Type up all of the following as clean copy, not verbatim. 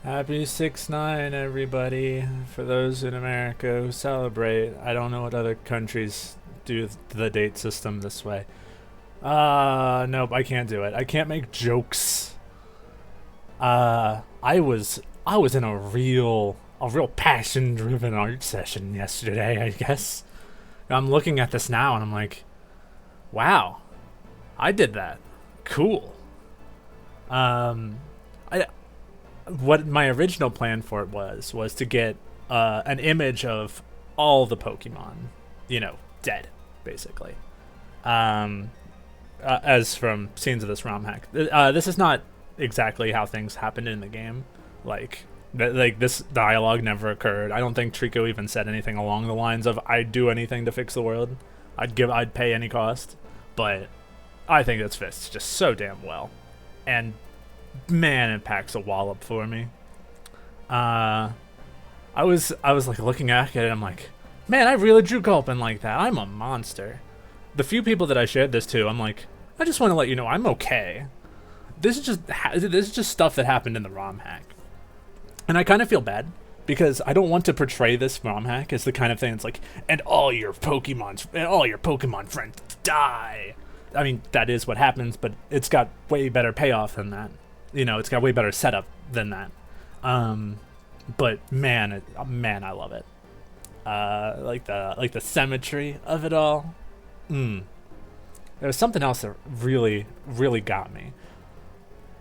Happy 6/9, everybody. For those in America who celebrate, I don't know what other countries do the date system this way. Nope, I can't do it. I can't make jokes. I was in a real passion-driven art session yesterday, I guess. I'm looking at this now and I'm like, wow, I did that. Cool. I what my original plan for it was to get an image of all the Pokemon, dead, basically. As from scenes of this RomHack. This is not exactly how things happened in the game. Like this dialogue never occurred. I don't think Trico even said anything along the lines of "I'd do anything to fix the world. I'd pay any cost." But I think this fits just so damn well, and man, it packs a wallop for me. I was like looking at it, I'm like, man, I really drew Gulpin like that. I'm a monster. The few people that I shared this to, I'm like, I just want to let you know I'm okay. This is just stuff that happened in the RomHack, and I kind of feel bad because I don't want to portray this RomHack as the kind of thing that's like, and all your Pokemon friends die. I mean, that is what happens, but it's got way better payoff than that. It's got way better setup than that. But man, I love it. Like the symmetry of it all. There's something else that really, really got me.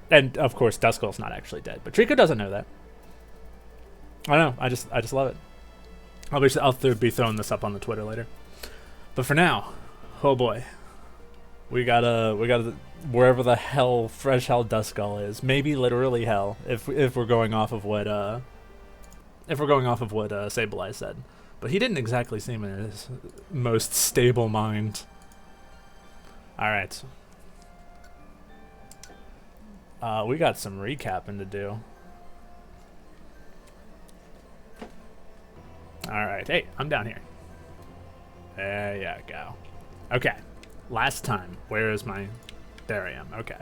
And of course, Duskull's not actually dead, but Trico doesn't know that. I know. I just love it. I'll be throwing this up on the Twitter later. But for now, oh boy, we gotta wherever the hell fresh hell Duskull is, maybe literally hell, if we're going off of what Sableye said. But he didn't exactly seem in his most stable mind. All right. We got some recapping to do. All right. Hey, I'm down here. There you go. Okay. Last time, where is my... There I am. Okay.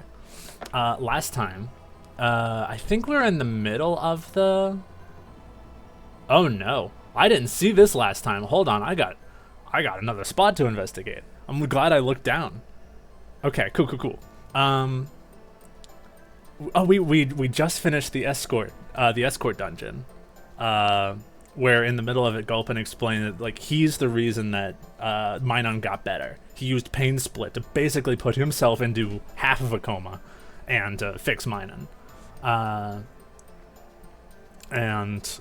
Last time, I think we're in the middle of the... Oh no. I didn't see this last time. Hold on. I got another spot to investigate. I'm glad I looked down. Okay, cool. We just finished the escort dungeon. Where in the middle of it, Gulpin explained that like he's the reason that Minun got better. He used Pain Split to basically put himself into half of a coma and fix Minun. And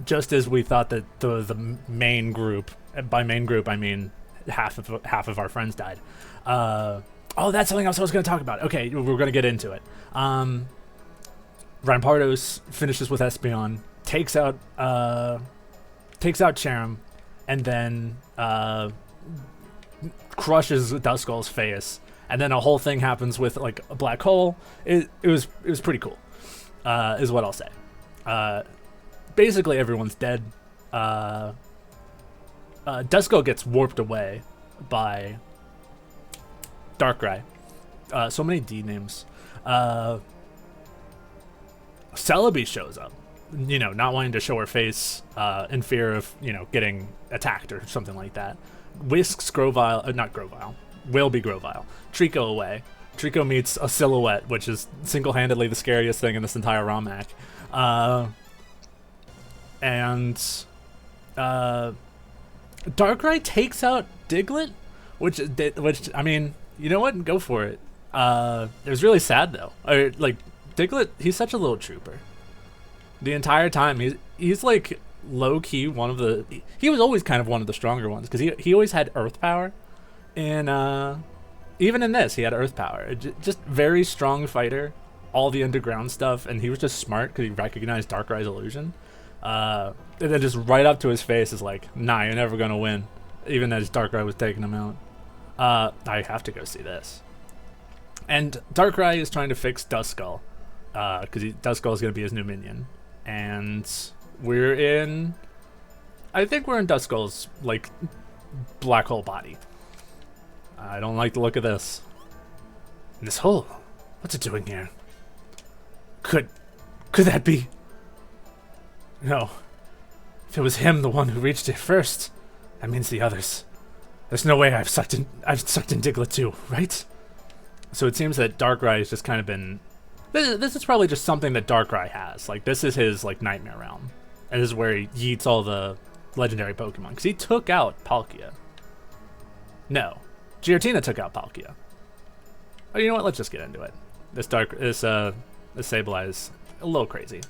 just as we thought that the main group, by main group I mean half of our friends died. Oh, that's something else I was going to talk about. Okay, we're going to get into it. Rampardos finishes with Espeon, takes out Cherim, and then crushes Duskull's face, and then a whole thing happens with like a black hole. It was pretty cool, is what I'll say. Basically everyone's dead. Duskull gets warped away by Darkrai. So many D names. Celebi shows up, not wanting to show her face in fear of, getting attacked or something like that. Whisks Grovyle, not Grovyle, will be Grovyle. Trico away. Trico meets a Silhouette, which is single-handedly the scariest thing in this entire RomHack. And Darkrai takes out Diglett, which I mean, you know what? Go for it. It was really sad though. Like Diglett, he's such a little trooper. The entire time, he's like low-key one of the... He was always kind of one of the stronger ones, because he always had Earth Power. And even in this, he had Earth Power. Just very strong fighter, all the underground stuff, and he was just smart because he recognized Darkrai's illusion. And then just right up to his face is like, nah, you're never going to win, even as Darkrai was taking him out. I have to go see this. And Darkrai is trying to fix Duskull, because Duskull is going to be his new minion. And I think we're in Duskull's, like, black hole body. I don't like the look of this. And this hole, what's it doing here? Could that be No. If it was him, the one who reached it first, that means the others. There's no way I've sucked in Diglett too, right? So it seems that Darkrai has just kind of been... This is probably just something that Darkrai has. Like, this is his, like, nightmare realm. And this is where he yeets all the legendary Pokemon. Because he took out Palkia. No. Giratina took out Palkia. Oh, you know what? Let's just get into it. This Sableye is a little crazy.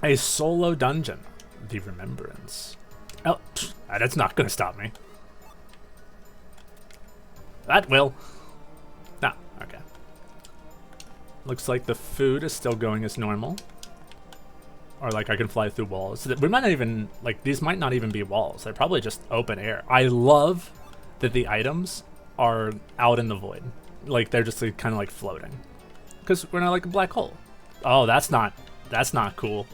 A solo dungeon. The Remembrance. Oh, that's not going to stop me. That will. No, okay. Looks like the food is still going as normal. Or like I can fly through walls. We might not even, like, these might not even be walls. They're probably just open air. I love that the items are out in the void. Like, they're just like, kind of like floating. Because we're not like a black hole. Oh, that's not cool.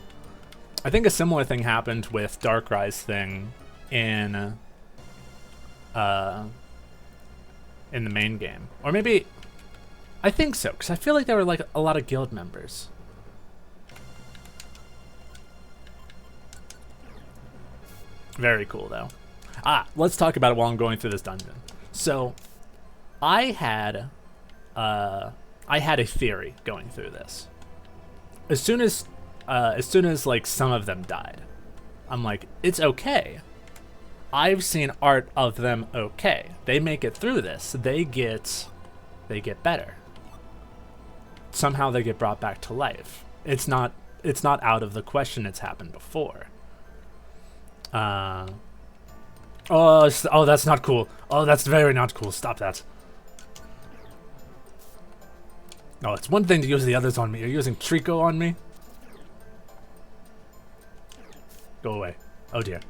I think a similar thing happened with Darkrai's thing in the main game. Or maybe, I think so, because I feel like there were like a lot of guild members. Very cool though. Let's talk about it while I'm going through this dungeon. So, I had a theory going through this. As soon as like some of them died, I'm like, it's okay. I've seen art of them okay. They make it through this. They get better. Somehow they get brought back to life. It's not out of the question it's happened before. Oh, that's not cool. Oh, that's very not cool. Stop that. No, it's one thing to use the others on me. You're using Trico on me? Go away. Oh dear.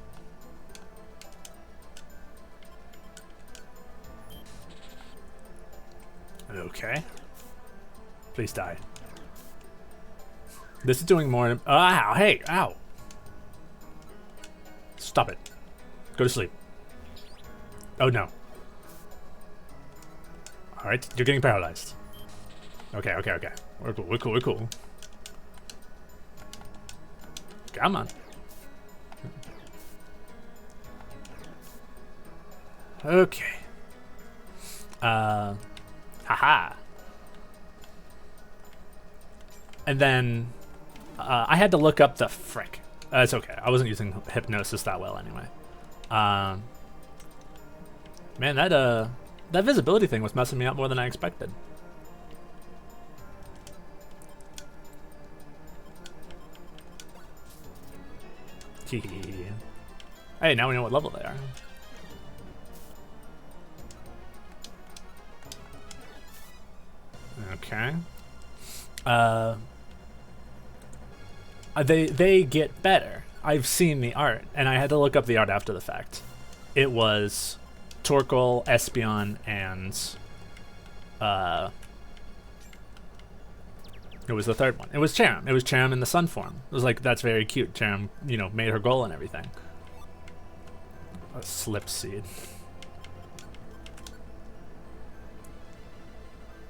Okay. Please die. This is doing more... Ow, hey, ow. Stop it. Go to sleep. Oh no. Alright, you're getting paralyzed. Okay. We're cool. Come on. Okay. Haha. And then I had to look up the frick. It's okay. I wasn't using hypnosis that well anyway. Man, that visibility thing was messing me up more than I expected. Hey, now we know what level they are. Okay. They get better. I've seen the art, and I had to look up the art after the fact. It was Torkoal, Espeon, and it was the third one. It was Cherim. It was Cherim in the sun form. It was like, that's very cute. Cherim, you know, made her goal and everything. A slip seed.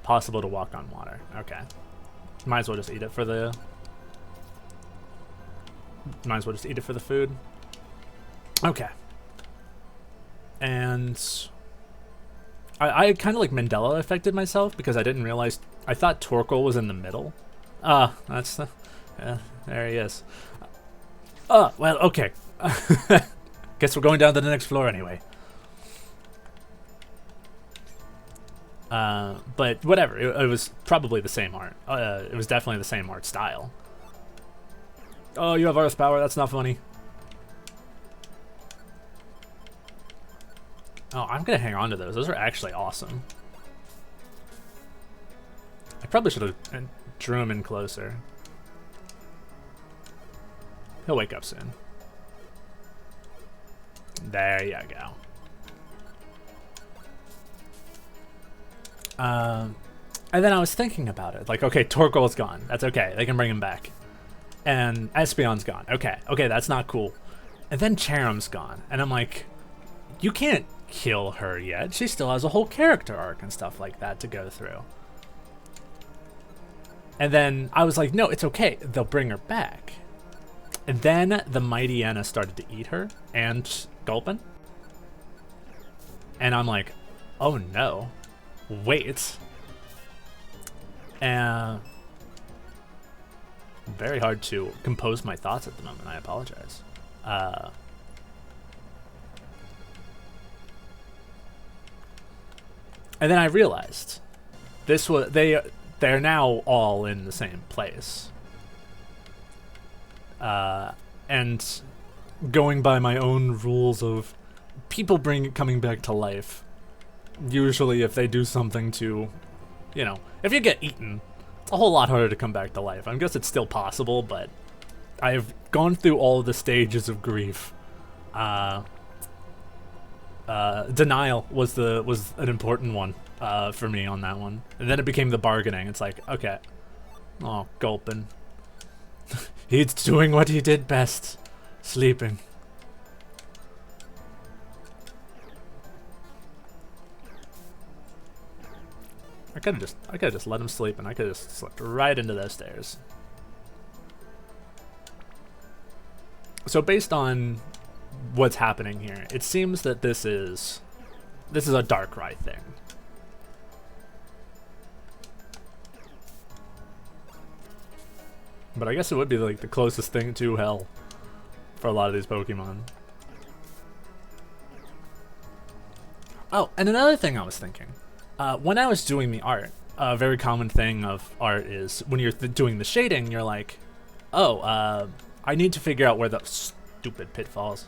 Possible to walk on water. Okay. Might as well just eat it for the... Might as well just eat it for the food. Okay. And... I kind of like Mandela affected myself because I didn't realize... I thought Torkoal was in the middle. That's the... there he is. Well, okay. Guess we're going down to the next floor anyway. But whatever, it was probably the same art. It was definitely the same art style. Oh, you have Earth Power, that's not funny. Oh, I'm gonna hang on to those. Those are actually awesome. I probably should have drew him in closer. He'll wake up soon. There you go. And then I was thinking about it. Like, okay, Torkoal's gone. That's okay. They can bring him back. And Espeon's gone. Okay, that's not cool. And then Cherim's gone. And I'm like, you can't kill her yet. She still has a whole character arc and stuff like that to go through. And then I was like, no, it's okay. They'll bring her back. And then the mighty Anna started to eat her and Gulpin. And I'm like, oh no, wait. And very hard to compose my thoughts at the moment. I apologize. And then I realized this was they're now all in the same place. And going by my own rules of people coming back to life, usually if they do something to, you know, if you get eaten, it's a whole lot harder to come back to life. I guess it's still possible, but I've gone through all the stages of grief. Denial was an important one for me on that one, and then it became the bargaining. It's like, okay, oh, Gulpin, he's doing what he did best, sleeping. I could have just let him sleep, and I could have just slipped right into those stairs. So based on what's happening here, it seems that this is a Darkrai thing. But I guess it would be like the closest thing to hell for a lot of these Pokemon. Oh, and another thing I was thinking. When I was doing the art, a very common thing of art is when you're doing the shading, you're like, oh, I need to figure out where the stupid pitfalls,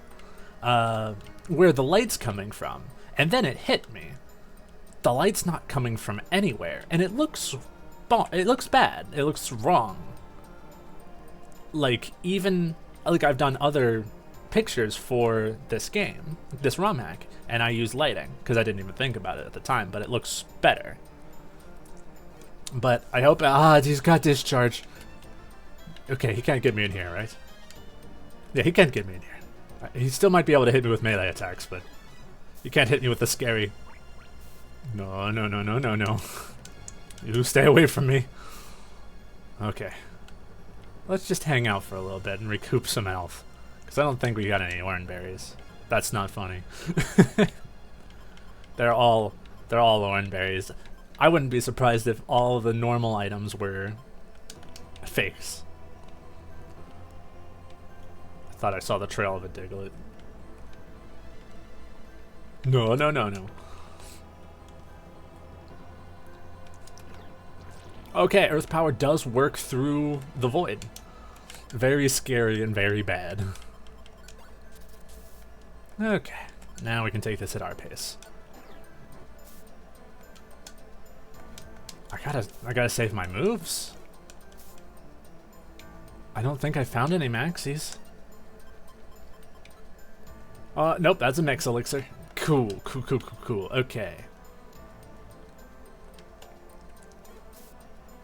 where the light's coming from. And then it hit me. The light's not coming from anywhere, and it looks bad. It looks wrong. Like, even, like, I've done other pictures for this game, this RomHack, and I use lighting, because I didn't even think about it at the time, but it looks better. But I hope, he's got discharge. Okay, he can't get me in here, right? Yeah, he can't get me in here. He still might be able to hit me with melee attacks, but he can't hit me with the scary. No, no, no, no, no, no. You stay away from me. Okay. Let's just hang out for a little bit and recoup some health. Because I don't think we got any orange berries. That's not funny. They're all orange berries. I wouldn't be surprised if all the normal items were fakes. I thought I saw the trail of a Diglett. No, no, no, no. Okay, Earth Power does work through the void. Very scary and very bad. Okay, now we can take this at our pace. I gotta save my moves. I don't think I found any maxis. Nope, that's a mix elixir. Cool, cool, cool, cool, cool. Okay.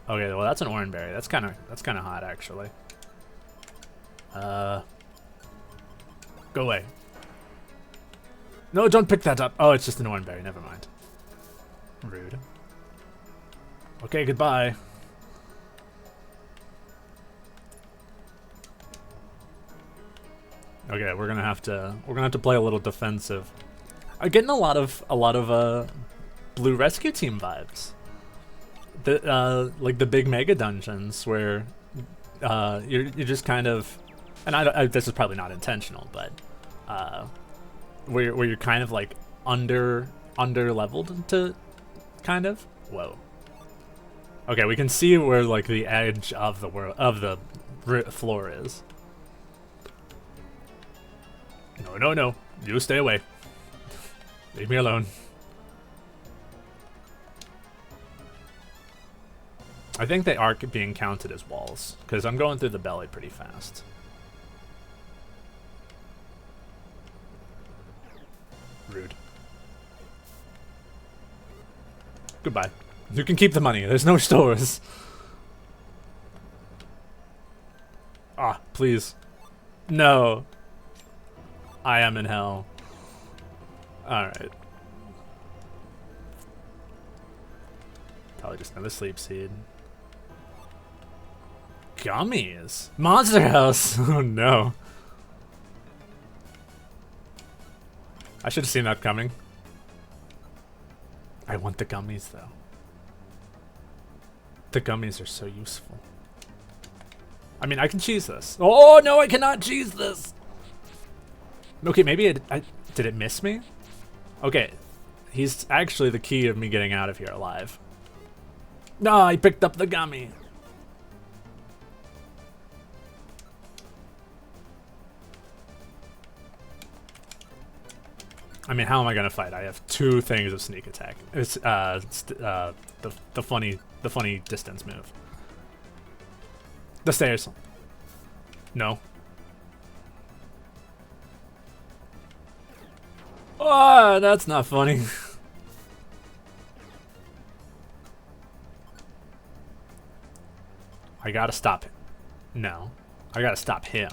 Okay, well that's an orange berry. That's kind of hot actually. Go away. No, don't pick that up. Oh, it's just an orange berry. Never mind. Rude. Okay, goodbye. Okay, we're gonna have to play a little defensive. I'm getting a lot of Blue Rescue Team vibes. Like the big mega dungeons where you're just kind of, and this is probably not intentional, but where you're kind of like under leveled to kind of. Whoa. Okay, we can see where like the edge of the floor is. No, no, no. You stay away. Leave me alone. I think they are being counted as walls, because I'm going through the belly pretty fast. Rude. Goodbye. You can keep the money. There's no stores. Ah, please. No. I am in hell. Alright. Probably just another sleep seed. Gummies. Monster House. Oh no. I should have seen that coming. I want the gummies though. The gummies are so useful. I mean, I can cheese this. Oh no, I cannot cheese this. Okay, maybe did it miss me? Okay, he's actually the key of me getting out of here alive. No, I picked up the gummy. I mean, how am I gonna fight? I have 2 things of sneak attack. It's the funny distance move. The stairs. No. Oh, that's not funny. I gotta stop it. No, I gotta stop him.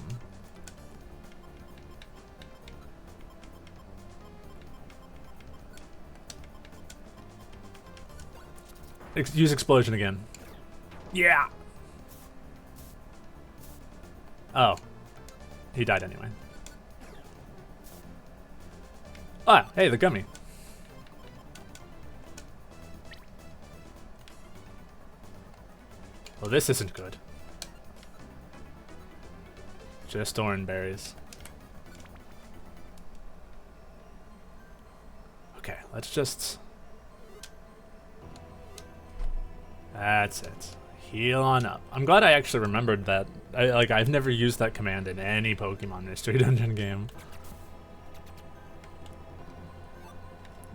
Use explosion again. Yeah. Oh. He died anyway. Ah, hey, the gummy. Well, this isn't good. Just orange berries. Okay, let's just... That's it. Heal on up. I'm glad I actually remembered that. I've never used that command in any Pokemon Mystery Dungeon game.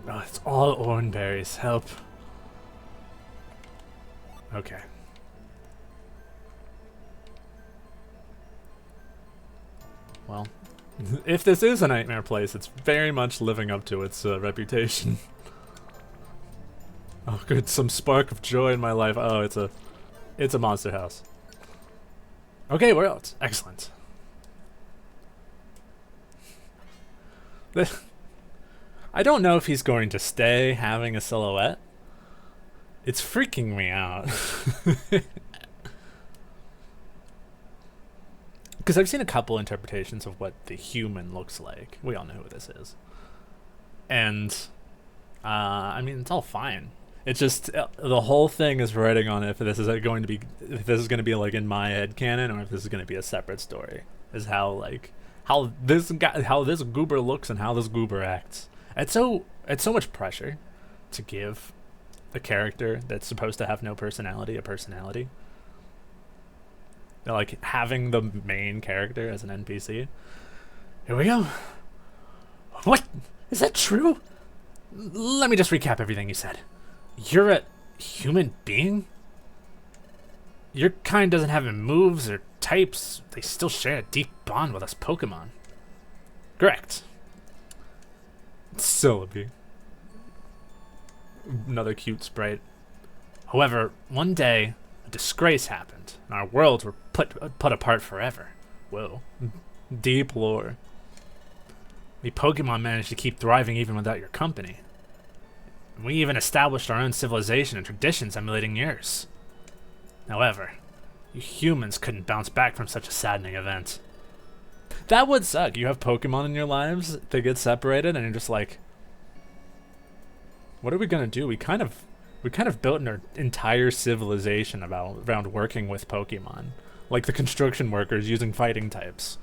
Oh, it's all orange berries. Help. Okay. Well, if this is a nightmare place, it's very much living up to its reputation. Oh, good, some spark of joy in my life. Oh, it's a monster house. Okay, we're out. Excellent. I don't know if he's going to stay having a silhouette. It's freaking me out. Because I've seen a couple interpretations of what the human looks like. We all know who this is. And, I mean, it's all fine. It's just the whole thing is writing on if this is going to be like in my head canon or if this is going to be a separate story. Is how this goober looks and how this goober acts. It's so much pressure to give a character that's supposed to have no personality a personality. Like having the main character as an NPC. Here we go. What? Is that true? Let me just recap everything you said. You're a human being? Your kind doesn't have any moves or types. They still share a deep bond with us Pokemon. Correct. Celebi. Another cute sprite. However, one day, a disgrace happened, and our worlds were put apart forever. Whoa. Deep lore. We Pokemon managed to keep thriving even without your company. We even established our own civilization and traditions emulating yours. However, you humans couldn't bounce back from such a saddening event. That would suck. You have Pokemon in your lives, they get separated, and you're just like, what are we gonna do? We kind of built an entire civilization around working with Pokemon. Like the construction workers using fighting types.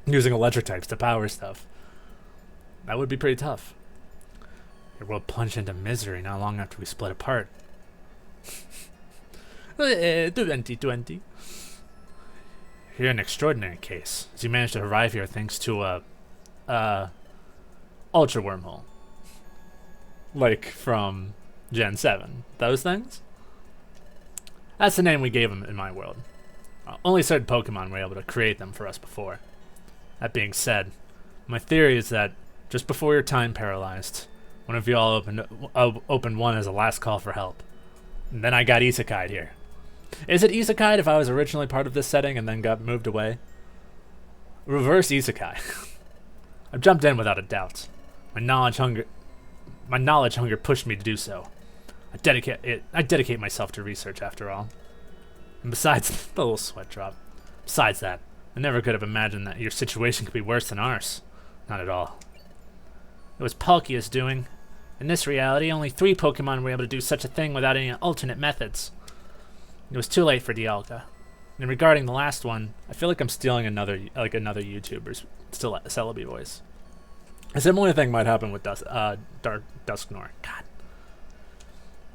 Using electric types to power stuff. That would be pretty tough. Your world plunged into misery not long after we split apart. 2020. You're an extraordinary case, as you managed to arrive here thanks to a ultra wormhole. Like from Gen 7. Those things? That's the name we gave them in my world. Only certain Pokemon were able to create them for us before. That being said, my theory is that just before your time paralyzed, one of y'all opened one as a last call for help. And then I got isekai'd here. Is it isekai'd if I was originally part of this setting and then got moved away? Reverse isekai. I've jumped in without a doubt. My knowledge hunger pushed me to do so. I dedicate myself to research after all. And besides, the little sweat drop. Besides that, I never could have imagined that your situation could be worse than ours. Not at all. It was Palkia's doing. In this reality, only 3 Pokemon were able to do such a thing without any alternate methods. It was too late for Dialga. And regarding the last one, I feel like I'm stealing another YouTuber's Celebi voice. A similar thing might happen with Dusknor. God.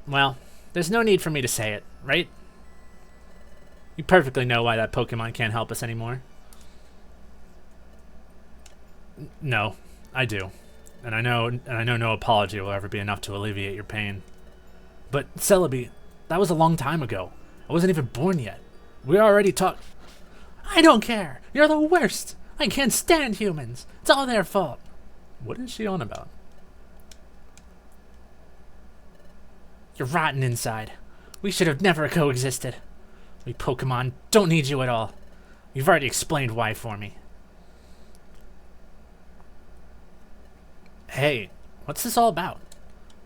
Well, there's no need for me to say it, right? You perfectly know why that Pokemon can't help us anymore. No, I do. And I know no apology will ever be enough to alleviate your pain. But Celebi, that was a long time ago. I wasn't even born yet. We already talked. I don't care. You're the worst. I can't stand humans. It's all their fault. What is she on about? You're rotten inside. We should have never coexisted. We Pokemon don't need you at all. You've already explained why for me. Hey, what's this all about?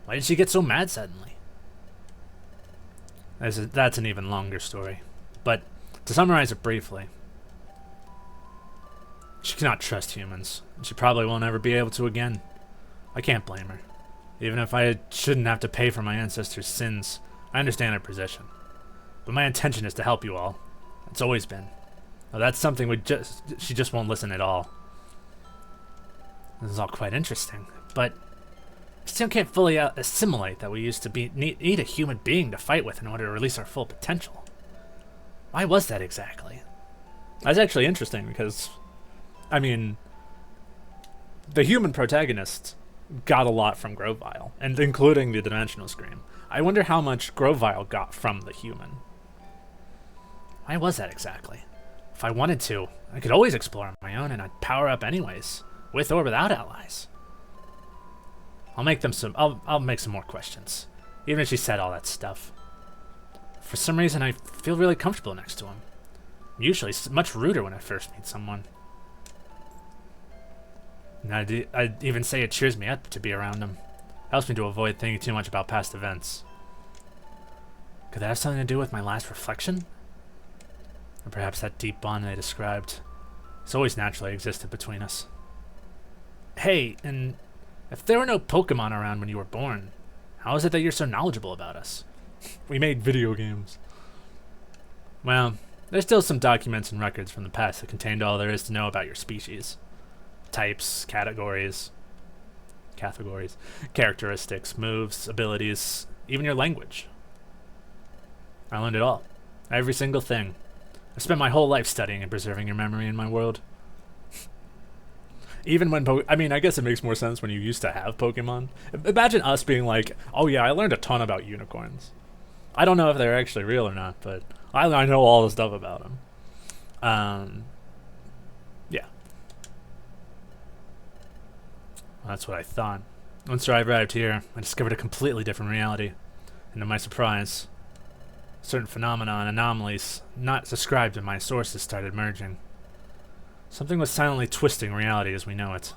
Why did she get so mad suddenly? That's an even longer story. But to summarize it briefly, she cannot trust humans, and she probably won't ever be able to again. I can't blame her. Even if I shouldn't have to pay for my ancestors' sins, I understand her position. But my intention is to help you all. It's always been. Now that's something she just won't listen at all. This is all quite interesting, but I still can't fully assimilate that we used to need a human being to fight with in order to release our full potential. Why was that exactly? That's actually interesting because, I mean, the human protagonist got a lot from Grovyle, and including the dimensional scream. I wonder how much Grovyle got from the human. Why was that exactly? If I wanted to, I could always explore on my own, and I'd power up anyways, with or without allies. I'll make some more questions, even if she said all that stuff. For some reason, I feel really comfortable next to him. I'm usually much ruder when I first meet someone. And I'd even say it cheers me up to be around him. Helps me to avoid thinking too much about past events. Could that have something to do with my last reflection? Or perhaps that deep bond they described. It's always naturally existed between us. Hey, and if there were no Pokemon around when you were born, how is it that you're so knowledgeable about us? We made video games. Well, there's still some documents and records from the past that contained all there is to know about your species. Types, categories, characteristics, moves, abilities, even your language. I learned it all. Every single thing. I spent my whole life studying and preserving your memory in my world. Even when I guess it makes more sense when you used to have Pokemon. Imagine us being like, oh yeah, I learned a ton about unicorns. I don't know if they're actually real or not, but I know all the stuff about them. Yeah. Well, that's what I thought. Once I arrived here, I discovered a completely different reality. And to my surprise, certain phenomena and anomalies not described in my sources started merging. Something was silently twisting reality as we know it.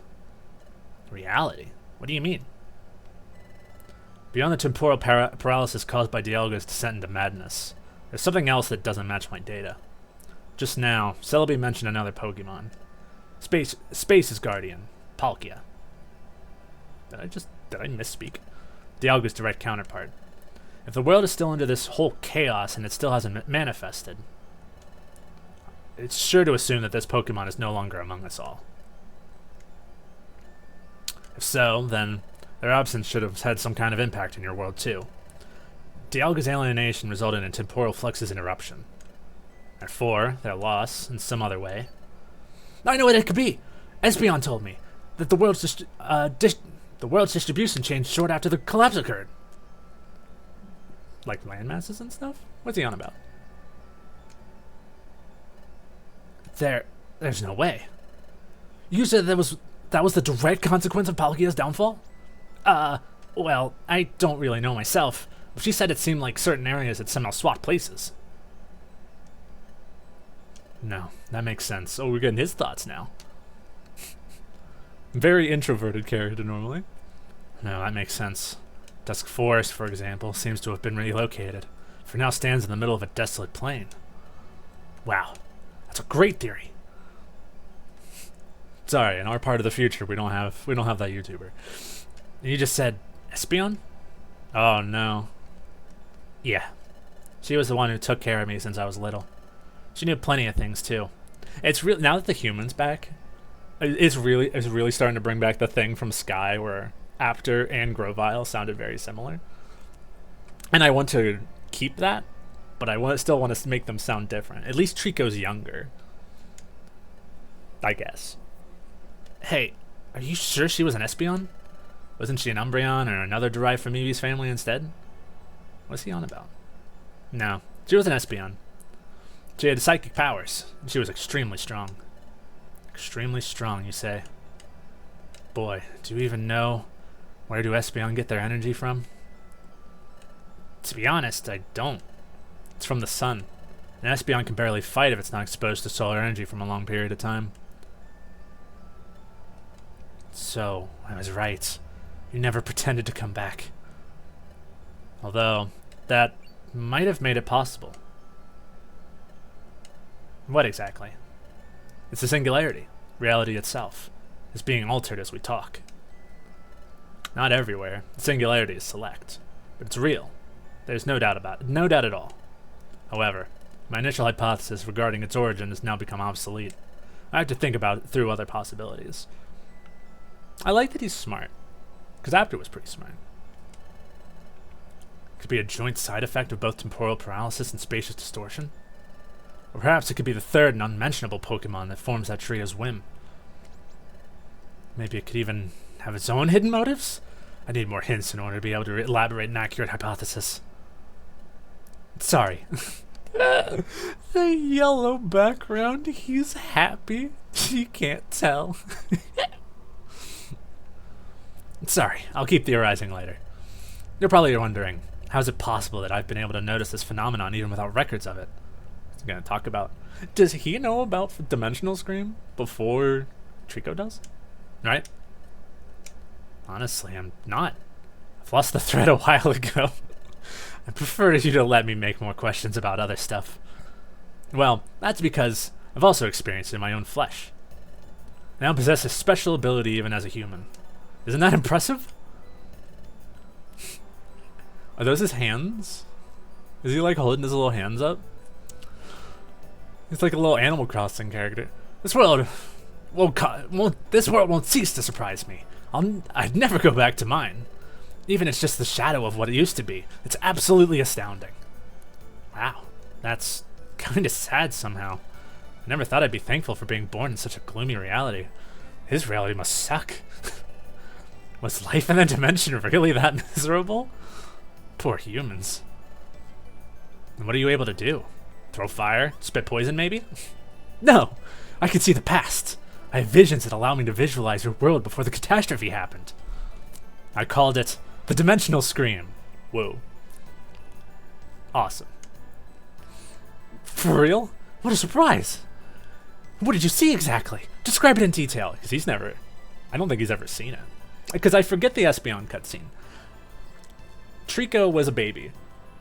Reality? What do you mean? Beyond the temporal paralysis caused by Dialga's descent into madness, there's something else that doesn't match my data. Just now, Celebi mentioned another Pokemon. Space's guardian, Palkia. Did I misspeak? Dialga's direct counterpart. If the world is still under this whole chaos and it still hasn't manifested, it's sure to assume that this Pokemon is no longer among us all. If so, then their absence should have had some kind of impact in your world too. Dialga's alienation resulted in temporal flux's interruption. Therefore, their loss, in some other way. I know what it could be! Espeon told me that the world's distribution changed short after the collapse occurred. Like landmasses and stuff? What's he on about? There's no way. You said that was the direct consequence of Palkia's downfall? Well, I don't really know myself. But she said it seemed like certain areas had somehow swapped places. No, that makes sense. Oh, we're getting his thoughts now. Very introverted character normally. No, that makes sense. Dusk Forest, for example, seems to have been relocated, for now stands in the middle of a desolate plain. Wow, that's a great theory. Sorry, in our part of the future, we don't have that YouTuber. You just said Espion? Oh no. Yeah, she was the one who took care of me since I was little. She knew plenty of things too. It's real now that the human's back. It's really starting to bring back the thing from Sky where Apter and Grovyle sounded very similar. And I want to keep that, but I still want to make them sound different. At least Trico's younger, I guess. Hey, are you sure she was an Espion? Wasn't she an Umbreon or another derived from Eevee's family instead? What's he on about? No, she was an Espion. She had psychic powers, and she was extremely strong. Extremely strong, you say? Boy, do you even know where do Espion get their energy from? To be honest, I don't. It's from the sun. An Espion can barely fight if it's not exposed to solar energy from a long period of time. So, I was right. You never pretended to come back. Although, that might have made it possible. What exactly? It's the singularity. Reality itself is being altered as we talk. Not everywhere. The singularity is select. But it's real. There's no doubt about it. No doubt at all. However, my initial hypothesis regarding its origin has now become obsolete. I have to think about it through other possibilities. I like that he's smart. Because Apter was pretty smart. Could be a joint side effect of both temporal paralysis and spacious distortion. Or perhaps it could be the third and unmentionable Pokemon that forms that trio's whim. Maybe it could even have its own hidden motives? I need more hints in order to be able to elaborate an accurate hypothesis. Sorry. The yellow background, he's happy. You can't tell. Sorry, I'll keep theorizing later. You're probably wondering, how is it possible that I've been able to notice this phenomenon even without records of it? I'm going to talk about, does he know about Dimensional Scream before Trico does? Right? Honestly, I'm not. I've lost the thread a while ago. I prefer you to let me make more questions about other stuff. Well, that's because I've also experienced it in my own flesh. I now possess a special ability even as a human. Isn't that impressive? Are those his hands? Is he like holding his little hands up? He's like a little Animal Crossing character. This world won't cease to surprise me. I'd never go back to mine. Even it's just the shadow of what it used to be. It's absolutely astounding. Wow, that's kind of sad somehow. I never thought I'd be thankful for being born in such a gloomy reality. His reality must suck. Was life in that dimension really that miserable? Poor humans. And what are you able to do? Throw fire? Spit poison, maybe? No! I can see the past. I have visions that allow me to visualize your world before the catastrophe happened. I called it the Dimensional Scream. Whoa. Awesome. For real? What a surprise! What did you see exactly? Describe it in detail, because I don't think he's ever seen it. Because I forget the Espeon cutscene. Trico was a baby,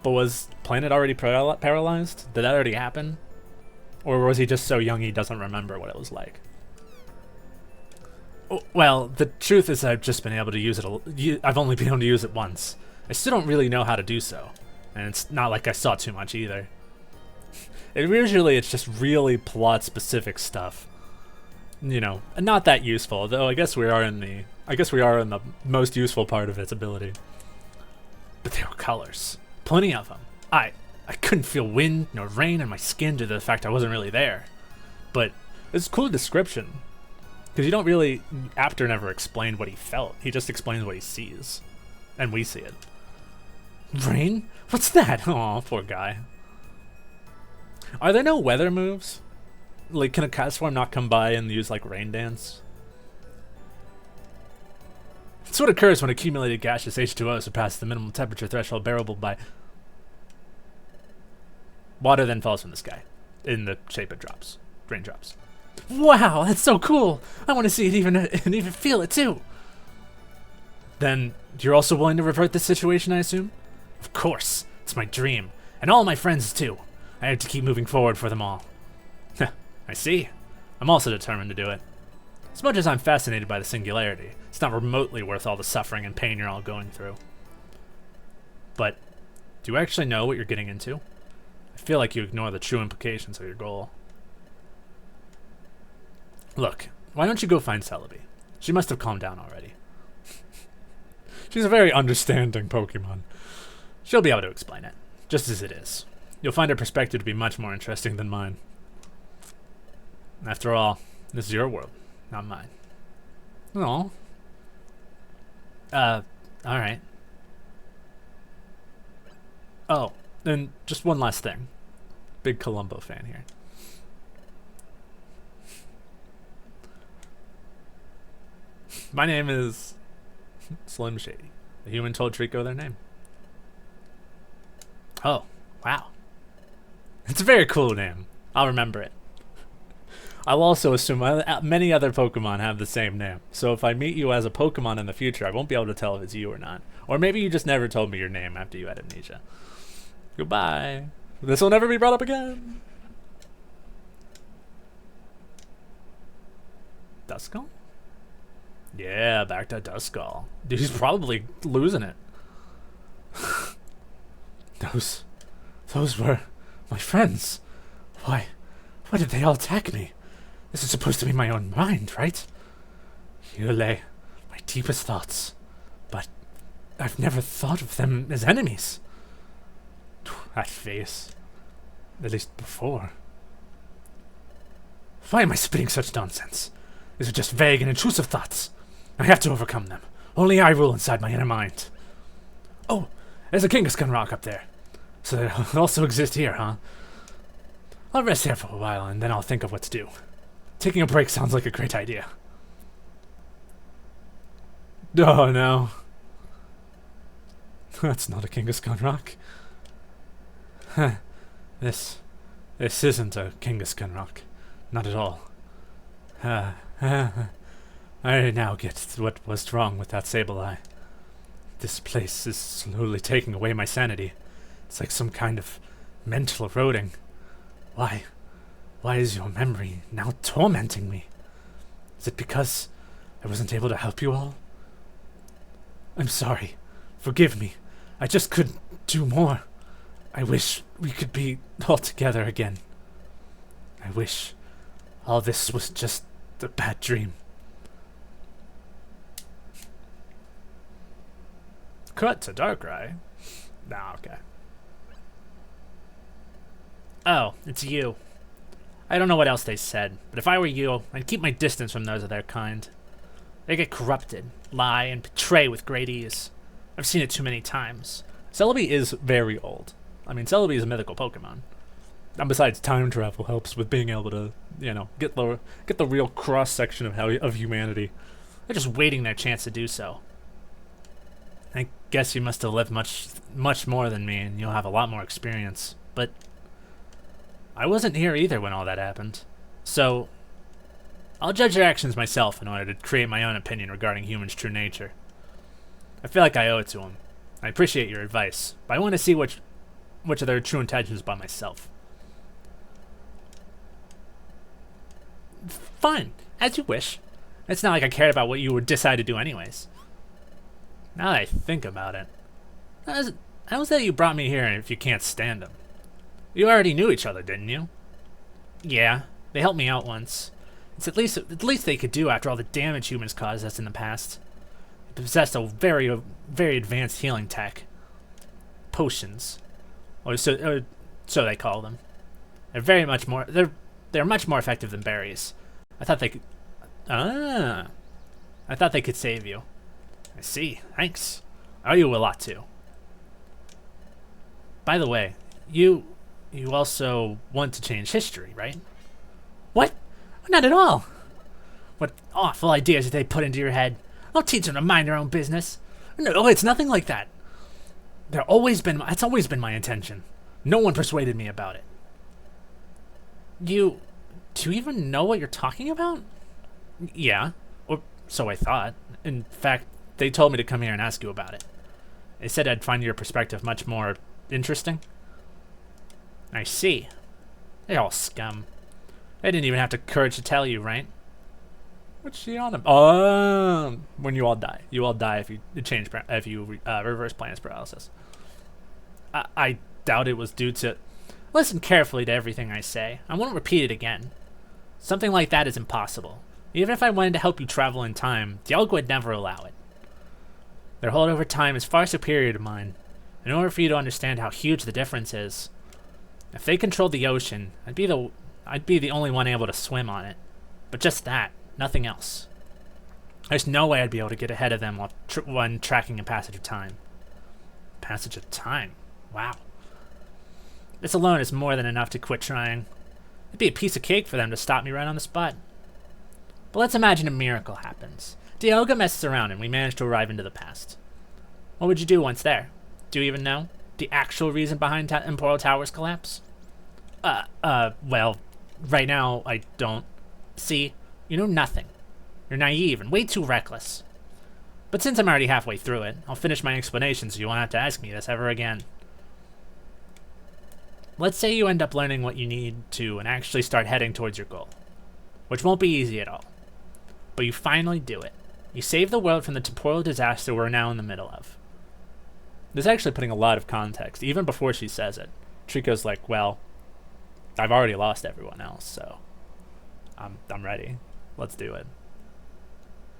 but was Planet already paralyzed? Did that already happen? Or was he just so young he doesn't remember what it was like? Oh, well, the truth is I've just been able to use it. I've only been able to use it once. I still don't really know how to do so. And it's not like I saw too much either. Usually it's just really plot-specific stuff. You know, not that useful, though I guess we are in the most useful part of its ability. But there were colors. Plenty of them. I couldn't feel wind nor rain on my skin due to the fact I wasn't really there. But it's a cool description. Because you don't really... Apter never explained what he felt. He just explains what he sees. And we see it. Rain? What's that? Aw, poor guy. Are there no weather moves? Like, can a Castform not come by and use, like, Rain Dance? It's what occurs when accumulated gaseous H2O surpasses the minimum temperature threshold bearable by... Water then falls from the sky, in the shape of drops. Raindrops. Wow, that's so cool! I want to see it and even feel it, too! Then, you're also willing to revert this situation, I assume? Of course. It's my dream. And all my friends, too. I have to keep moving forward for them all. I see. I'm also determined to do it. As much as I'm fascinated by the singularity, it's not remotely worth all the suffering and pain you're all going through. But, do you actually know what you're getting into? I feel like you ignore the true implications of your goal. Look, why don't you go find Celebi? She must have calmed down already. She's a very understanding Pokemon. She'll be able to explain it, just as it is. You'll find her perspective to be much more interesting than mine. After all, this is your world, not mine. Oh. Alright. Oh, and just one last thing. Big Columbo fan here. My name is Slim Shady. The human told Trico their name. Oh, wow. It's a very cool name. I'll remember it. I'll also assume many other Pokemon have the same name. So if I meet you as a Pokemon in the future, I won't be able to tell if it's you or not. Or maybe you just never told me your name after you had amnesia. Goodbye. This will never be brought up again. Duskull? Yeah, back to Duskull. Dude, he's probably losing it. Those were my friends. Why did they all attack me? This is supposed to be my own mind, right? Here lay my deepest thoughts, but I've never thought of them as enemies. That face. At least before. Why am I spitting such nonsense? These are just vague and intrusive thoughts. I have to overcome them. Only I rule inside my inner mind. Oh, there's a Kangaskhan rock up there. So they also exist here, huh? I'll rest here for a while and then I'll think of what to do. Taking a break sounds like a great idea. Oh no. That's not a Kangaskhan rock. This isn't a Kangaskhan rock. Not at all. I now get what was wrong with that Sableye. This place is slowly taking away my sanity. It's like some kind of mental eroding. Why is your memory now tormenting me? Is it because I wasn't able to help you all? I'm sorry. Forgive me. I just couldn't do more. I wish we could be all together again. I wish all this was just a bad dream. Cut to Darkrai. Nah, okay. Oh, it's you. I don't know what else they said, but if I were you, I'd keep my distance from those of their kind. They get corrupted, lie, and betray with great ease. I've seen it too many times. Celebi is very old. I mean, Celebi is a mythical Pokemon. And besides, time travel helps with being able to, you know, get the real cross-section of humanity. They're just waiting their chance to do so. I guess you must have lived much more than me, and you'll have a lot more experience. But I wasn't here either when all that happened. So I'll judge your actions myself in order to create my own opinion regarding humans' true nature. I feel like I owe it to them. I appreciate your advice, but I want to see which of their true intentions by myself. Fine, as you wish. It's not like I cared about what you would decide to do anyways. Now that I think about it, how is that you brought me here if you can't stand them? You already knew each other, didn't you? Yeah, they helped me out once. It's at least they could do after all the damage humans caused us in the past. They possessed a very advanced healing tech. Potions. Or so they call them. They're much more effective than berries. I thought they could save you. I see. Thanks. I owe you a lot too. By the way, you also want to change history, right? What? Not at all. What awful ideas did they put into your head? I'll teach them to mind their own business. No, it's nothing like that. It's always been my intention. No one persuaded me about it. Do you even know what you're talking about? Yeah, or so I thought. In fact, they told me to come here and ask you about it. They said I'd find your perspective much more interesting. I see. They're all scum. I didn't even have the courage to tell you, right? What's she on about? When you all die. You all die if you change, if you reverse planets paralysis. I doubt it was due to... Listen carefully to everything I say. I won't repeat it again. Something like that is impossible. Even if I wanted to help you travel in time, Dialga would never allow it. Their hold over time is far superior to mine. In order for you to understand how huge the difference is, if they controlled the ocean, I'd be the only one able to swim on it. But just that, nothing else. There's no way I'd be able to get ahead of them when tracking a passage of time. Passage of time? Wow. This alone is more than enough to quit trying. It'd be a piece of cake for them to stop me right on the spot. But let's imagine a miracle happens. Dialga messes around and we manage to arrive into the past. What would you do once there? Do you even know? The actual reason behind Temporal Tower's collapse? Well, right now, I don't. See, you know nothing. You're naive and way too reckless. But since I'm already halfway through it, I'll finish my explanation so you won't have to ask me this ever again. Let's say you end up learning what you need to and actually start heading towards your goal. Which won't be easy at all. But you finally do it. You save the world from the temporal disaster we're now in the middle of. This is actually putting a lot of context, even before she says it. Trico's like, well, I've already lost everyone else, so I'm ready. Let's do it.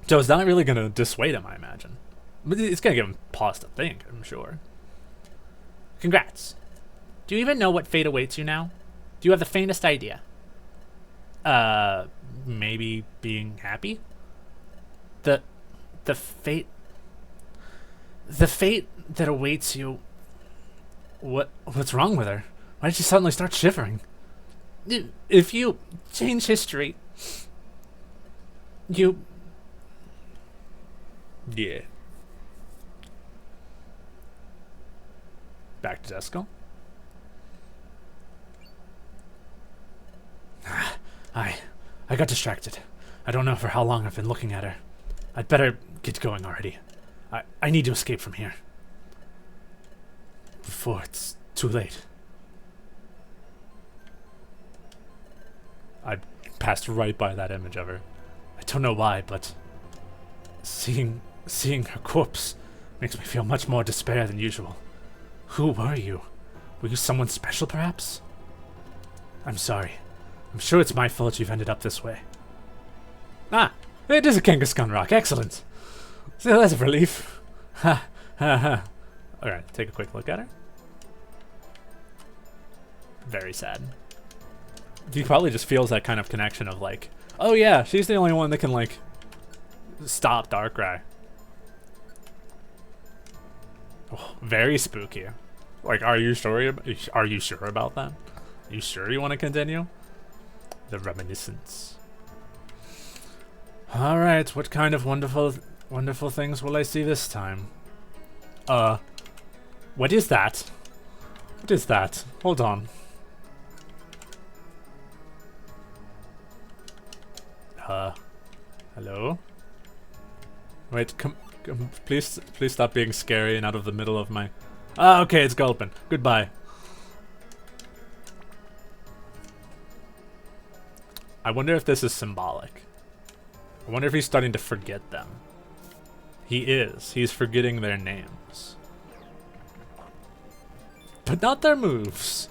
So it's not really going to dissuade him, I imagine. But it's going to give him pause to think, I'm sure. Congrats. Do you even know what fate awaits you now? Do you have the faintest idea? Maybe being happy? The fate that awaits you. What's wrong with her? Why did she suddenly start shivering? If you change history, you... Yeah. Back to Duskull. I got distracted. I don't know for how long I've been looking at her. I'd better get going already. I need to escape from here. Before it's too late. I passed right by that image of her. I don't know why, but seeing her corpse makes me feel much more despair than usual. Who were you? Were you someone special, perhaps? I'm sorry. I'm sure it's my fault you've ended up this way. Ah, it is a Kangaskhan rock. Excellent. So that's a relief. Ha, ha, ha. Alright, take a quick look at her. Very sad. He probably just feels that kind of connection of like, oh yeah, she's the only one that can like stop Darkrai. Oh, very spooky. Like, are you sure? Are you sure about that? Are you sure you want to continue? The reminiscence. All right, what kind of wonderful things will I see this time? What is that? What is that? Hold on. Hello? Wait, come, please stop being scary and out of the middle of my... Ah, okay, it's Gulpin. Goodbye. I wonder if this is symbolic. I wonder if he's starting to forget them. He is. He's forgetting their names. But not their moves.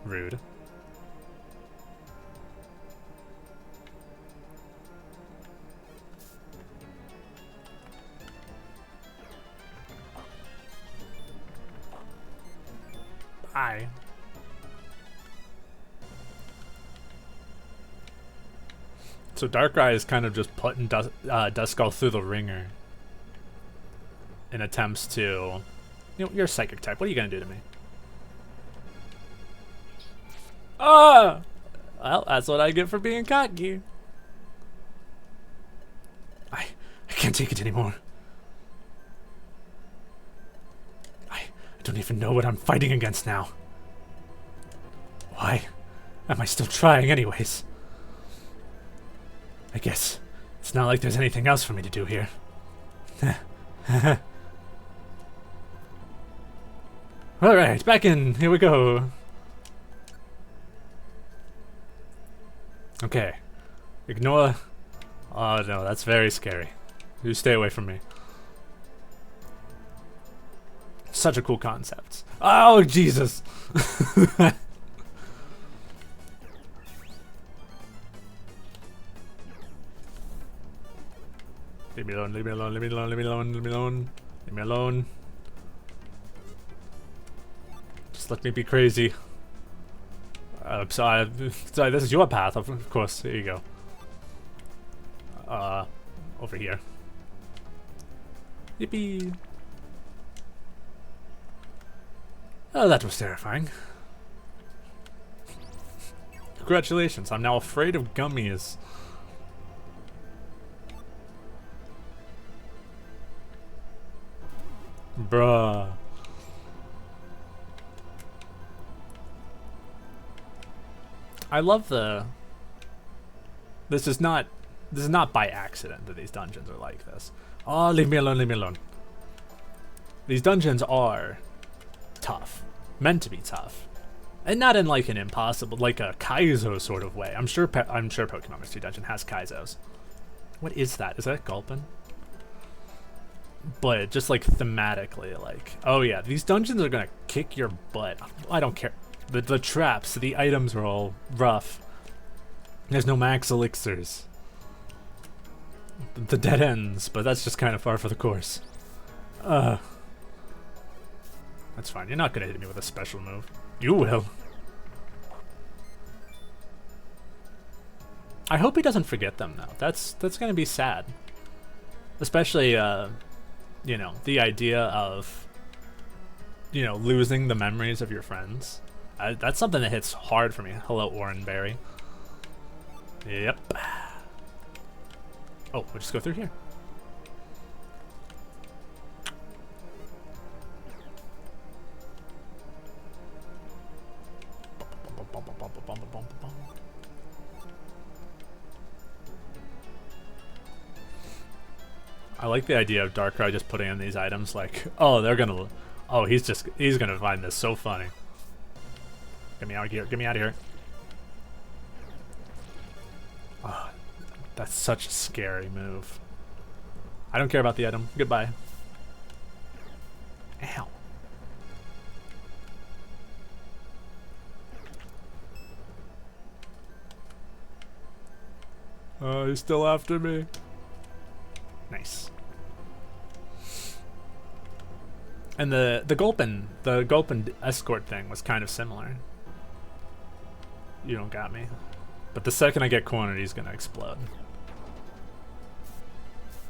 Rude. Bye. So Darkrai is kind of just putting Duskull through the ringer in attempts to... You know, you're a psychic type. What are you going to do to me? Ah! Well, that's what I get for being cocky. I can't take it anymore. I don't even know what I'm fighting against now. Why am I still trying anyways? I guess it's not like there's anything else for me to do here. Alright, back in. Here we go. Okay. Ignore... Oh no, that's very scary. You stay away from me. Such a cool concept. Oh, Jesus! Leave me alone, leave me alone, leave me alone, leave me alone, leave me alone. Leave me alone. Just let me be crazy. Sorry, this is your path, of course. Here you go. Over here. Yippee! Oh, that was terrifying. Congratulations, I'm now afraid of gummies. Bruh. I love the... This is not by accident that these dungeons are like this. Oh, leave me alone, leave me alone. These dungeons are tough. Meant to be tough. And not in like an impossible, like a Kaizo sort of way. I'm sure Pokemon Mystery Dungeon has Kaizos. What is that? Is that Gulpin? But just like thematically, like, oh yeah, these dungeons are gonna kick your butt. I don't care. The traps, the items are all rough. There's no max elixirs. The dead ends, but that's just kind of far for the course. That's fine. You're not gonna hit me with a special move. You will. I hope he doesn't forget them though. That's gonna be sad. Especially, you know, the idea of, you know, losing the memories of your friends. That's something that hits hard for me. Hello, Oranberry. Yep. Oh, we'll just go through here. I like the idea of Darkrai just putting in these items like, oh, they're gonna, oh, he's gonna find this so funny. Get me out of here, get me out of here. Oh, that's such a scary move. I don't care about the item, goodbye. Ow. Oh, he's still after me. Nice. And the Gulpin escort thing was kind of similar. You don't got me. But the second I get cornered, he's gonna explode.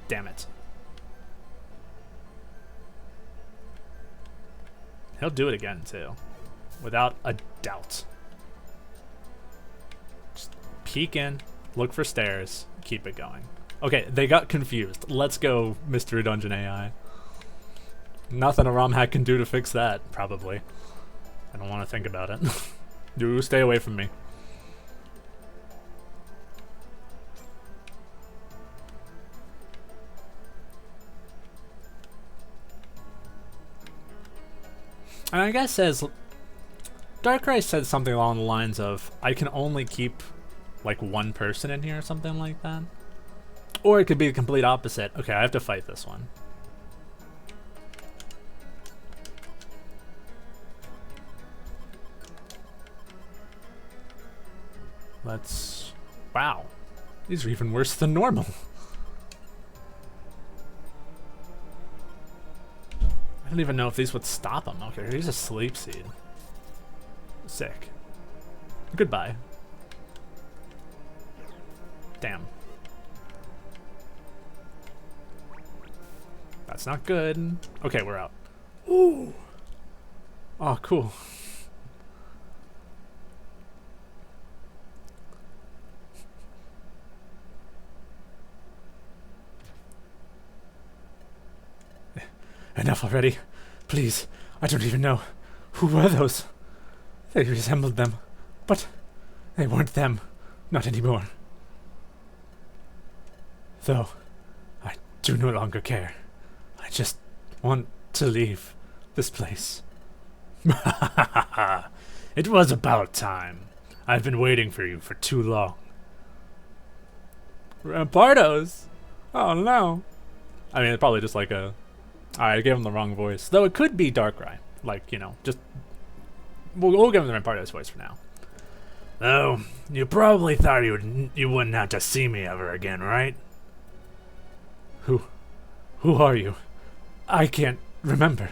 Damn it. He'll do it again too. Without a doubt. Just peek in, look for stairs, keep it going. Okay, they got confused. Let's go, Mystery Dungeon AI. Nothing a RomHack can do to fix that, probably. I don't want to think about it. You stay away from me. And I guess Darkrai said something along the lines of, I can only keep like one person in here or something like that. Or it could be the complete opposite. Okay, I have to fight this one. Let's... Wow. These are even worse than normal. I don't even know if these would stop him. Okay, here's a sleep seed. Sick. Goodbye. Damn. That's not good. Okay, we're out. Ooh. Oh, cool. Enough already. Please, I don't even know. Who were those? They resembled them, but they weren't them. Not anymore. Though, I do no longer care. I just want to leave this place. It was about time. I've been waiting for you for too long. Rampardos? Oh no. I mean, it's probably just like a... Alright, I gave him the wrong voice. Though it could be Darkrai. Like, you know, just... We'll give him the Rampardos voice for now. Oh, you probably thought you wouldn't have to see me ever again, right? Who are you? I can't remember.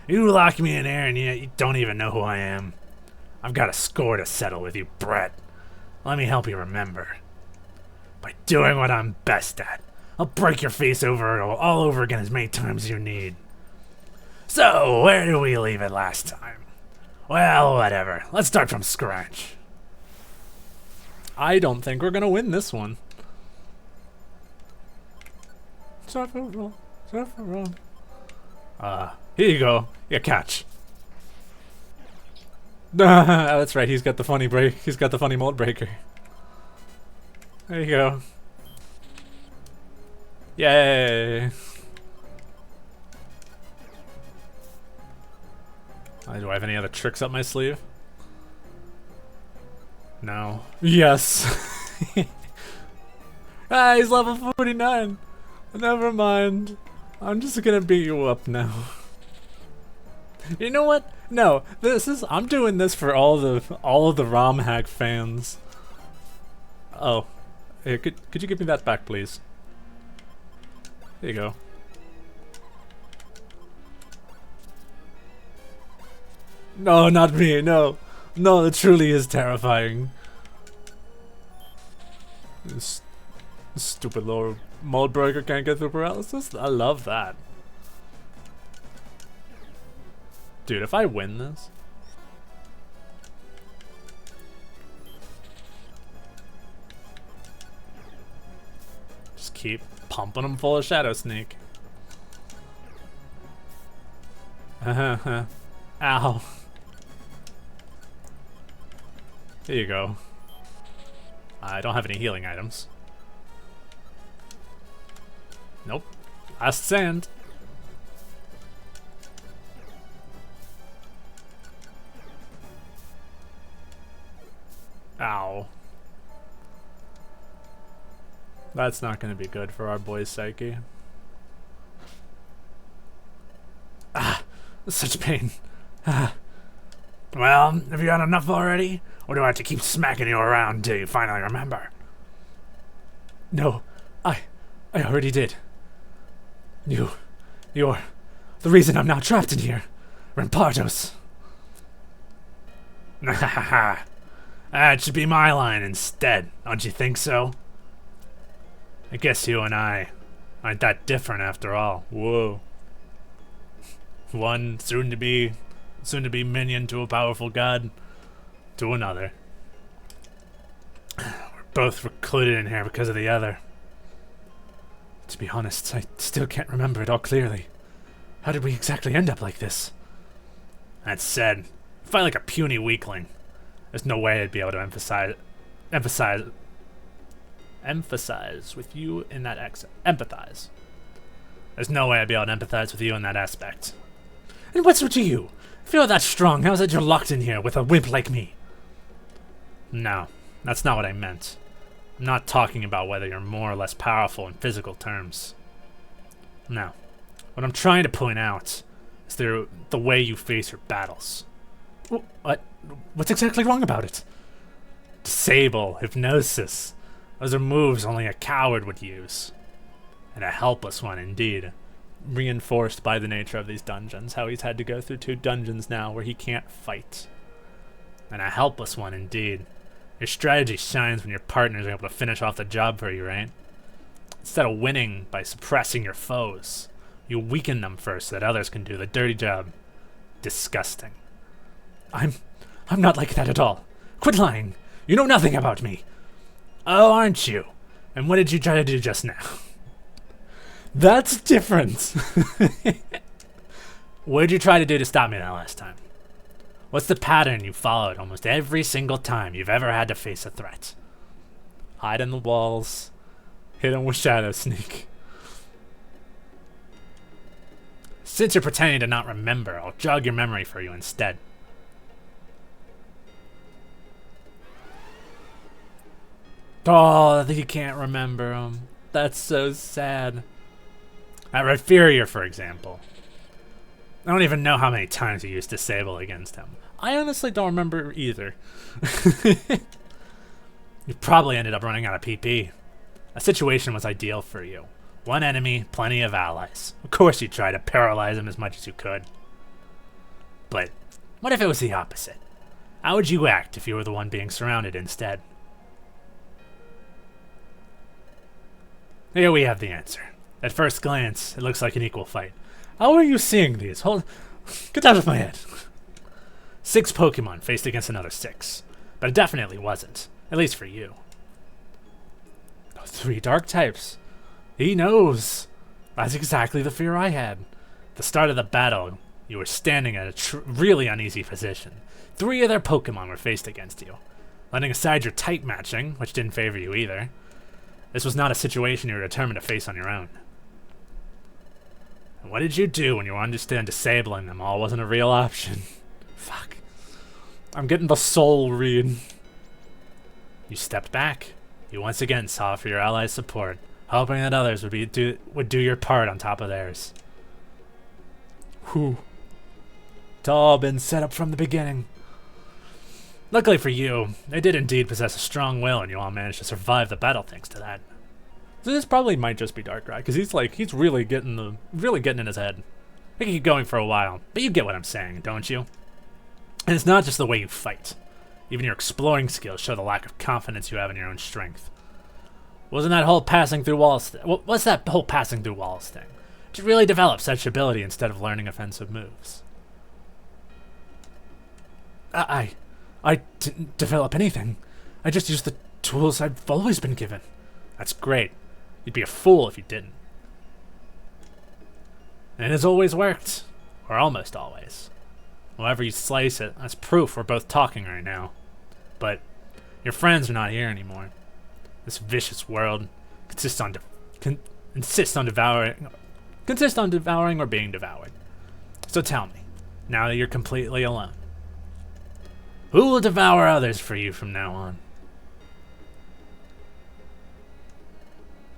You lock me in there and yet you don't even know who I am. I've got a score to settle with you, Brett. Let me help you remember. By doing what I'm best at, I'll break your face over all over again as many times as you need. So, where did we leave it last time? Well, whatever. Let's start from scratch. I don't think we're gonna win this one. Here you go. Yeah, catch. That's right, he's got the funny break. He's got the funny mold breaker. There you go. Yay! Do I have any other tricks up my sleeve? No. Yes! Ah, he's level 49! Never mind. I'm just gonna beat you up now. You know what? No, I'm doing this for all of the RomHack fans. Oh. Hey, could you give me that back, please? There you go. No, not me, no. No, it truly is terrifying. This stupid little mold breaker can't get through paralysis? I love that. Dude, if I win this... Just keep pumping him full of Shadow Sneak. Ow. Here you go. I don't have any healing items. Nope. Last sand. Ow. That's not going to be good for our boy's psyche. Ah, such pain. Ah. Well, have you had enough already? Or do I have to keep smacking you around until you finally remember? No, I already did. You're the reason I'm now trapped in here. Rampardos. That should be my line instead, don't you think so? I guess you and I aren't that different after all. Whoa. One soon to be minion to a powerful god to another. We're both recluded in here because of the other. To be honest, I still can't remember it all clearly. How did we exactly end up like this? That said, I fight like a puny weakling. There's no way I'd be able to emphasize with you in that empathize. There's no way I'd be able to empathize with you in that aspect. And what's with you? If you're that strong, how's it you're locked in here with a wimp like me? No, that's not what I meant. I'm not talking about whether you're more or less powerful in physical terms. No. What I'm trying to point out is the way you face your battles. What? What's exactly wrong about it? Disable, hypnosis. Those are moves only a coward would use. And a helpless one indeed. Reinforced by the nature of these dungeons, how he's had to go through 2 dungeons now where he can't fight. And a helpless one indeed. Your strategy shines when your partners are able to finish off the job for you, right? Instead of winning by suppressing your foes, you weaken them first so that others can do the dirty job. Disgusting. I'm not like that at all. Quit lying. You know nothing about me. Oh, aren't you? And what did you try to do just now? That's different. What did you try to do to stop me that last time? What's the pattern you followed almost every single time you've ever had to face a threat? Hide in the walls. Hit him with Shadow Sneak. Since you're pretending to not remember, I'll jog your memory for you instead. Oh, he can't remember him. That's so sad. At Inferior, for example. I don't even know how many times you used Disable against him. I honestly don't remember either. You probably ended up running out of PP. A situation was ideal for you. One enemy, plenty of allies. Of course you tried to paralyze him as much as you could. But what if it was the opposite? How would you act if you were the one being surrounded instead? Here we have the answer. At first glance, it looks like an equal fight. How are you seeing these? Get out of my head. 6 Pokemon faced against another 6. But it definitely wasn't. At least for you. 3 dark types. He knows. That's exactly the fear I had. At the start of the battle, you were standing at a really uneasy position. 3 of their Pokemon were faced against you. Letting aside your type matching, which didn't favor you either, this was not a situation you were determined to face on your own. And what did you do when you understood disabling them all wasn't a real option? Fuck. I'm getting the soul read. You stepped back. You once again saw for your allies' support, hoping that others would do your part on top of theirs. Whew. It's all been set up from the beginning. Luckily for you, they did indeed possess a strong will, and you all managed to survive the battle thanks to that. So this probably might just be Darkrai, because he's really getting in his head. I can keep going for a while, but you get what I'm saying, don't you? And it's not just the way you fight. Even your exploring skills show the lack of confidence you have in your own strength. Wasn't that whole passing through walls what's that whole passing through walls thing? Did you really develop such ability instead of learning offensive moves? I didn't develop anything. I just used the tools I've always been given. That's great. You'd be a fool if you didn't. And it has always worked. Or almost always. However you slice it, that's proof we're both talking right now. But your friends are not here anymore. This vicious world consists on devouring or being devoured. So tell me, now that you're completely alone, who will devour others for you from now on?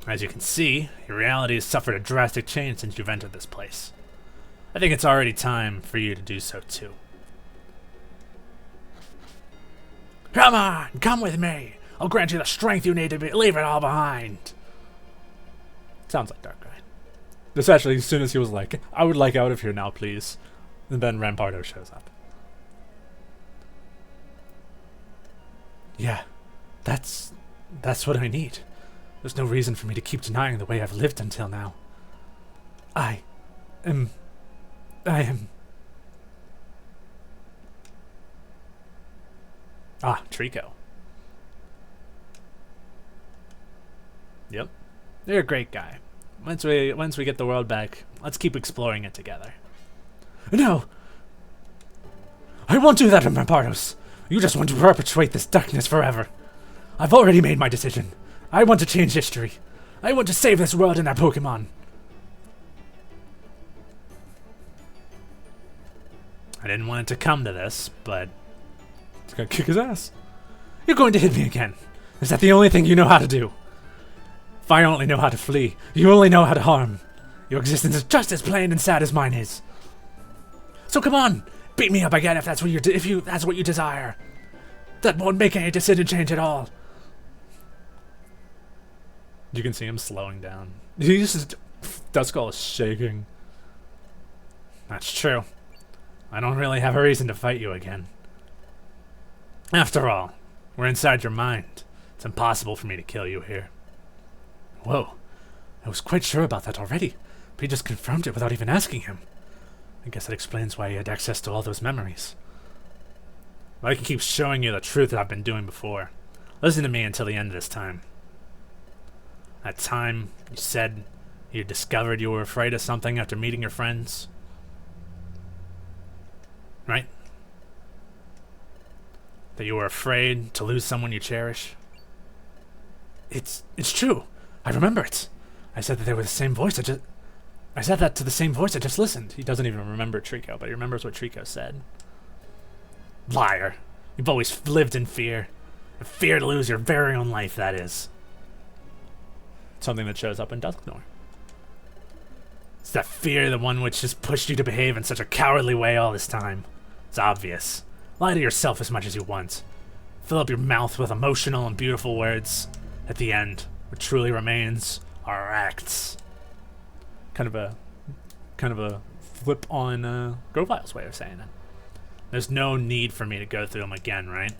As you can see, your reality has suffered a drastic change since you've entered this place. I think it's already time for you to do so too. Come on, come with me. I'll grant you the strength you need to leave it all behind. Sounds like Darkrai. Especially as soon as he was like, I would like out of here now, please. And then Rampardo shows up. Yeah, that's what I need. There's no reason for me to keep denying the way I've lived until now. I am... Ah, Trico. Yep. You're a great guy. Once we get the world back, let's keep exploring it together. No! I won't do that, Rampardos! You just want to perpetuate this darkness forever. I've already made my decision. I want to change history. I want to save this world and our Pokemon. I didn't want it to come to this, but he's gonna kick his ass. You're going to hit me again. Is that the only thing you know how to do? If I only know how to flee, you only know how to harm. Your existence is just as plain and sad as mine is. So come on, beat me up again if that's what you desire. That won't make any decision change at all. You can see him slowing down. Duskull is shaking. That's true. I don't really have a reason to fight you again. After all, we're inside your mind. It's impossible for me to kill you here. Whoa. I was quite sure about that already, but he just confirmed it without even asking him. I guess that explains why he had access to all those memories. But I can keep showing you the truth that I've been doing before. Listen to me until the end of this time. That time you said you discovered you were afraid of something after meeting your friends. Right? That you were afraid to lose someone you cherish. It's true. I remember it. I said that they were the same voice. I said that to the same voice I just listened. He doesn't even remember Trico, but he remembers what Trico said. Liar. You've always lived in fear. The fear to lose your very own life, that is. Something that shows up in Duskull. It's that fear, the one which has pushed you to behave in such a cowardly way all this time. It's obvious. Lie to yourself as much as you want. Fill up your mouth with emotional and beautiful words. At the end, what truly remains are acts. Kind of a flip on Grovyle's way of saying it. There's no need for me to go through them again, right?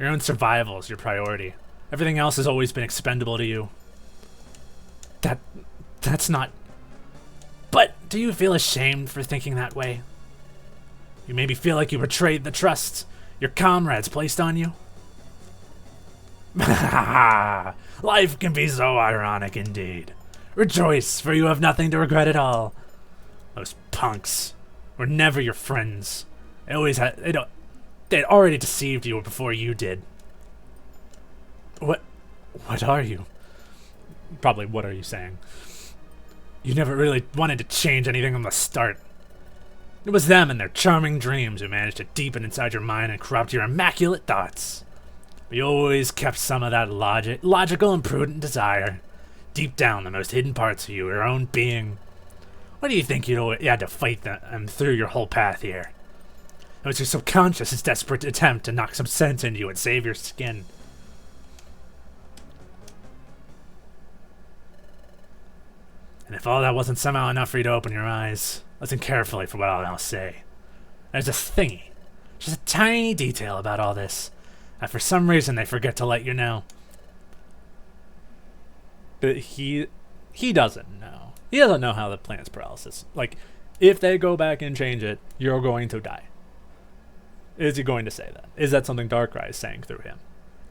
Your own survival is your priority. Everything else has always been expendable to you. That's not... But do you feel ashamed for thinking that way? You maybe feel like you betrayed the trust your comrades placed on you? Life can be so ironic indeed. Rejoice, for you have nothing to regret at all. Those punks were never your friends. They'd already deceived you before you did. What are you? Probably, what are you saying? You never really wanted to change anything from the start. It was them and their charming dreams who managed to deepen inside your mind and corrupt your immaculate thoughts. But you always kept some of that logical and prudent desire. Deep down, the most hidden parts of you, your own being. Why do you think you had to fight them through your whole path here? It was your subconscious' desperate attempt to knock some sense into you and save your skin. And if all that wasn't somehow enough for you to open your eyes, listen carefully for what I'll now say. There's a thingy, just a tiny detail about all this, that for some reason they forget to let you know. But he doesn't know. He doesn't know how the planet's paralysis. Like, if they go back and change it, you're going to die. Is he going to say that? Is that something Darkrai is saying through him?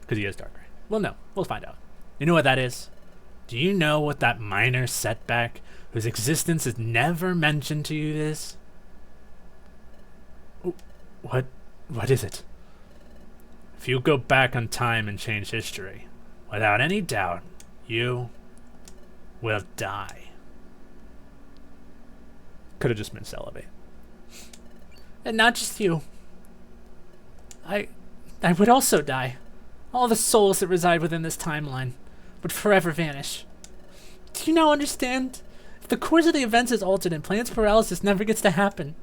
Because he is Darkrai. Well, no. We'll find out. You know what that is? Do you know what that minor setback, whose existence is never mentioned to you, is? What is it? If you go back on time and change history, without any doubt, you will die. Could have just been Celebi. And not just you. I would also die. All the souls that reside within this timeline would forever vanish. Do you now understand? If the course of the events is altered and planet's paralysis never gets to happen,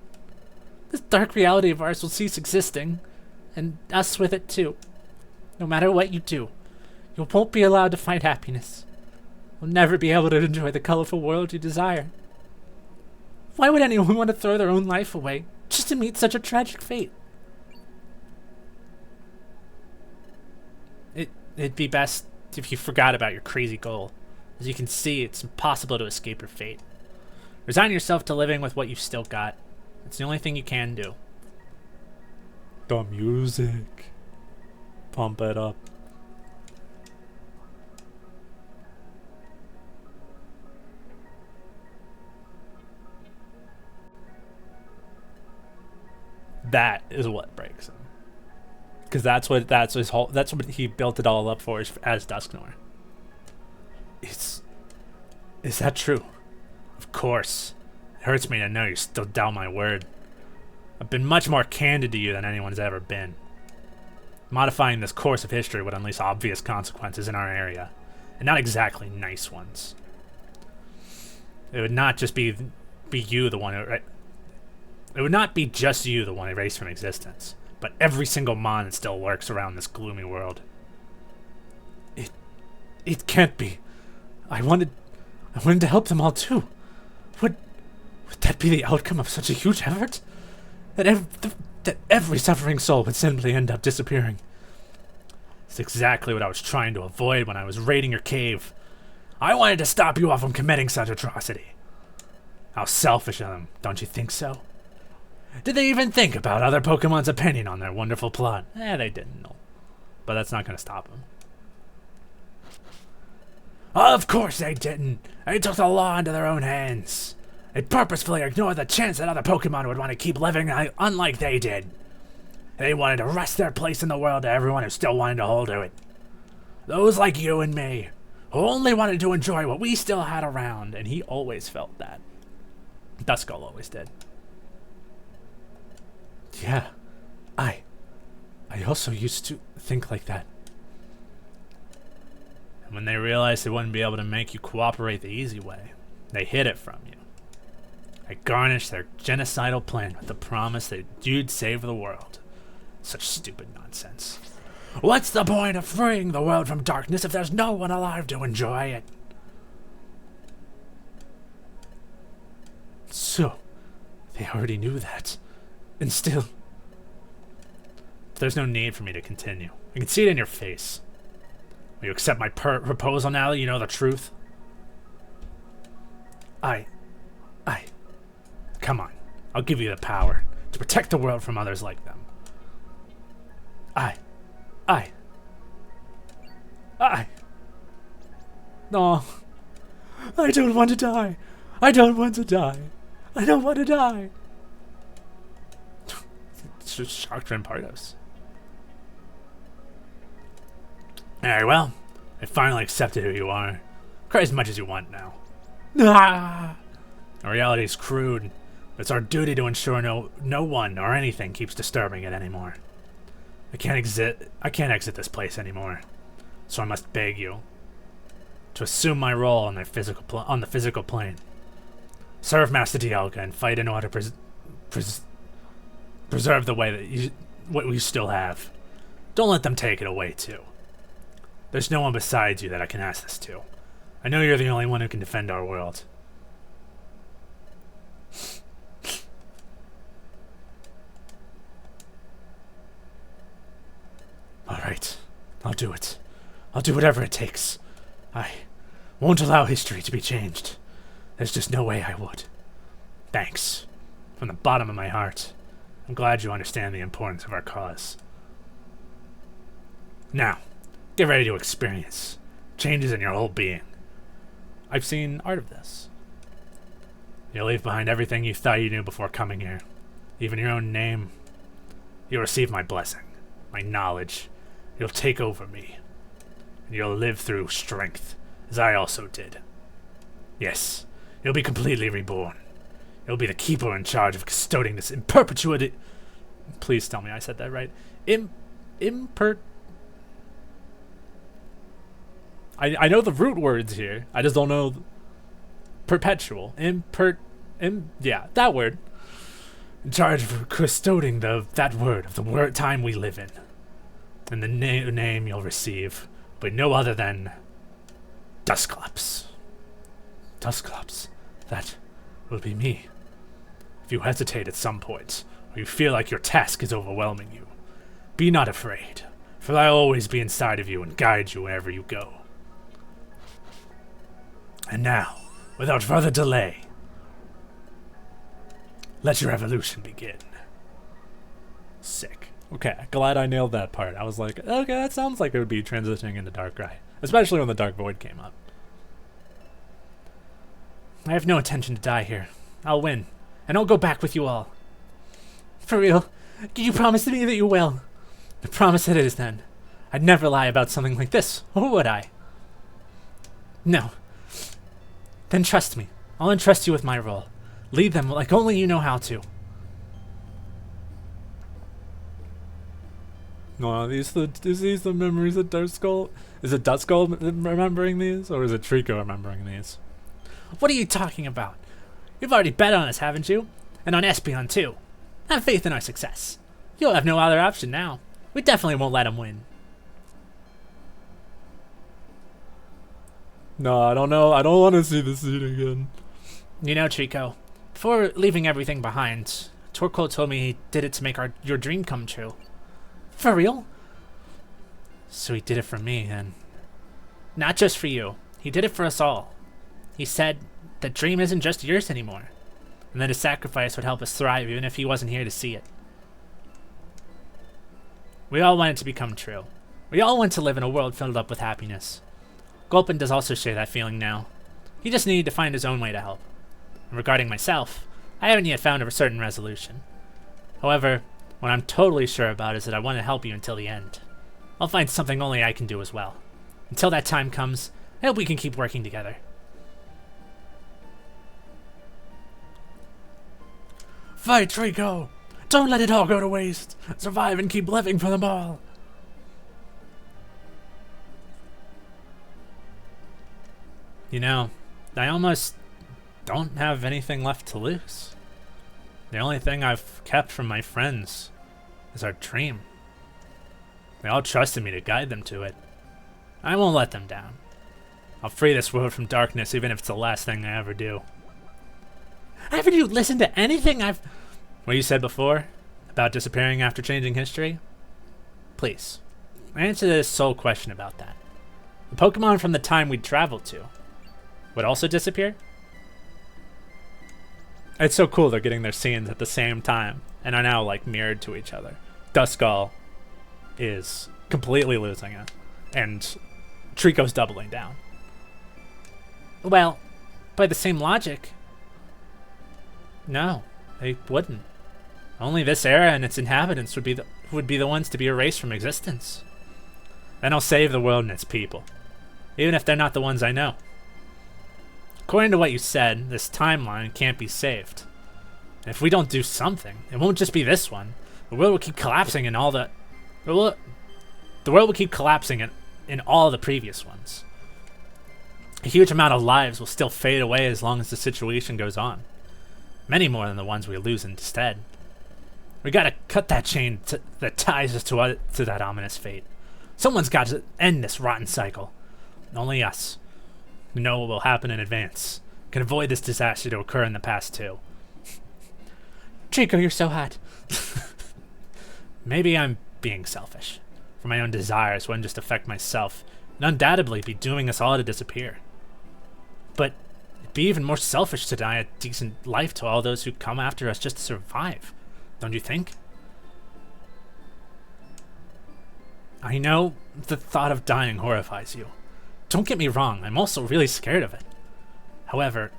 this dark reality of ours will cease existing, and us with it too. No matter what you do, you won't be allowed to find happiness. You'll never be able to enjoy the colorful world you desire. Why would anyone want to throw their own life away just to meet such a tragic fate? It'd be best if you forgot about your crazy goal. As you can see, it's impossible to escape your fate. Resign yourself to living with what you've still got. It's the only thing you can do. The music. Pump it up. That is what breaks him. Because that's what he built it all up for as Dusknoir. Is that true? Of course. It hurts me to know you still doubt my word. I've been much more candid to you than anyone's ever been. Modifying this course of history would unleash obvious consequences in our area, and not exactly nice ones. It would not just be you the one who... It would not be just you the one erased from existence, but every single mon that still lurks around this gloomy world. It can't be. I wanted to help them all too. Would that be the outcome of such a huge effort? That every suffering soul would simply end up disappearing. It's exactly what I was trying to avoid when I was raiding your cave. I wanted to stop you all from committing such atrocity. How selfish of them, don't you think so? Did they even think about other Pokemon's opinion on their wonderful plot? They didn't know. But that's not going to stop them. Of course they didn't. They took the law into their own hands. They purposefully ignored the chance that other Pokemon would want to keep living unlike they did. They wanted to wrest their place in the world to everyone who still wanted to hold to it. Those like you and me, who only wanted to enjoy what we still had around, and he always felt that. Duskull always did. Yeah, I also used to think like that. And when they realized they wouldn't be able to make you cooperate the easy way, they hid it from you. They garnished their genocidal plan with the promise that you'd save the world. Such stupid nonsense. What's the point of freeing the world from darkness if there's no one alive to enjoy it? So, they already knew that. And still... There's no need for me to continue. I can see it in your face. Will you accept my proposal now that you know the truth? Come on. I'll give you the power to protect the world from others like them. No. I don't want to die. I don't want to die. I don't want to die. It's just shocked Rampardos. Alright, well, I finally accepted who you are. Cry as much as you want now. Our reality is crude. It's our duty to ensure no one or anything keeps disturbing it anymore. I can't exit this place anymore. So I must beg you to assume my role on the physical plane. Serve Master Dialga and fight in order to preserve the way that what we still have. Don't let them take it away too. There's no one besides you that I can ask this to. I know you're the only one who can defend our world. Alright, I'll do it. I'll do whatever it takes. I won't allow history to be changed. There's just no way I would. Thanks. From the bottom of my heart. I'm glad you understand the importance of our cause. Now, get ready to experience changes in your whole being. I've seen art of this. You'll leave behind everything you thought you knew before coming here. Even your own name. You'll receive my blessing, my knowledge. You'll take over me. And you'll live through strength, as I also did. Yes, you'll be completely reborn. You'll be the keeper in charge of custoding this in perpetuity. Please tell me I said that right. I know the root words here. I just don't know perpetual. Yeah, that word. In charge of custoding that word of the time we live in. And the name you'll receive will be no other than Duskull. Duskull. That will be me. If you hesitate at some point, or you feel like your task is overwhelming you, be not afraid, for I'll always be inside of you and guide you wherever you go. And now, without further delay, let your evolution begin. Sick. Okay, glad I nailed that part. I was like, okay, that sounds like it would be transitioning into Darkrai, especially when the Dark Void came up. I have no intention to die here. I'll win, and I'll go back with you all. For real? Can you promise me that you will? I promise it is then. I'd never lie about something like this, or would I? No. Then trust me. I'll entrust you with my role. Lead them like only you know how to. No, is these the memories of Duskull? Is it Duskull remembering these, or is it Trico remembering these? What are you talking about? You've already bet on us, haven't you? And on Espeon, too. Have faith in our success. You'll have no other option now. We definitely won't let him win. No, I don't know. I don't want to see the scene again. You know, Trico, before leaving everything behind, Torkoal told me he did it to make your dream come true. For real? So he did it for me, and... Not just for you. He did it for us all. He said the dream isn't just yours anymore, and that his sacrifice would help us thrive even if he wasn't here to see it. We all want it to become true. We all want to live in a world filled up with happiness. Gulpin does also share that feeling now. He just needed to find his own way to help. And regarding myself, I haven't yet found a certain resolution. However, what I'm totally sure about is that I want to help you until the end. I'll find something only I can do as well. Until that time comes, I hope we can keep working together. Fight, Trico! Don't let it all go to waste! Survive and keep living for them all! You know, I almost don't have anything left to lose. The only thing I've kept from my friends is our dream. They all trusted me to guide them to it. I won't let them down. I'll free this world from darkness, even if it's the last thing I ever do. Haven't you listened to anything I've... What you said before about disappearing after changing history? Please, answer this sole question about that. The Pokemon from the time we traveled to would also disappear? It's so cool they're getting their scenes at the same time and are now like mirrored to each other. Duskull is completely losing it, and Trico's doubling down. Well, by the same logic, no, they wouldn't. Only this era and its inhabitants would be the ones to be erased from existence. Then I'll save the world and its people, even if they're not the ones I know. According to what you said, this timeline can't be saved. And if we don't do something, it won't just be this one. The world will keep collapsing in all the world will keep collapsing in all the previous ones. A huge amount of lives will still fade away as long as the situation goes on. Many more than the ones we lose instead. We gotta cut that chain that ties us to that ominous fate. Someone's got to end this rotten cycle. Only us, who know what will happen in advance, can avoid this disaster to occur in the past too. Trico, you're so hot. Maybe I'm being selfish. For my own desires wouldn't just affect myself, and undoubtedly be dooming us all to disappear. But it'd be even more selfish to deny a decent life to all those who come after us just to survive. Don't you think? I know the thought of dying horrifies you. Don't get me wrong, I'm also really scared of it. However,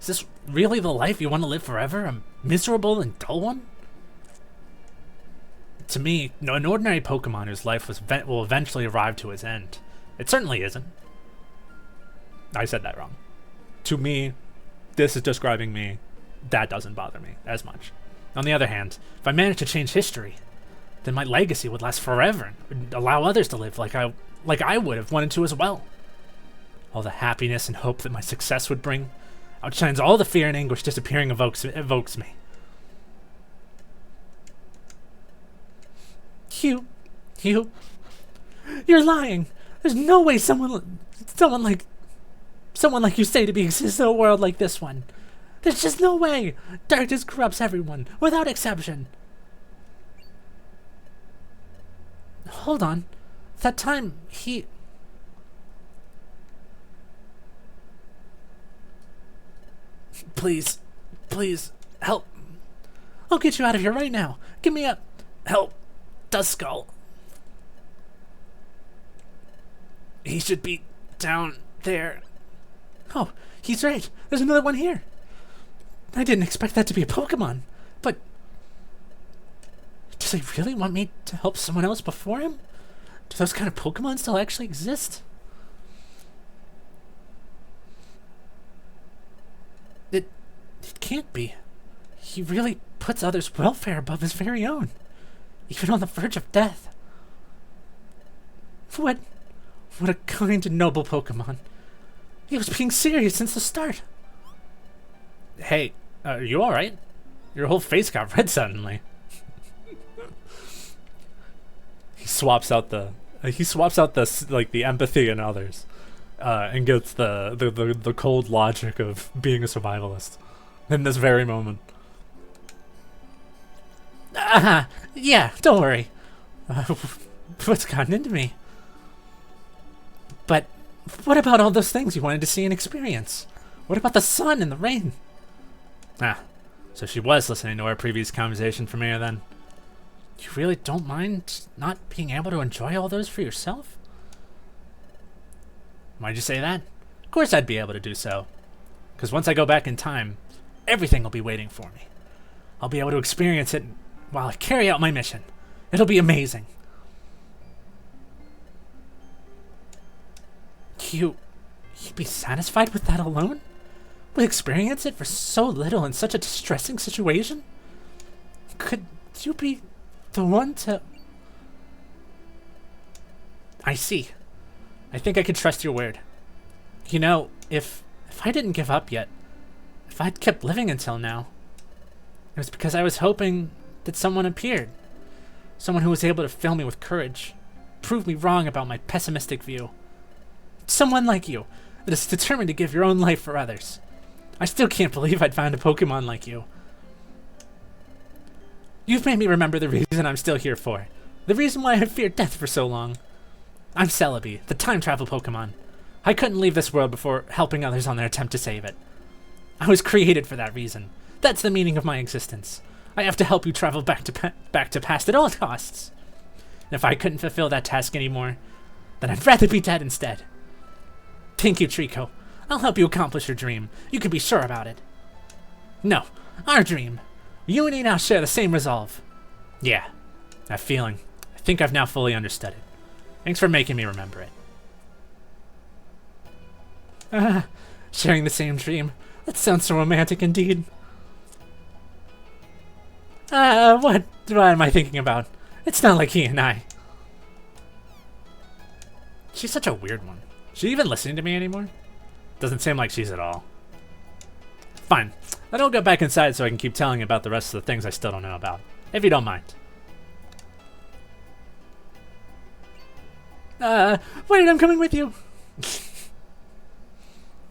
is this really the life you want to live forever? A miserable and dull one? To me, an ordinary Pokemon whose life will eventually arrive to its end. It certainly isn't. I said that wrong. To me, this is describing me. That doesn't bother me as much. On the other hand, if I manage to change history, then my legacy would last forever and allow others to live like I would have wanted to as well. All the happiness and hope that my success would bring outshines all the fear and anguish disappearing evokes me. You're lying. There's no way someone like you say to be exists in a world like this one. There's just no way. Darkness corrupts everyone, without exception. Hold on. That time, Please, help. I'll get you out of here right now. Give me a... Help. Duskull. He should be down there. Oh, he's right. There's another one here. I didn't expect that to be a Pokemon, but... Does he really want me to help someone else before him? Do those kind of Pokemon still actually exist? It can't be. He really puts others' welfare above his very own, even on the verge of death. What a kind and noble Pokemon. He was being serious since the start. Hey, are you alright? Your whole face got red suddenly. He swaps out the empathy in others, and gets the cold logic of being a survivalist in this very moment. Yeah, don't worry. What's gotten into me? But what about all those things you wanted to see and experience? What about the sun and the rain? So she was listening to our previous conversation from here then. You really don't mind not being able to enjoy all those for yourself? Why'd you say that? Of course I'd be able to do so. Because once I go back in time, everything will be waiting for me. I'll be able to experience it while I carry out my mission. It'll be amazing. You'd be satisfied with that alone? Would experience it for so little in such a distressing situation? Could you be the one to... I see. I think I can trust your word. You know, If I didn't give up yet, if I'd kept living until now, it was because I was hoping that someone appeared. Someone who was able to fill me with courage, prove me wrong about my pessimistic view. Someone like you, that is determined to give your own life for others. I still can't believe I'd found a Pokemon like you. You've made me remember the reason I'm still here for. The reason why I've feared death for so long. I'm Celebi, the time travel Pokemon. I couldn't leave this world before helping others on their attempt to save it. I was created for that reason. That's the meaning of my existence. I have to help you travel back to past at all costs. And if I couldn't fulfill that task anymore, then I'd rather be dead instead. Thank you, Trico. I'll help you accomplish your dream. You can be sure about it. No, our dream. You and I now share the same resolve. Yeah, that feeling. I think I've now fully understood it. Thanks for making me remember it. Sharing the same dream. That sounds so romantic indeed. What am I thinking about? It's not like he and I. She's such a weird one. Is she even listening to me anymore? Doesn't seem like she's at all. Fine. Then I'll go back inside so I can keep telling you about the rest of the things I still don't know about. If you don't mind. Wait, I'm coming with you.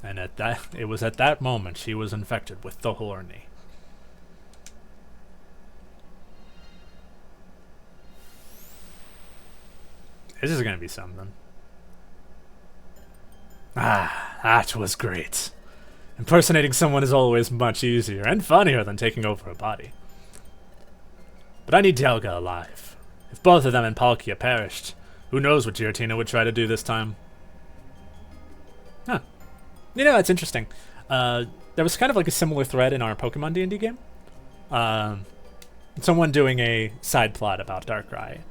And it was at that moment she was infected with the horny. This is gonna be something. That was great. Impersonating someone is always much easier and funnier than taking over a body. But I need Dialga alive. If both of them and Palkia perished, who knows what Giratina would try to do this time? Huh. You know, that's interesting. There was kind of like a similar thread in our Pokemon D&D game. Someone doing a side plot about Darkrai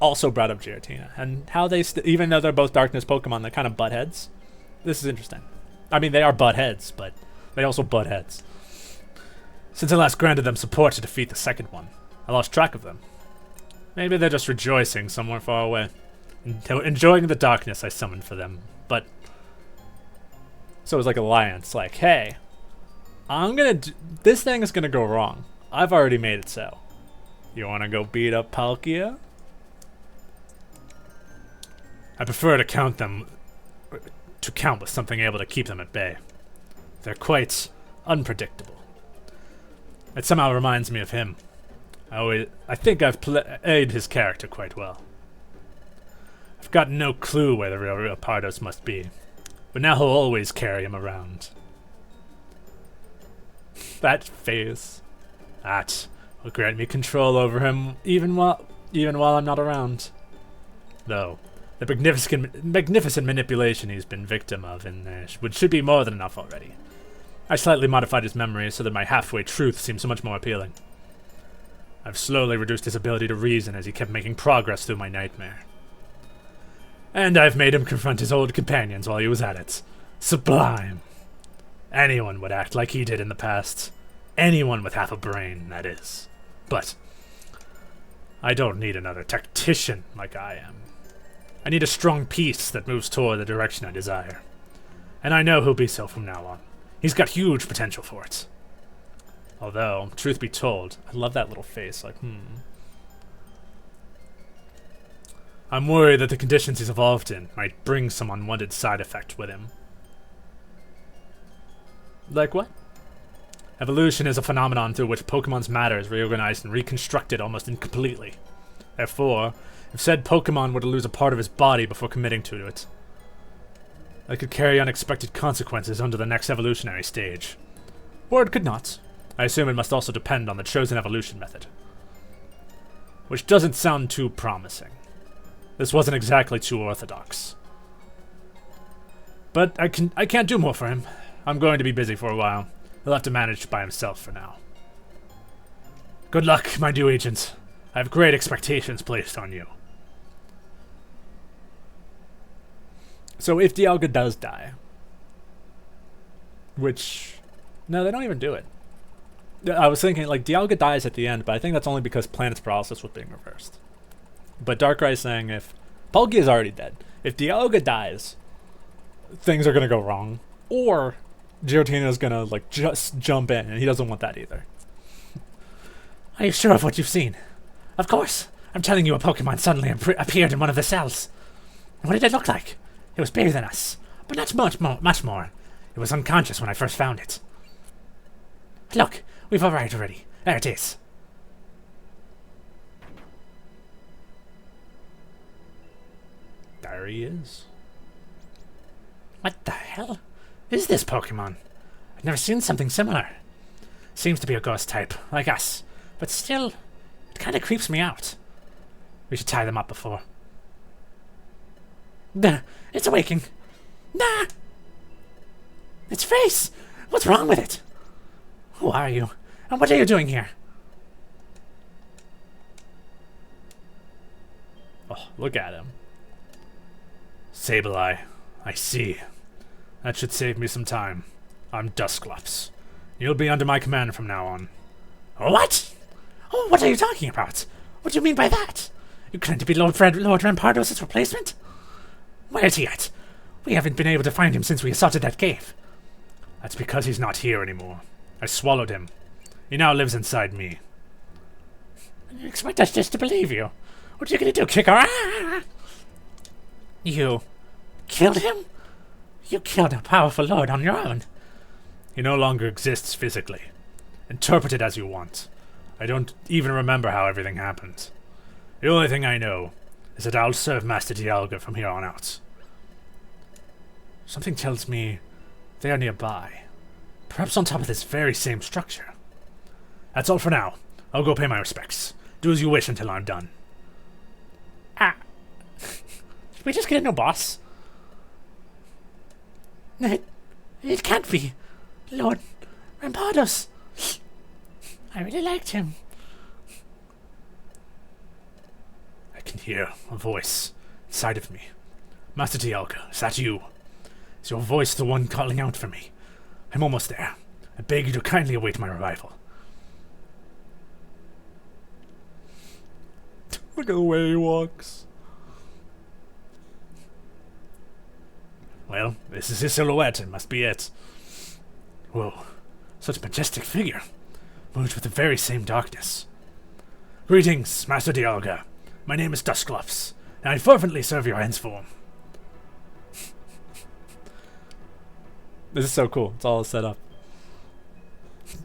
also brought up Giratina, and how they, even though they're both Darkness Pokemon, they're kind of butt heads. This is interesting. I mean, they are butt heads, but they also butt heads. Since I last granted them support to defeat the second one, I lost track of them. Maybe they're just rejoicing somewhere far away, enjoying the darkness I summoned for them, but... So it was like alliance, like, hey, this thing is gonna go wrong. I've already made it so. You wanna go beat up Palkia? I prefer to count with something able to keep them at bay. They're quite unpredictable. It somehow reminds me of him. I think I've played his character quite well. I've got no clue where the real Pardos must be, but now he'll always carry him around. That face. That will grant me control over him even while I'm not around. Though, the magnificent manipulation he's been victim of in there should be more than enough already. I slightly modified his memory so that my halfway truth seems so much more appealing. I've slowly reduced his ability to reason as he kept making progress through my nightmare. And I've made him confront his old companions while he was at it. Sublime. Anyone would act like he did in the past. Anyone with half a brain, that is. But I don't need another tactician like I am. I need a strong piece that moves toward the direction I desire. And I know he'll be so from now on. He's got huge potential for it. Although, truth be told, I love that little face, like, I'm worried that the conditions he's evolved in might bring some unwanted side effect with him. Like what? Evolution is a phenomenon through which Pokemon's matter is reorganized and reconstructed almost incompletely. Therefore, if said Pokemon were to lose a part of his body before committing to it, that could carry unexpected consequences onto the next evolutionary stage. Or it could not. I assume it must also depend on the chosen evolution method. Which doesn't sound too promising. This wasn't exactly too orthodox. But I can't do more for him. I'm going to be busy for a while. He'll have to manage by himself for now. Good luck, my new agent. I have great expectations placed on you. So if Dialga does die, which, no, they don't even do it. I was thinking, like, Dialga dies at the end, but I think that's only because Planet's paralysis was being reversed. But Darkrai's saying if Palkia is already dead, if Dialga dies, things are going to go wrong. or Giratina gonna like just jump in, and he doesn't want that either. Are you sure of what you've seen? Of course. I'm telling you, a Pokemon suddenly appeared in one of the cells. What did it look like? It was bigger than us, but not much more. It was unconscious when I first found it. Look, we've arrived already. There it is. There he is. What the hell is this Pokemon? I've never seen something similar. Seems to be a ghost type, like us, but still, it kind of creeps me out. We should tie them up before. It's awaking. Nah! Its face! What's wrong with it? Who are you? And what are you doing here? Oh, look at him. Sableye, I see. That should save me some time. I'm Duskull. You'll be under my command from now on. What? Oh, what are you talking about? What do you mean by that? You claim to be Lord Rampardos' replacement? Where is he at? We haven't been able to find him since we assaulted that cave. That's because he's not here anymore. I swallowed him. He now lives inside me. You expect us just to believe you? What are you going to do, kick our ass? You killed him? You killed a powerful lord on your own. He no longer exists physically. Interpret it as you want. I don't even remember how everything happened. The only thing I know is that I'll serve Master Dialga from here on out. Something tells me they are nearby. Perhaps on top of this very same structure. That's all for now. I'll go pay my respects. Do as you wish until I'm done. Did we just get a new boss? It can't be. Lord Rampardos. I really liked him. I can hear a voice inside of me. Master Dialga, is that you? Is your voice the one calling out for me? I'm almost there. I beg you to kindly await my arrival. Look at the way he walks. Well, this is his silhouette. It must be it. Whoa. Such a majestic figure. Moved with the very same darkness. Greetings, Master Dialga. My name is Duskull, and I fervently serve your henceforth. This is so cool. It's all set up.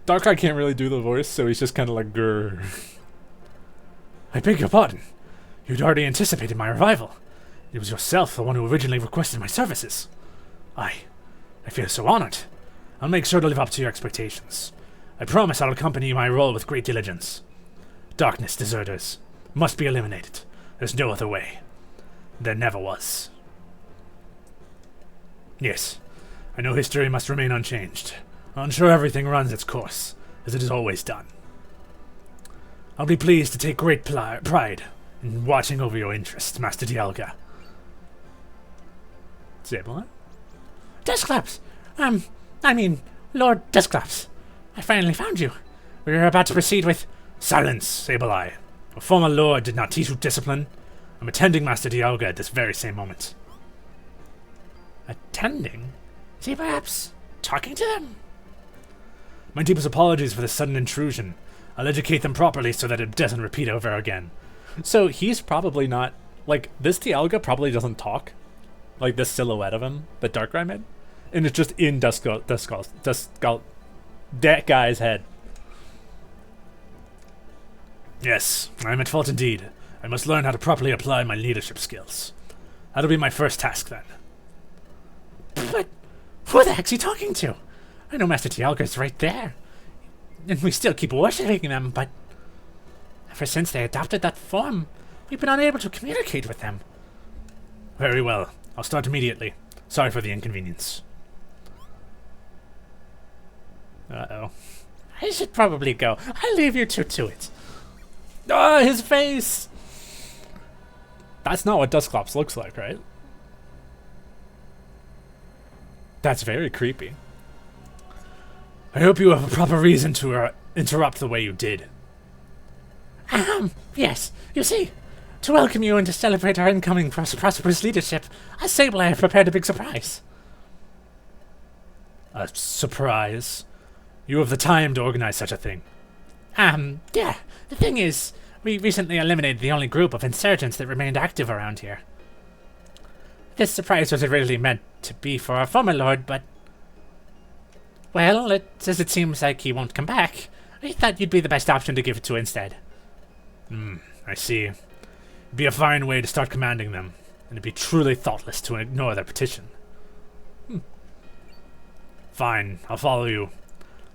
Darkrai can't really do the voice, so he's just kind of like, grrr. I beg your pardon. You'd already anticipated my arrival. It was yourself the one who originally requested my services. I feel so honored. I'll make sure to live up to your expectations. I promise I'll accompany my role with great diligence. Darkness deserters must be eliminated. There's no other way. There never was. Yes, I know history must remain unchanged. I'll ensure everything runs its course, as it has always done. I'll be pleased to take great pride in watching over your interests, Master Dialga. Sableye? Duskull! Lord Duskull. I finally found you. We were about to proceed with... Silence, Sableye. A former lord did not teach you discipline. I'm attending Master Dialga at this very same moment. Attending? Is he perhaps talking to them? My deepest apologies for this sudden intrusion. I'll educate them properly so that it doesn't repeat over again. So he's probably not... Like, this Dialga probably doesn't talk. Like, this silhouette of him that Darkrai made. And it's just in Duskull. That guy's head. Yes, I'm at fault indeed. I must learn how to properly apply my leadership skills. That'll be my first task then. But who the heck's he talking to? I know Master Dialga's right there. And we still keep worshipping them, but ever since they adopted that form, we've been unable to communicate with them. Very well. I'll start immediately. Sorry for the inconvenience. Uh-oh. I should probably go. I'll leave you two to it. Ah, his face! That's not what Duskull looks like, right? That's very creepy. I hope you have a proper reason to interrupt the way you did. Yes. You see, to welcome you and to celebrate our incoming prosperous leadership, Sableye have prepared a big surprise. A surprise? You have the time to organize such a thing. Yeah. The thing is, we recently eliminated the only group of insurgents that remained active around here. This surprise was originally meant to be for our former lord, but... well, as it seems like he won't come back, I thought you'd be the best option to give it to instead. I see. It'd be a fine way to start commanding them, and it'd be truly thoughtless to ignore their petition. Fine, I'll follow you.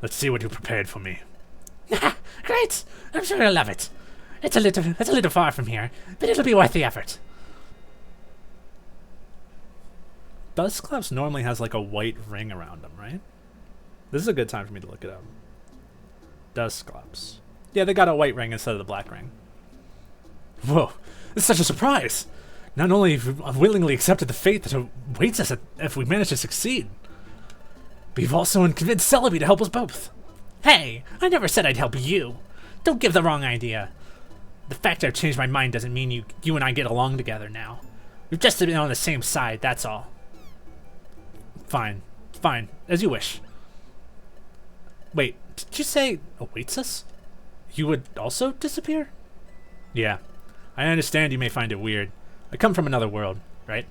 Let's see what you prepared for me. Great! I'm sure you'll love it. It's a little far from here, but it'll be worth the effort. Duskull normally has like a white ring around him, right? This is a good time for me to look it up. Duskull. Yeah, they got a white ring instead of the black ring. Whoa, it's such a surprise! Not only have we willingly accepted the fate that awaits us if we manage to succeed, but you've also convinced Celebi to help us both. Hey, I never said I'd help you. Don't give the wrong idea. The fact I've changed my mind doesn't mean you and I get along together now. We've just been on the same side, that's all. Fine, as you wish. Wait, did you say awaits us? You would also disappear? Yeah, I understand you may find it weird. I come from another world, right?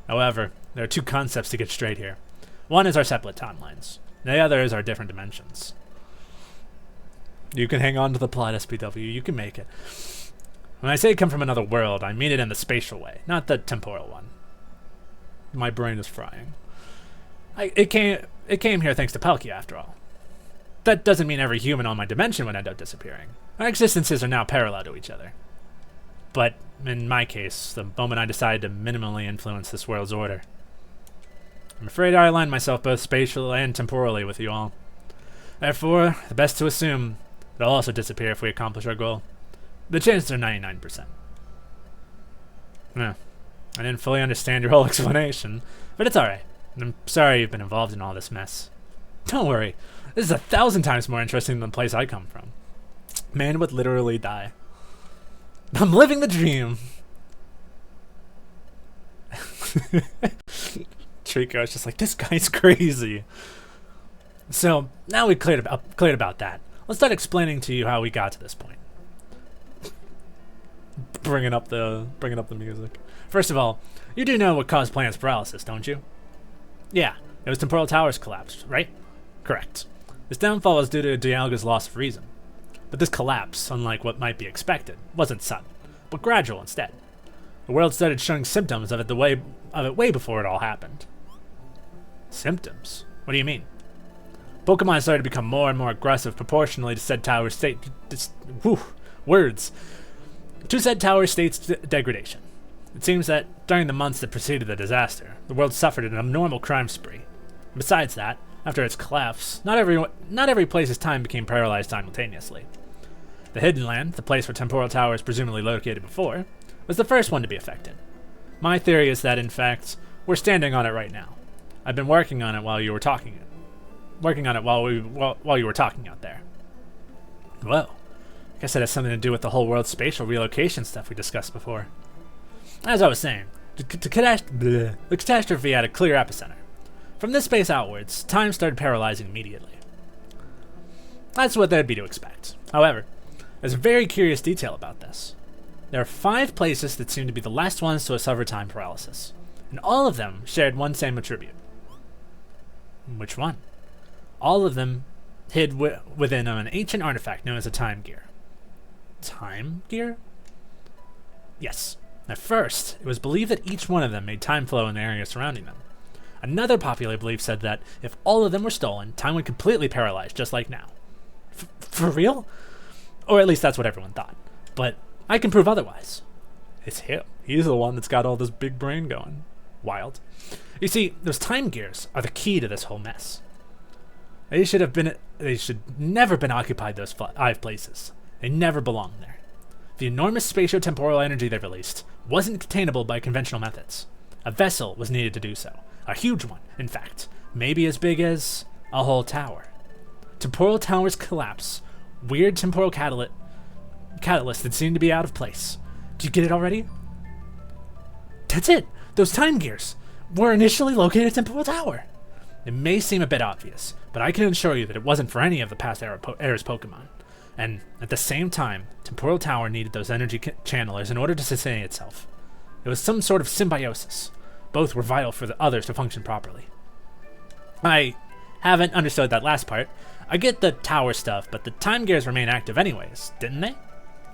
However, there are two concepts to get straight here. One is our separate timelines. The other is our different dimensions. You can hang on to the plot, SPW. You can make it. When I say come from another world, I mean it in the spatial way, not the temporal one. My brain is frying. It came here thanks to Palkia, after all. That doesn't mean every human on my dimension would end up disappearing. Our existences are now parallel to each other. But in my case, the moment I decided to minimally influence this world's order, I'm afraid I aligned myself both spatially and temporally with you all. Therefore, the best to assume that I'll also disappear if we accomplish our goal. The chances are 99%. No, I didn't fully understand your whole explanation, but it's alright. I'm sorry you've been involved in all this mess. Don't worry, this is 1,000 times more interesting than the place I come from. Man would literally die. I'm living the dream. Trico is just like, this guy's crazy. So now we cleared about that. Let's start explaining to you how we got to this point. Bringing up the music. First of all, you do know what caused Planet's paralysis, don't you? Yeah, it was temporal towers collapsed, right? Correct. This downfall was due to Dialga's loss of reason. But this collapse, unlike what might be expected, wasn't sudden, but gradual instead. The world started showing symptoms of it way before it all happened. Symptoms? What do you mean? Pokemon started to become more and more aggressive proportionally to said tower state. Words. To said tower state's degradation. It seems that during the months that preceded the disaster, the world suffered an abnormal crime spree. Besides that, after its collapse, not every place's time became paralyzed simultaneously. The Hidden Land, the place where temporal towers presumably located before, was the first one to be affected. My theory is that, in fact, we're standing on it right now. I've been working on it while you were talking. While you were talking out there. Well, I guess that has something to do with the whole world spatial relocation stuff we discussed before. As I was saying, the catastrophe had a clear epicenter. From this space outwards, time started paralyzing immediately. That's what there'd be to expect. However, there's a very curious detail about this. There are 5 places that seem to be the last ones to suffer time paralysis, and all of them shared one same attribute. Which one? All of them hid within an ancient artifact known as a time gear. Time gear? Yes. At first, it was believed that each one of them made time flow in the area surrounding them. Another popular belief said that if all of them were stolen, time would completely paralyze, just like now. For real? Or at least that's what everyone thought. But I can prove otherwise. It's him. He's the one that's got all this big brain going. Wild. You see, those time gears are the key to this whole mess. They should never been occupied those 5 places. They never belonged there. The enormous spatio-temporal energy they released wasn't containable by conventional methods. A vessel was needed to do so. A huge one, in fact. Maybe as big as a whole tower. Temporal towers collapse. Weird temporal catalyst that seemed to be out of place. Do you get it already? That's it! Those time gears were initially located at Temporal Tower. It may seem a bit obvious, but I can assure you that it wasn't for any of the past era's Pokemon. And at the same time, Temporal Tower needed those energy channelers in order to sustain itself. It was some sort of symbiosis. Both were vital for the others to function properly. I haven't understood that last part. I get the tower stuff, but the time gears remain active anyways, didn't they?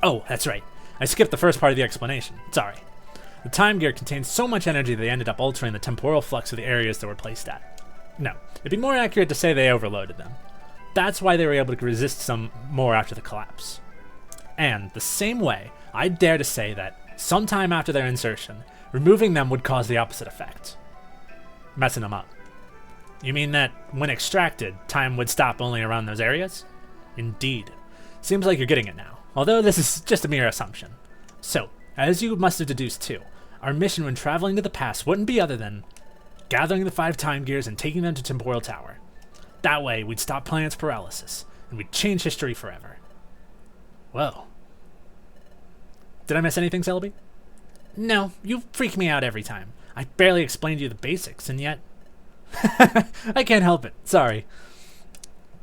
Oh, that's right. I skipped the first part of the explanation. Sorry. The time gear contained so much energy that they ended up altering the temporal flux of the areas they were placed at. No, it'd be more accurate to say they overloaded them. That's why they were able to resist some more after the collapse. And the same way, I dare to say that sometime after their insertion, removing them would cause the opposite effect. Messing them up. You mean that when extracted, time would stop only around those areas? Indeed. Seems like you're getting it now, although this is just a mere assumption. So, as you must have deduced too, our mission when traveling to the past wouldn't be other than gathering the 5 time gears and taking them to Temporal Tower. That way, we'd stop Planet's paralysis, and we'd change history forever. Whoa. Did I miss anything, Celebi? No, you freak me out every time. I barely explained you the basics, and yet... I can't help it, sorry.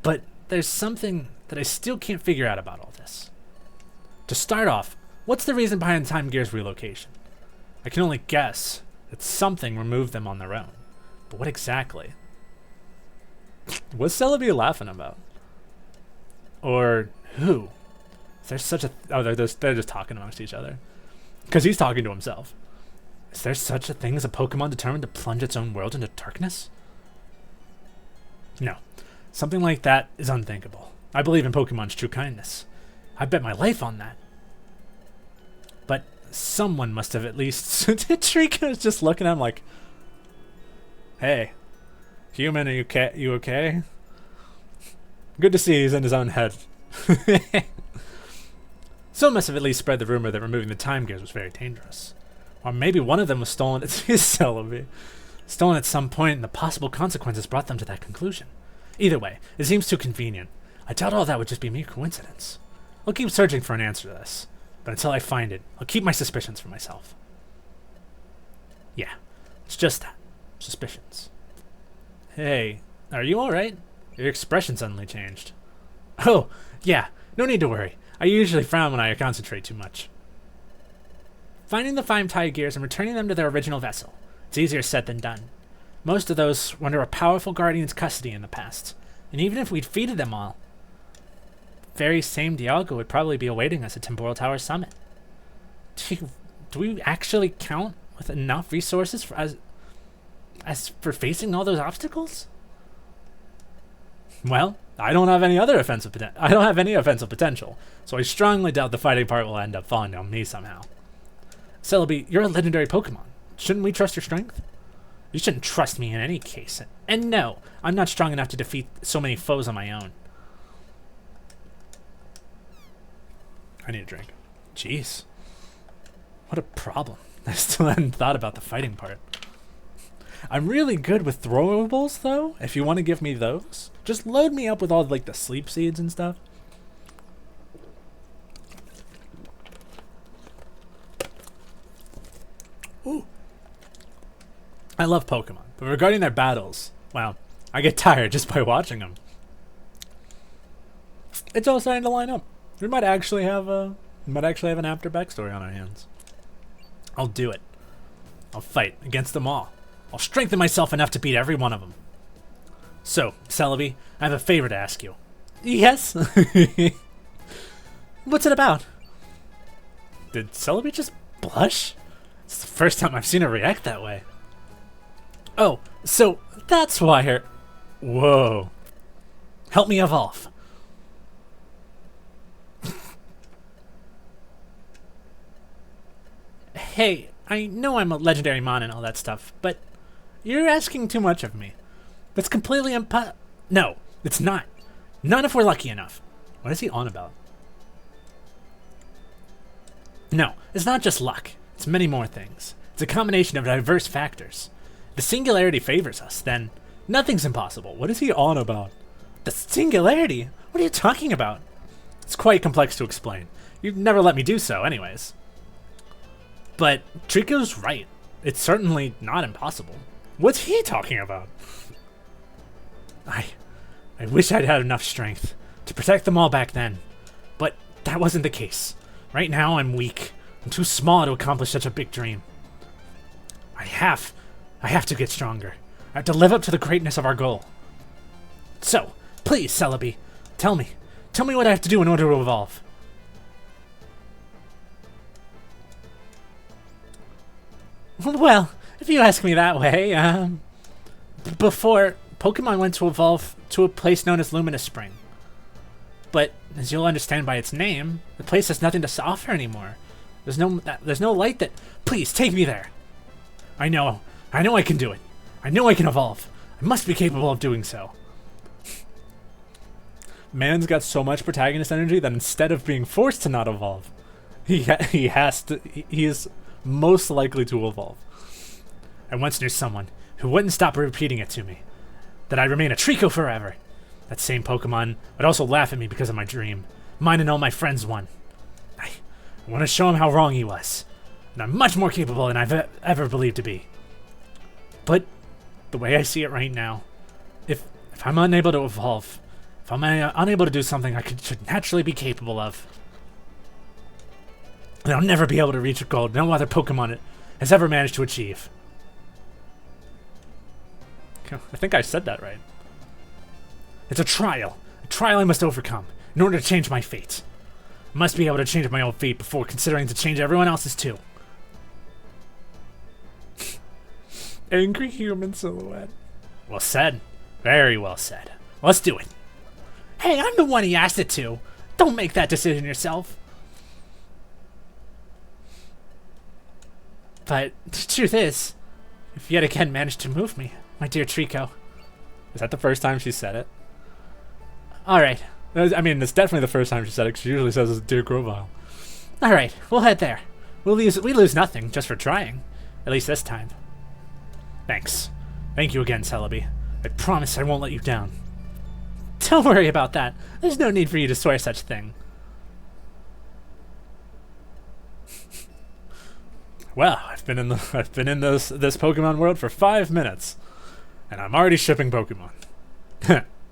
But there's something that I still can't figure out about all this. To start off, what's the reason behind Time Gear's relocation? I can only guess that something removed them on their own. But what exactly? What's Celebi laughing about? Or who? Is there such a... Oh, they're just talking amongst each other. Because he's talking to himself. Is there such a thing as a Pokemon determined to plunge its own world into darkness? No. Something like that is unthinkable. I believe in Pokemon's true kindness. I bet my life on that. But someone must have at least... Trico's just looking at him like, hey, human, are you okay? Good to see he's in his own head. Someone must have at least spread the rumor that removing the time gears was very dangerous. Or maybe one of them was stolen at Celebi. Stolen at some point, and the possible consequences brought them to that conclusion. Either way, it seems too convenient. I doubt all that would just be mere coincidence. I'll keep searching for an answer to this, but until I find it, I'll keep my suspicions for myself. Yeah, it's just that. Suspicions. Hey, are you alright? Your expression suddenly changed. Oh, yeah, no need to worry. I usually frown when I concentrate too much. Finding the 5 tie gears and returning them to their original vessel. It's easier said than done. Most of those were under a powerful guardian's custody in the past, and even if we'd defeated them all, the very same Dialga would probably be awaiting us at Temporal Tower Summit. Do we actually count with enough resources for, as for facing all those obstacles? Well, I don't have any offensive potential, so I strongly doubt the fighting part will end up falling on me somehow. Celebi, you're a legendary Pokemon. Shouldn't we trust your strength? You shouldn't trust me in any case. And no, I'm not strong enough to defeat so many foes on my own. I need a drink. Jeez. What a problem. I still hadn't thought about the fighting part. I'm really good with throwables, though. If you want to give me those, just load me up with all like the sleep seeds and stuff. Ooh. I love Pokemon, but regarding their battles, wow, I get tired just by watching them. It's all starting to line up. We might actually have an Apter backstory on our hands. I'll do it. I'll fight against them all. I'll strengthen myself enough to beat every one of them. So, Celebi, I have a favor to ask you. Yes? What's it about? Did Celebi just blush? It's the first time I've seen her react that way. Oh, so that's why her... Whoa. Help me evolve. Hey, I know I'm a legendary mon and all that stuff, but you're asking too much of me. That's completely No, it's not. Not if we're lucky enough. What is he on about? No, it's not just luck. It's many more things. It's a combination of diverse factors. If the singularity favors us, then nothing's impossible. What is he on about? The singularity? What are you talking about? It's quite complex to explain. You'd never let me do so, anyways. But Trico's right. It's certainly not impossible. What's he talking about? I wish I'd had enough strength to protect them all back then, but that wasn't the case. Right now, I'm weak. I'm too small to accomplish such a big dream. I have to get stronger. I have to live up to the greatness of our goal. So, please, Celebi, tell me what I have to do in order to evolve. Well, if you ask me that way, before, Pokemon went to evolve to a place known as Luminous Spring. But, as you'll understand by its name, the place has nothing to offer anymore. There's no light that... Please, take me there! I know I can do it. I know I can evolve. I must be capable of doing so. Man's got so much protagonist energy that instead of being forced to not evolve, he is most likely to evolve. I once knew someone who wouldn't stop repeating it to me, that I'd remain a Trico forever. That same Pokemon would also laugh at me because of my dream. Mine and all my friends won. I want to show him how wrong he was, and I'm much more capable than I've ever believed to be. But the way I see it right now, if I'm unable to evolve, if I'm unable to do something I should naturally be capable of, then I'll never be able to reach a goal no other Pokemon has ever managed to achieve. I think I said that right. It's a trial I must overcome in order to change my fate. I must be able to change my own fate before considering to change everyone else's too. Angry human silhouette. Well said. Very well said. Let's do it. Hey, I'm the one he asked it to. Don't make that decision yourself. But the truth is, you've yet again managed to move me, my dear Trico. Is that the first time she said it? Alright. I mean, it's definitely the first time she said it, 'cause she usually says it's dear Grovyle. Alright, we'll head there. We lose nothing just for trying. At least this time. Thanks. Thank you again, Celebi. I promise I won't let you down. Don't worry about that. There's no need for you to swear such thing. Well, I've been in this Pokemon world for 5 minutes, and I'm already shipping Pokemon.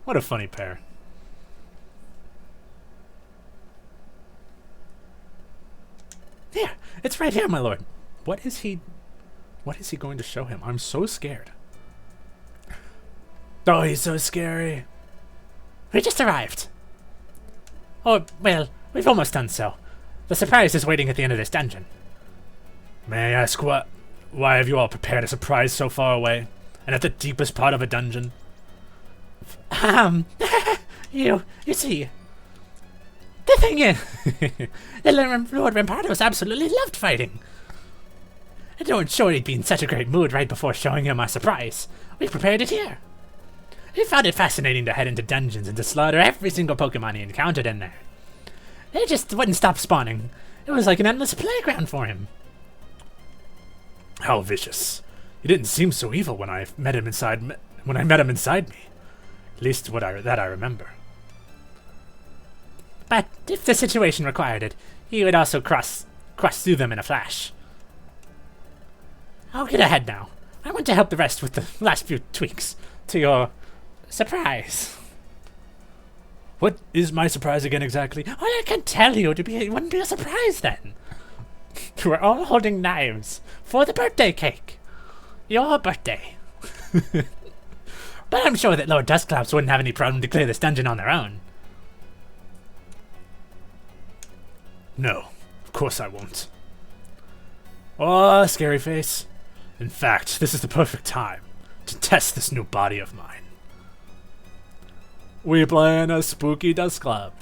What a funny pair. Here, it's right here, my lord. What is he going to show him? I'm so scared. Oh, he's so scary. We just arrived. Oh, well, we've almost done so. The surprise is waiting at the end of this dungeon. May I ask why have you all prepared a surprise so far away, and at the deepest part of a dungeon? You see, the thing is, the Lord Rampardos absolutely loved fighting. I don't sure he'd be in such a great mood right before showing him our surprise. We prepared it here. He found it fascinating to head into dungeons and to slaughter every single Pokemon he encountered in there. They just wouldn't stop spawning. It was like an endless playground for him. How vicious! He didn't seem so evil when I met him inside me. At least that I remember. But if the situation required it, he would also cross through them in a flash. I'll get ahead now. I want to help the rest with the last few tweaks to your surprise. What is my surprise again exactly? Well, I can tell you, it wouldn't be a surprise then. We're all holding knives for the birthday cake. Your birthday. But I'm sure that Lord Duskull wouldn't have any problem to clear this dungeon on their own. No, of course I won't. Oh, scary face. In fact, this is the perfect time to test this new body of mine. We plan a spooky Duskull.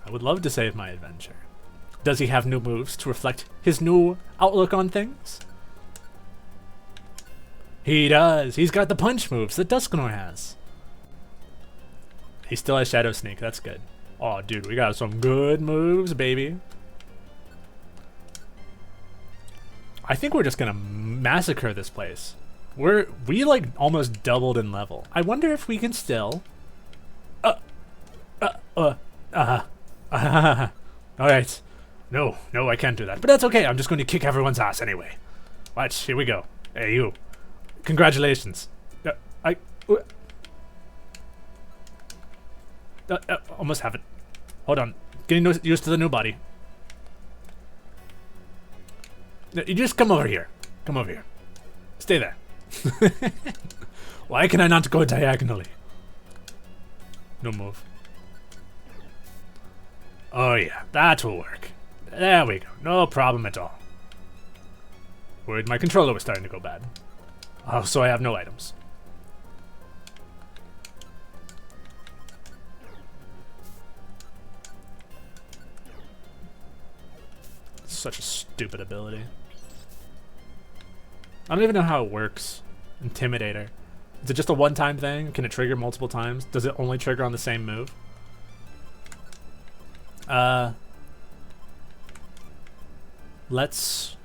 I would love to save my adventure. Does he have new moves to reflect his new outlook on things? He does. He's got the punch moves that Duskull has. He still has Shadow Sneak. That's good. Oh, dude, we got some good moves, baby. I think we're just gonna massacre this place. We like almost doubled in level. I wonder if we can still. All right. No, I can't do that. But that's okay. I'm just going to kick everyone's ass anyway. Watch. Here we go. Hey, you. Congratulations. Almost have it. Hold on. Getting used to the new body. You just come over here. Come over here. Stay there. Why can I not go diagonally? No move. Oh yeah, that will work. There we go. No problem at all. Worried my controller was starting to go bad. Oh, so I have no items. Such a stupid ability. I don't even know how it works. Intimidator. Is it just a one-time thing? Can it trigger multiple times? Does it only trigger on the same move? Let's...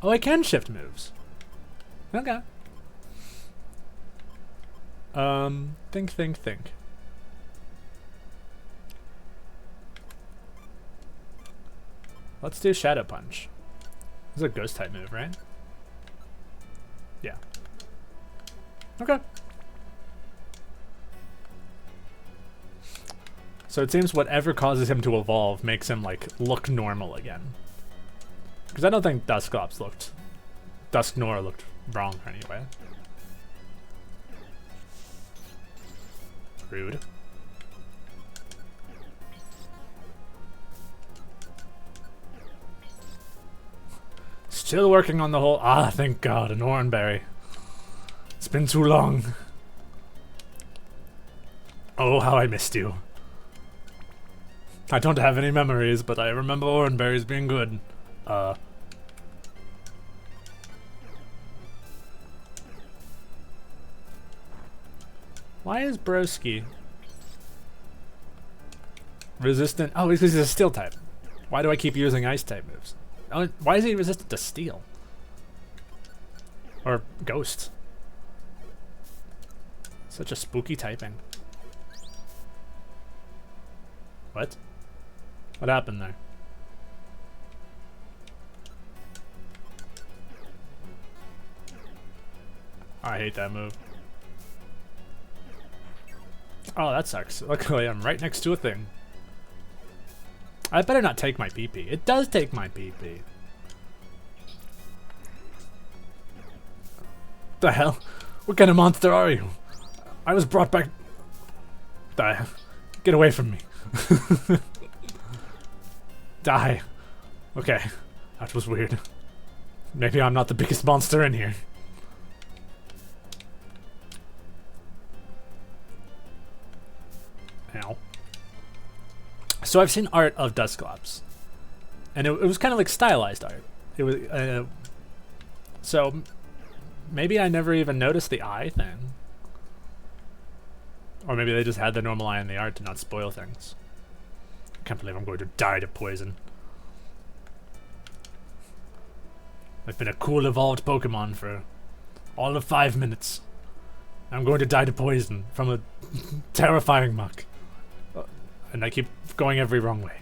Oh, I can shift moves. Okay. Think. Let's do Shadow Punch. This is a ghost type move, right? Yeah. Okay. So it seems whatever causes him to evolve makes him, like, look normal again. Because I don't think Dusknoir looked wrong anyway. Rude. Still working on the whole... Ah, thank God, an Oranberry. It's been too long. Oh, how I missed you. I don't have any memories, but I remember Oranberries being good. Why is Broski resistant? Oh, because he's a steel type. Why do I keep using ice type moves? Oh, why is he resistant to steel? Or ghost? Such a spooky typing. What? What happened there? I hate that move. Oh, that sucks. Luckily, I'm right next to a thing. I better not take my PP. It does take my PP. The hell? What kind of monster are you? I was brought back... Die. Get away from me. Die. Okay. That was weird. Maybe I'm not the biggest monster in here. Ow. So I've seen art of Duskull, and it was kind of like stylized art. It was so maybe I never even noticed the eye thing, or maybe they just had the normal eye in the art to not spoil things. I can't believe I'm going to die to poison. I've been a cool evolved Pokemon for all of 5 minutes. I'm going to die to poison from a terrifying muck. And I keep going every wrong way.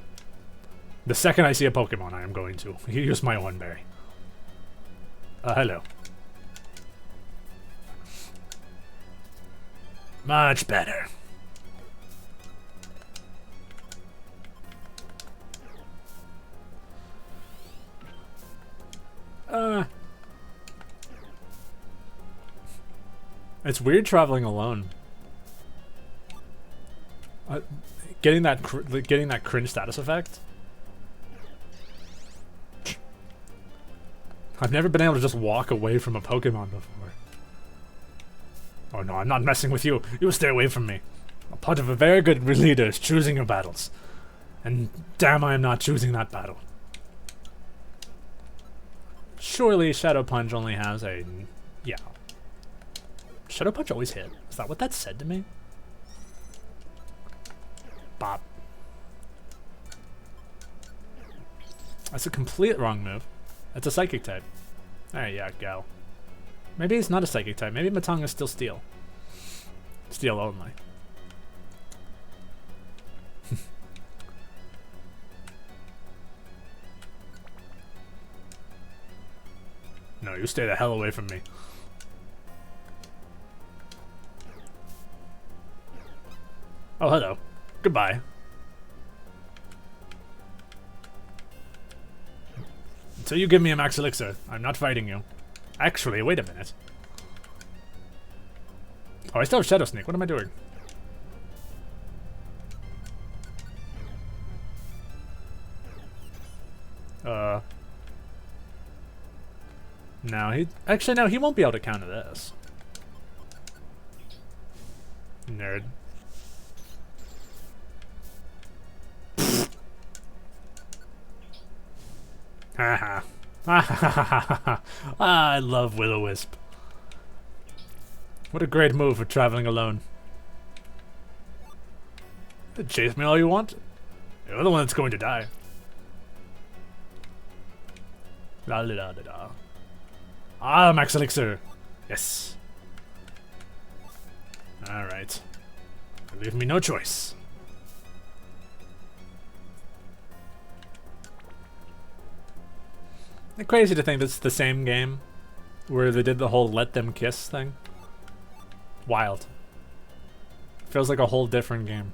The second I see a Pokemon, I am going to use my Oranberry. Hello. Much better. It's weird traveling alone. Getting that cringe status effect. I've never been able to just walk away from a Pokemon before. Oh no, I'm not messing with you. You stay away from me. A part of a very good leader is choosing your battles. And damn, I am not choosing that battle. Surely Shadow Punch only has a... Yeah. Shadow Punch always hit. Is that what that said to me? Bop. That's a complete wrong move. It's a psychic type. There you go. Maybe it's not a psychic type. Maybe Matong is still steel. Steel only. No, you stay the hell away from me. Oh, hello. Goodbye. Until you give me a max elixir, I'm not fighting you. Actually, wait a minute. Oh, I still have Shadow Sneak. What am I doing? No, he won't be able to counter this. Nerd. Haha. I love Will-O-Wisp. What a great move for traveling alone. Chase me all you want. You're the one that's going to die. La la la la. Ah, max elixir. Yes. Alright. Leave me no choice. It's crazy to think that's the same game where they did the whole let them kiss thing. Wild. Feels like a whole different game.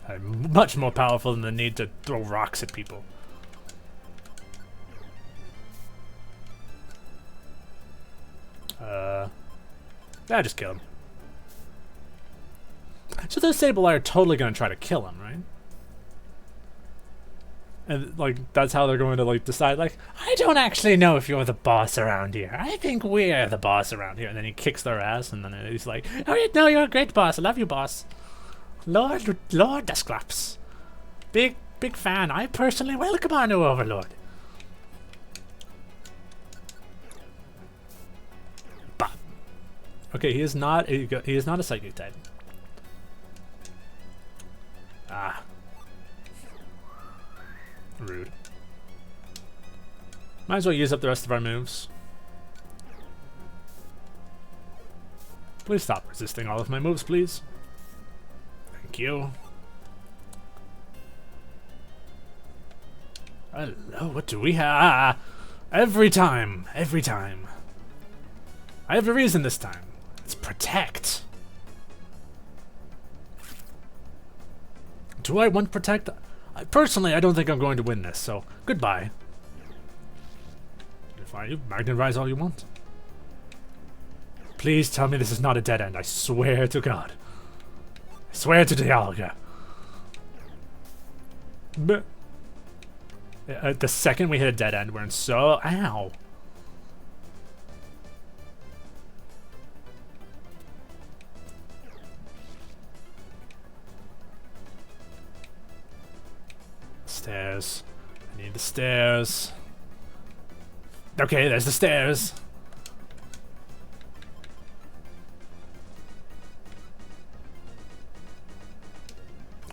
I'm much more powerful than the need to throw rocks at people. Yeah, just kill him. So those Sableye are totally gonna try to kill him, right? And like that's how they're going to like decide like, I don't actually know if you're the boss around here. I think we're the boss around here. And then he kicks their ass and then he's like, oh no, you're a great boss. I love you, boss. Lord Dusclops. Big fan. I personally welcome our new overlord. Bop. Okay, he is not a psychic type. Ah. Rude. Might as well use up the rest of our moves. Please stop resisting all of my moves, please. Thank you. Hello, what do we have? Every time. I have a reason this time. It's protect. Do I want protect? Personally, I don't think I'm going to win this, so goodbye. Defy you, magnetize all you want. Please tell me this is not a dead end, I swear to God. I swear to Dialga. The second we hit a dead end, we're in so... Ow. Stairs. I need the stairs. Okay, there's the stairs.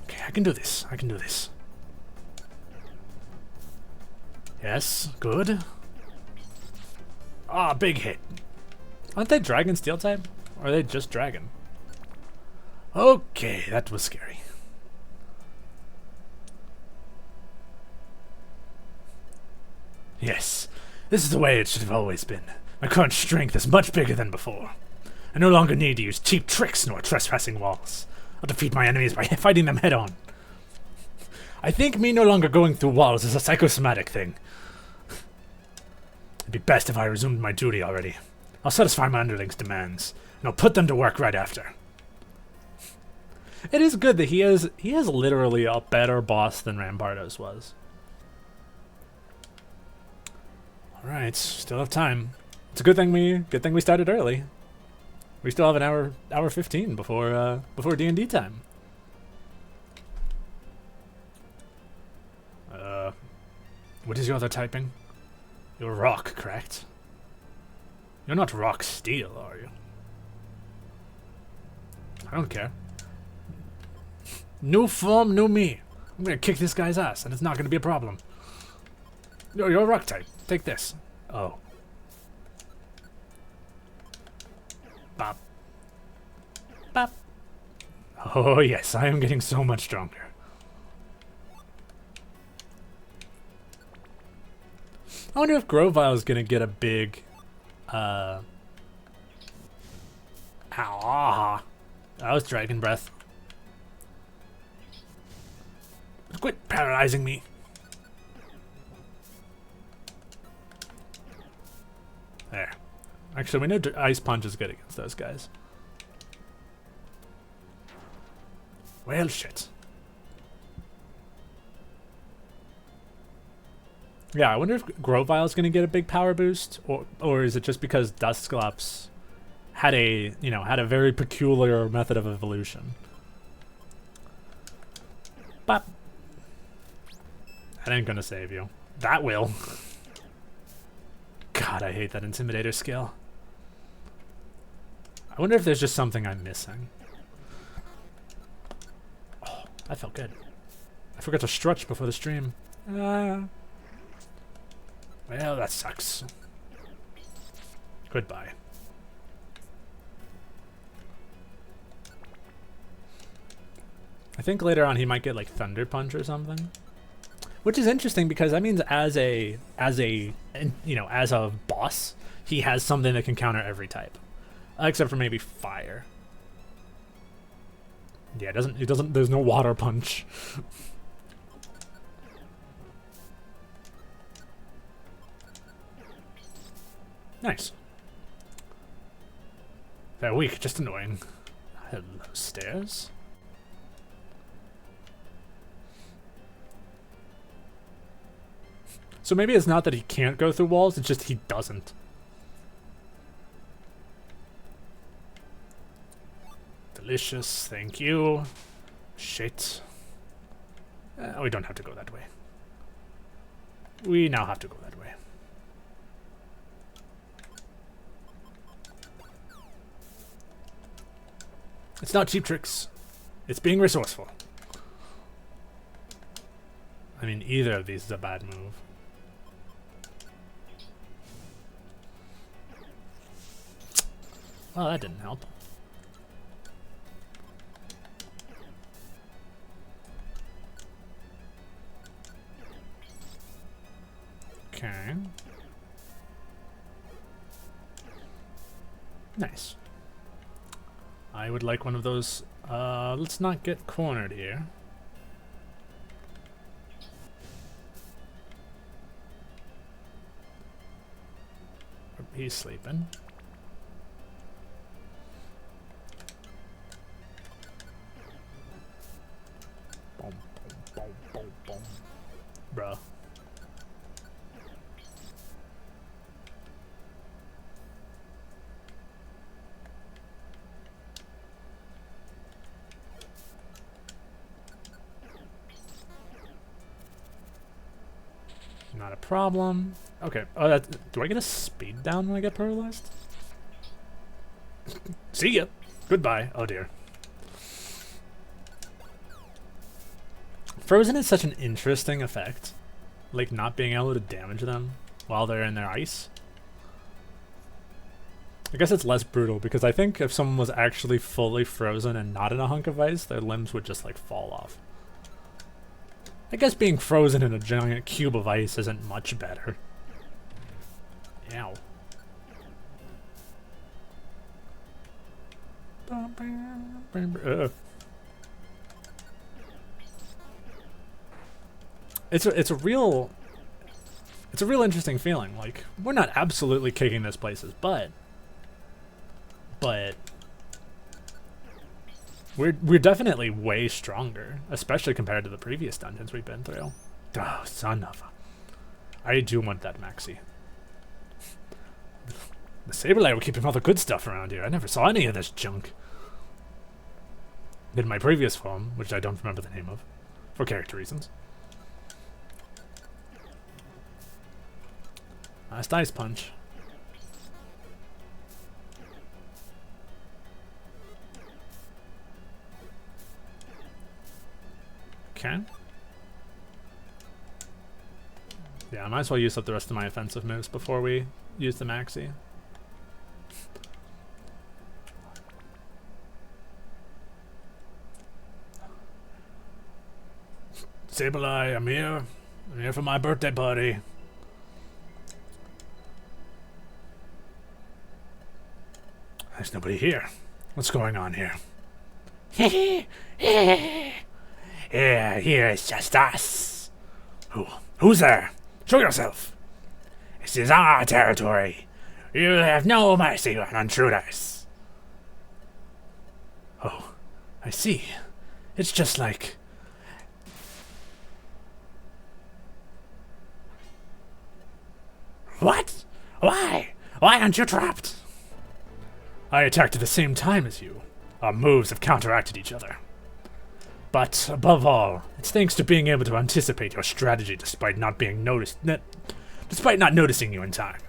Okay, I can do this. Yes, good. Ah, big hit. Aren't they dragon steel type? Or are they just dragon? Okay, that was scary. Yes, this is the way it should have always been. My current strength is much bigger than before. I no longer need to use cheap tricks nor trespassing walls. I'll defeat my enemies by fighting them head on. I think me no longer going through walls is a psychosomatic thing. It'd be best if I resumed my duty already. I'll satisfy my underlings' demands, and I'll put them to work right after. It is good that he is literally a better boss than Rampardos was. Alright, still have time. It's a good thing we started early. We still have an hour 15 before D&D time. What is your other typing? You're rock, correct? You're not rock steel, are you? I don't care. New form, new me. I'm gonna kick this guy's ass, and it's not gonna be a problem. You're a rock type. Take this. Oh. Bop. Bop. Oh yes, I am getting so much stronger. I wonder if Grovyle is gonna get a big, That was Dragon Breath. Quit paralyzing me. There. Actually, we know Ice Punch is good against those guys. Well, shit. Yeah, I wonder if Grovyle is going to get a big power boost, or is it just because Duskull had a very peculiar method of evolution. But that ain't gonna save you. That will. God, I hate that Intimidator skill. I wonder if there's just something I'm missing. Oh, that felt good. I forgot to stretch before the stream. Well, that sucks. Goodbye. I think later on he might get like Thunder Punch or something, which is interesting because that means as a boss, he has something that can counter every type, except for maybe fire. Yeah, it doesn't. There's no Water Punch. Nice. They're weak, just annoying. Hello, stairs. So maybe it's not that he can't go through walls, it's just he doesn't. Delicious, thank you. Shit. We don't have to go that way. We now have to go that way. It's not cheap tricks. It's being resourceful. I mean, either of these is a bad move. Oh, that didn't help. Okay. Nice. I would like one of those. Let's not get cornered here. He's sleeping. Boom, boom, boom, boom, boom. Bruh. Not a problem. Okay. Oh, do I get a speed down when I get paralyzed? See ya. Goodbye. Oh dear. Frozen is such an interesting effect. Like not being able to damage them while they're in their ice. I guess it's less brutal because I think if someone was actually fully frozen and not in a hunk of ice, their limbs would just like fall off. I guess being frozen in a giant cube of ice isn't much better. Ow. It's a real interesting feeling. Like, we're not absolutely kicking this places, but we're definitely way stronger, especially compared to the previous dungeons we've been through. Oh, son of a... I do want that maxi. The Saberlight were keeping all the good stuff around here. I never saw any of this junk. In my previous form, which I don't remember the name of, for character reasons. Last Ice Punch. Okay. Yeah, I might as well use up the rest of my offensive moves before we use the maxi. Sableye, I'm here. I'm here for my birthday party. There's nobody here. What's going on here? Here it's just us. Who's there? Show yourself. This is our territory. You'll have no mercy on intruders. Oh, I see. It's just like... What? Why? Why aren't you trapped? I attacked at the same time as you. Our moves have counteracted each other. But above all, it's thanks to being able to anticipate your strategy despite not noticing you in time.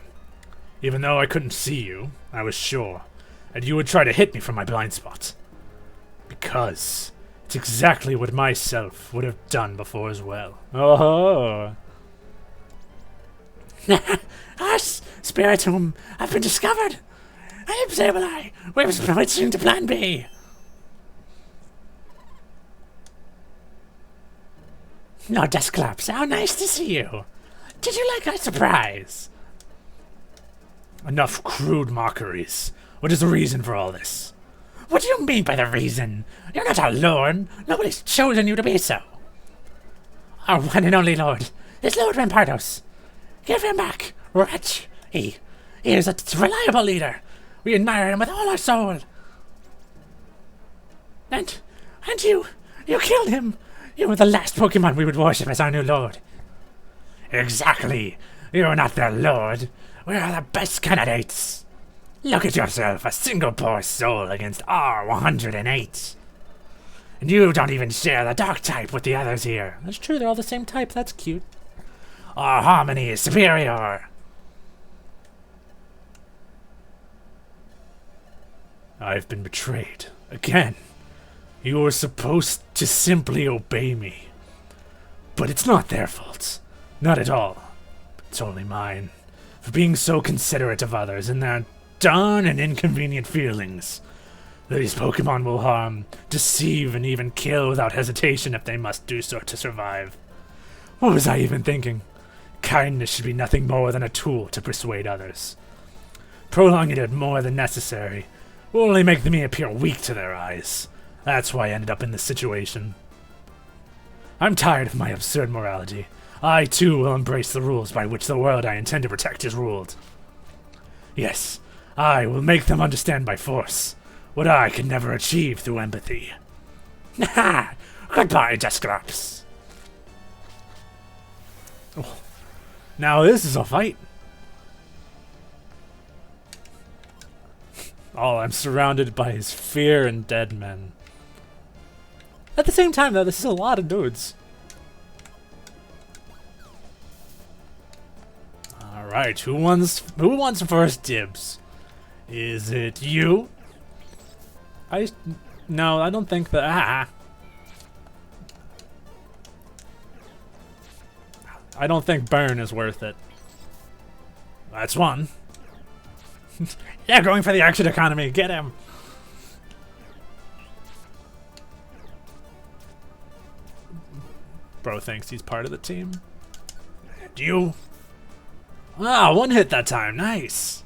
Even though I couldn't see you, I was sure that you would try to hit me from my blind spot. Because it's exactly what myself would have done before as well. Oh. Our spiritum have been discovered. I am Celebi. We're switching to Plan B. No, Duskull, how nice to see you. Did you like our surprise? Enough crude mockeries. What is the reason for all this? What do you mean by the reason? You're not our lord. Nobody's chosen you to be so. Our one and only lord is Lord Rampardos. Give him back, wretch. He is a reliable leader. We admire him with all our soul. And you killed him. You were the last Pokemon we would worship as our new lord. Exactly. You're not their lord. We are the best candidates. Look at yourself, a single poor soul against our 108. And you don't even share the dark type with the others here. That's true, they're all the same type. That's cute. Our harmony is superior. I've been betrayed. Again. You were supposed to simply obey me. But it's not their fault. Not at all. It's only mine. For being so considerate of others and their darn and inconvenient feelings. These Pokemon will harm, deceive, and even kill without hesitation if they must do so to survive. What was I even thinking? Kindness should be nothing more than a tool to persuade others. Prolonging it more than necessary will only make me appear weak to their eyes. That's why I ended up in this situation. I'm tired of my absurd morality. I, too, will embrace the rules by which the world I intend to protect is ruled. Yes, I will make them understand by force what I can never achieve through empathy. Ha! Goodbye, Duskull. Oh, now this is a fight. Oh, I'm surrounded by his fear and dead men. At the same time, though, this is a lot of dudes. Alright, who wants first dibs? Is it you? No, I don't think that. I don't think burn is worth it. That's one. Yeah, going for the action economy. Get him. Bro thinks he's part of the team. Do you? Ah, one hit that time. Nice.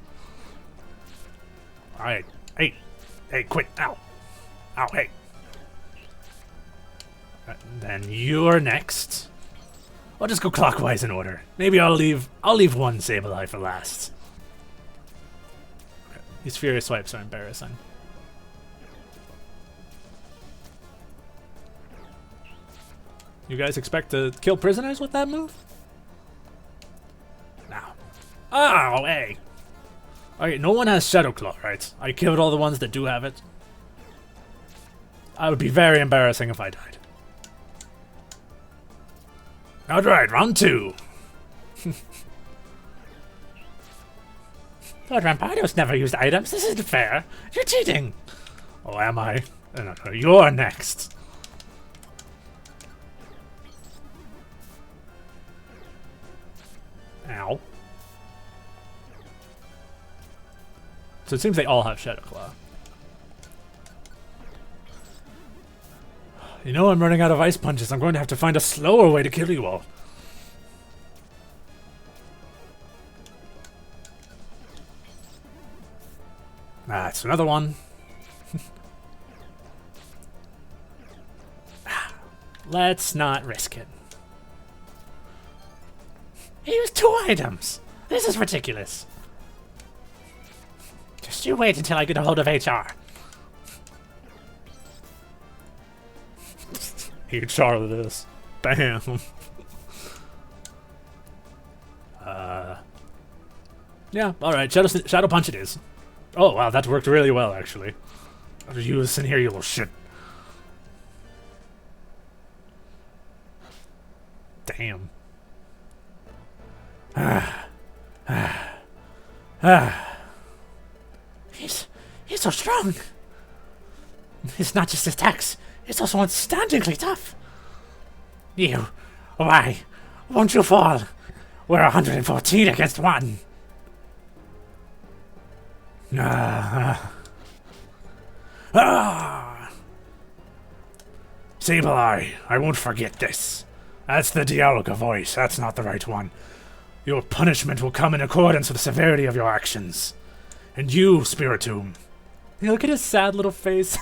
Alright. Hey, quit. Ow. Ow, hey. Then you're next. I'll just go clockwise in order. Maybe I'll leave one Sableye for last. These furious swipes are embarrassing. You guys expect to kill prisoners with that move? Now. Oh, hey. Alright, no one has Shadow Claw, right? I killed all the ones that do have it. I would be very embarrassing if I died. Alright, round 2. Lord Rampardos never used items. This isn't fair. You're cheating. Oh, am I? No, you're next. Ow. So it seems they all have Shadow Claw. You know I'm running out of ice punches. I'm going to have to find a slower way to kill you all. That's another one. Let's not risk it. He used 2 items. This is ridiculous. Just you wait until I get a hold of HR. HR it is. Bam. Yeah, alright, Shadow Punch it is. Oh, wow, that worked really well, actually. You listen here, you little shit. Damn. He's so strong. It's not just his attacks, it's also astoundingly tough. You, why, won't you fall? We're 114 against 1. Sableye, I won't forget this. That's the Dialga voice, that's not the right one. Your punishment will come in accordance with the severity of your actions. And you, Spiritomb. Hey, look at his sad little face.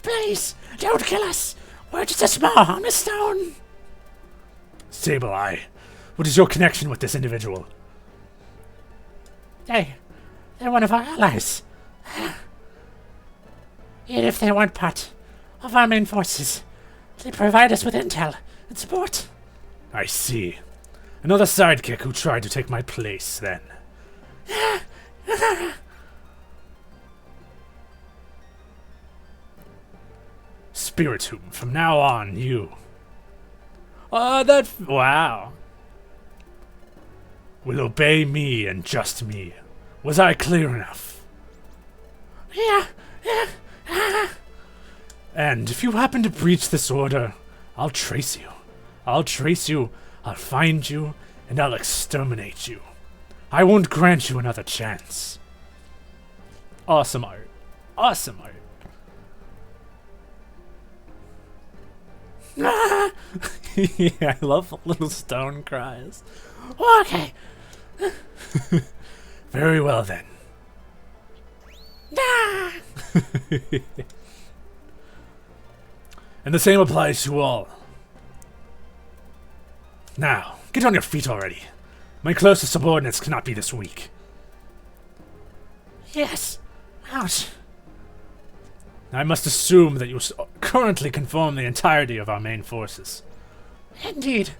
Please, don't kill us. We're just a small honest stone. Sableye, what is your connection with this individual? They're one of our allies. Even if they weren't part of our main forces, they provide us with intel and support. I see. Another sidekick who tried to take my place, then. Spiritomb, from now on, you. Wow. Will obey me and just me. Was I clear enough? Yeah. And if you happen to breach this order, I'll trace you. I'll find you, and I'll exterminate you. I won't grant you another chance. Awesome art. Awesome art. Yeah, I love little stone cries. Okay. Very well then. And the same applies to all. Now, get on your feet already. My closest subordinates cannot be this weak. Yes. Ouch. I must assume that you currently conform the entirety of our main forces. Indeed.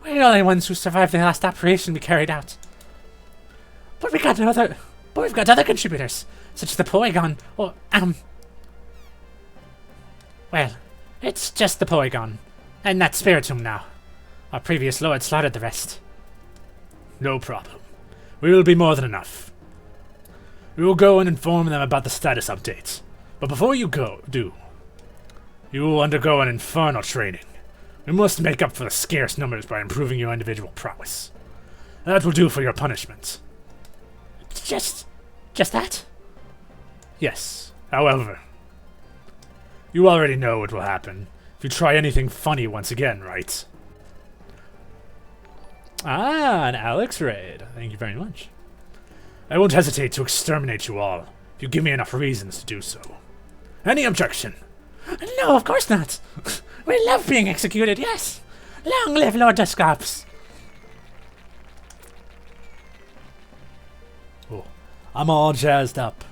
We're the only ones who survived the last operation we carried out. But we've got other contributors, such as the Porygon, or, well, it's just the Porygon, and that Spiritomb now. Our previous lord slaughtered the rest. No problem. We will be more than enough. We will go and inform them about the status updates. But before you you will undergo an infernal training. We must make up for the scarce numbers by improving your individual prowess. That will do for your punishment. Just that? Yes. However, you already know what will happen if you try anything funny once again, right? Ah, an Alex raid. Thank you very much. I won't hesitate to exterminate you all if you give me enough reasons to do so. Any objection? No, of course not. We love being executed, yes. Long live Lord Duskull. Oh, I'm all jazzed up.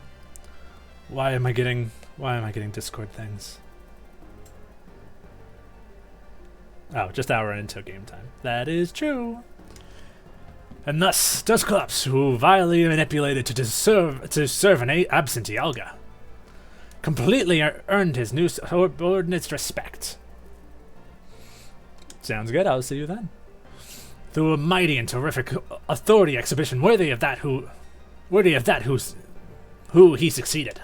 Why am I getting Discord things? Oh, just hour into game time. That is true. And thus, Duskull, who vilely manipulated to serve an absentee Alga, completely earned his new subordinate's respect. Sounds good. I'll see you then. Through a mighty and terrific authority exhibition worthy of that who he succeeded.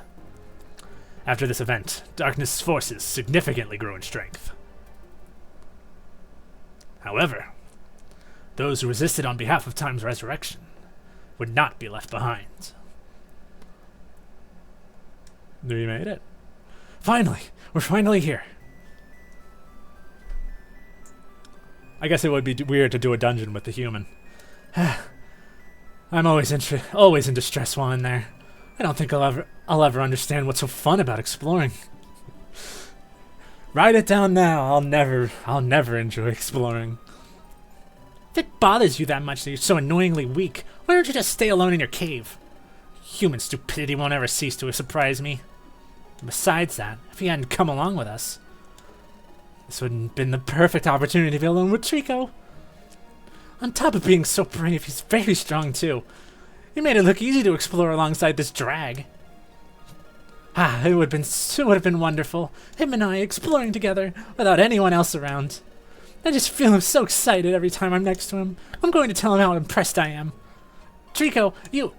After this event, Darkness' forces significantly grew in strength. However, those who resisted on behalf of Time's resurrection would not be left behind. We made it. Finally! We're finally here. I guess it would be weird to do a dungeon with the human. I'm always in distress while in there. I don't think I'll ever understand what's so fun about exploring. Write it down now. I'll never enjoy exploring. If it bothers you that much that you're so annoyingly weak, why don't you just stay alone in your cave? Human stupidity won't ever cease to surprise me. And besides that, if he hadn't come along with us, this would have been the perfect opportunity to be alone with Trico. On top of being so brave, he's very strong too. He made it look easy to explore alongside this drag. It would have been wonderful, him and I exploring together without anyone else around. I just feel so excited every time I'm next to him. I'm going to tell him how impressed I am. Trico, you...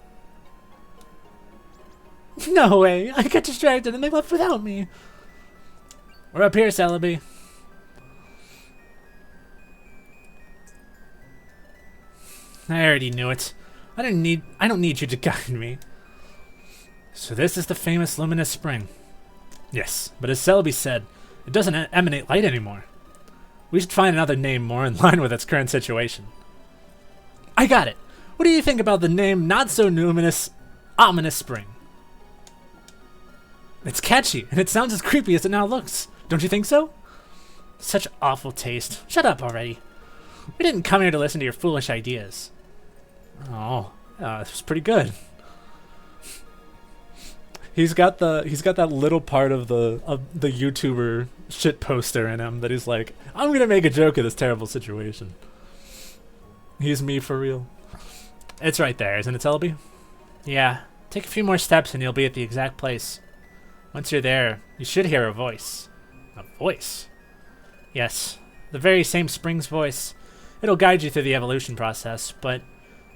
No way, I got distracted and they left without me. We're up here, Celebi. I already knew it. I don't need you to guide me. So this is the famous luminous spring. Yes, but as Celebi said, it doesn't emanate light anymore. We should find another name more in line with its current situation. I got it. What do you think about the name Not So Luminous, Ominous Spring? It's catchy, and it sounds as creepy as it now looks. Don't you think so? Such awful taste. Shut up already. We didn't come here to listen to your foolish ideas. Oh, this was pretty good. He's got that little part of the YouTuber shit poster in him that he's like, I'm gonna make a joke of this terrible situation. He's me for real. It's right there, isn't it, Celebi? Yeah. Take a few more steps and you'll be at the exact place. Once you're there, you should hear a voice. A voice? Yes, the very same spring's voice. It'll guide you through the evolution process, but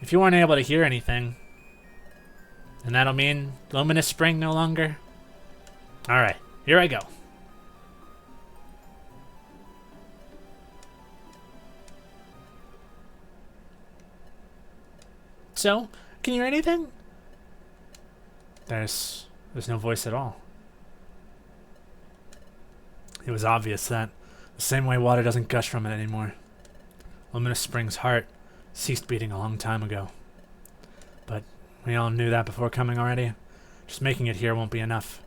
if you weren't able to hear anything, then that'll mean luminous spring no longer. Alright, here I go. So, can you hear anything? There's no voice at all. It was obvious that, the same way water doesn't gush from it anymore, Luminous Spring's heart ceased beating a long time ago. But we all knew that before coming already. Just making it here won't be enough.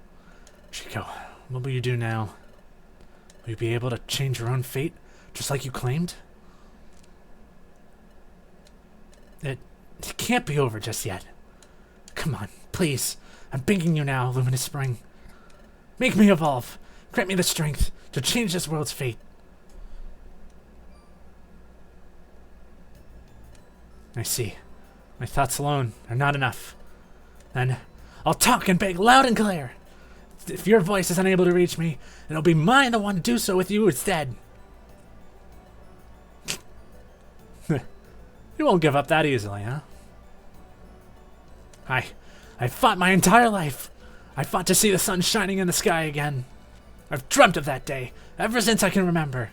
Chico, what will you do now? Will you be able to change your own fate, just like you claimed? It can't be over just yet. Come on, please. I'm begging you now, Luminous Spring. Make me evolve. Grant me the strength to change this world's fate. I see. My thoughts alone are not enough. Then I'll talk and beg loud and clear. If your voice is unable to reach me, then it'll be mine the one to do so with you instead. You won't give up that easily, huh? I fought my entire life. I fought to see the sun shining in the sky again. I've dreamt of that day ever since I can remember.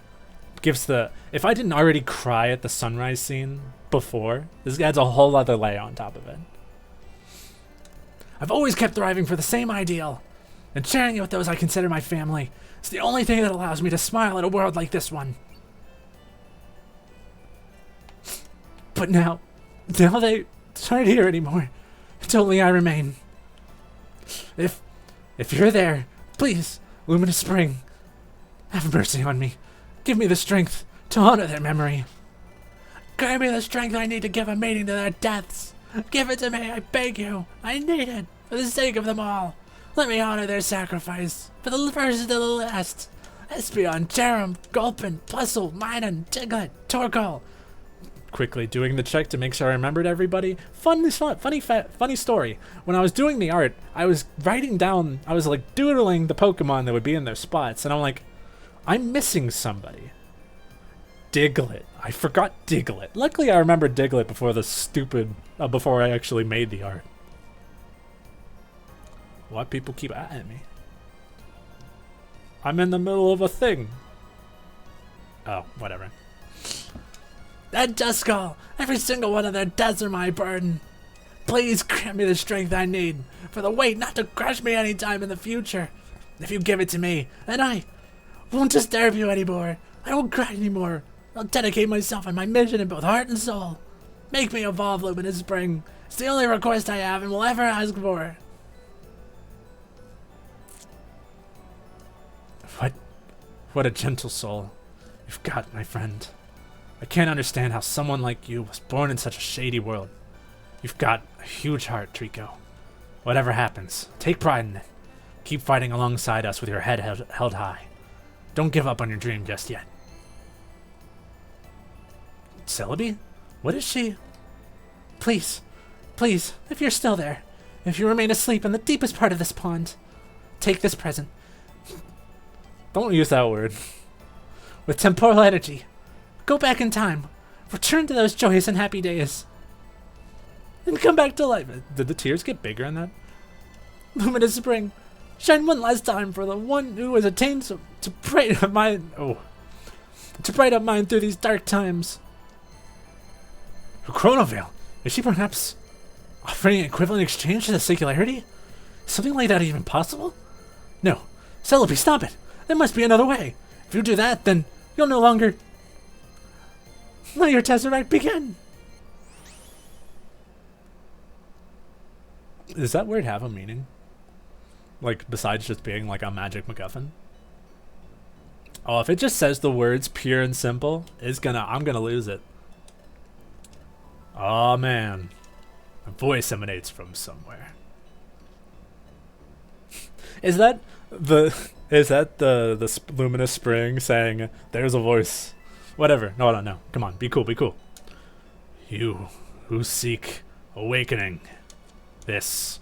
If I didn't already cry at the sunrise scene before, this adds a whole other layer on top of it. I've always kept thriving for the same ideal, and sharing it with those I consider my family is the only thing that allows me to smile at a world like this one. But now they aren't here anymore. It's only I remain. If you're there, please, Luminous Spring, have mercy on me. Give me the strength to honor their memory. Grant me the strength I need to give a meaning to their deaths. Give it to me, I beg you. I need it, for the sake of them all. Let me honor their sacrifice, for the first to the last. Espion, Jerem, Gulpin, Plusle, Minun, Tiglet, Torkoal. Quickly doing the check to make sure I remembered everybody. Funny story. When I was doing the art, I was writing down, I was like doodling the Pokemon that would be in their spots, and I'm like, I'm missing somebody. Diglett. I forgot Diglett. Luckily I remembered Diglett before I actually made the art. Why people keep at me? I'm in the middle of a thing. Oh, whatever. That Duskull! Every single one of their deaths are my burden. Please grant me the strength I need for the weight not to crush me any time in the future. If you give it to me, then I won't disturb you anymore. I won't cry anymore. I'll dedicate myself on my mission in both heart and soul. Make me evolve, Luminous Spring. It's the only request I have and will ever ask for. What a gentle soul you've got, my friend. I can't understand how someone like you was born in such a shady world. You've got a huge heart, Trico. Whatever happens, take pride in it. Keep fighting alongside us with your head held high. Don't give up on your dream just yet. Celebi? What is she? Please, please, if you're still there, if you remain asleep in the deepest part of this pond, take this present. Don't use that word. With temporal energy, go back in time, return to those joyous and happy days, and come back to life. Did the tears get bigger in that? Luminous spring, shine one last time for the one who has attained to bright up mine. Oh, to bright up mine through these dark times. Grovyle, is she perhaps offering an equivalent exchange to the singularity? Is something like that even possible? No, Celebi, stop it! There must be another way. If you do that, then you'll no longer let your Tesseract begin. Does that word have a meaning? Like, besides just being like a magic MacGuffin? Oh, if it just says the words pure and simple, I'm gonna lose it. Oh man, a voice emanates from somewhere. Is that the luminous spring saying there's a voice? Whatever. No. Come on, be cool. You who seek awakening, this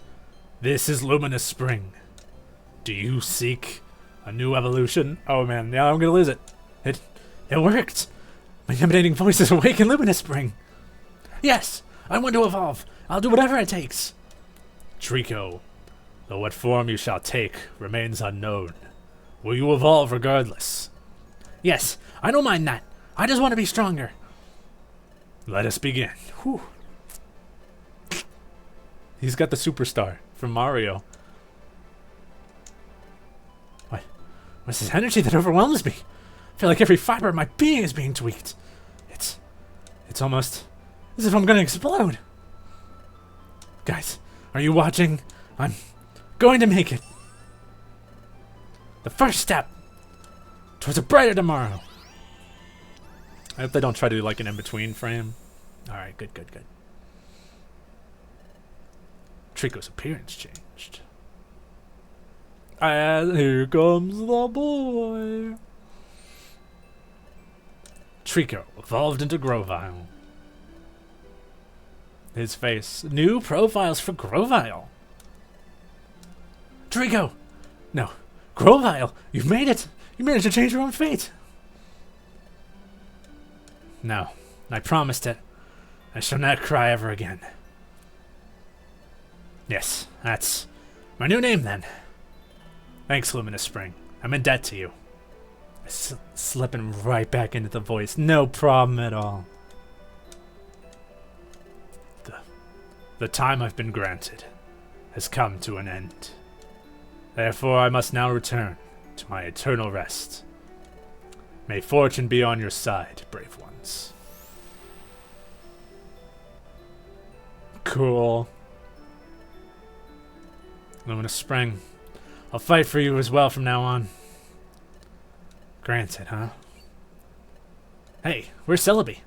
is luminous spring. Do you seek a new evolution? Oh man, now I'm gonna lose it. It worked. My emanating voice is awakened luminous spring. Yes, I want to evolve. I'll do whatever it takes. Trico, though what form you shall take remains unknown. Will you evolve regardless? Yes, I don't mind that. I just want to be stronger. Let us begin. Whew. He's got the superstar from Mario. What's this energy that overwhelms me? I feel like every fiber of my being is being tweaked. It's almost as if I'm gonna explode. Guys, are you watching? I'm going to make it. The first step towards a brighter tomorrow. I hope they don't try to do like an in-between frame. Alright, good. Trico's appearance changed. And here comes the boy. Trico evolved into Grovyle. His face. New profiles for Grovyle. Trico! No. Grovyle! You've made it! You managed to change your own fate! No. I promised it. I shall not cry ever again. Yes, that's my new name then. Thanks, Luminous Spring. I'm in debt to you. Slipping right back into the voice. No problem at all. The time I've been granted has come to an end. Therefore, I must now return to my eternal rest. May fortune be on your side, brave ones. Cool. Luminous Spring, I'll fight for you as well from now on. Granted, huh? Hey, where's Celebi?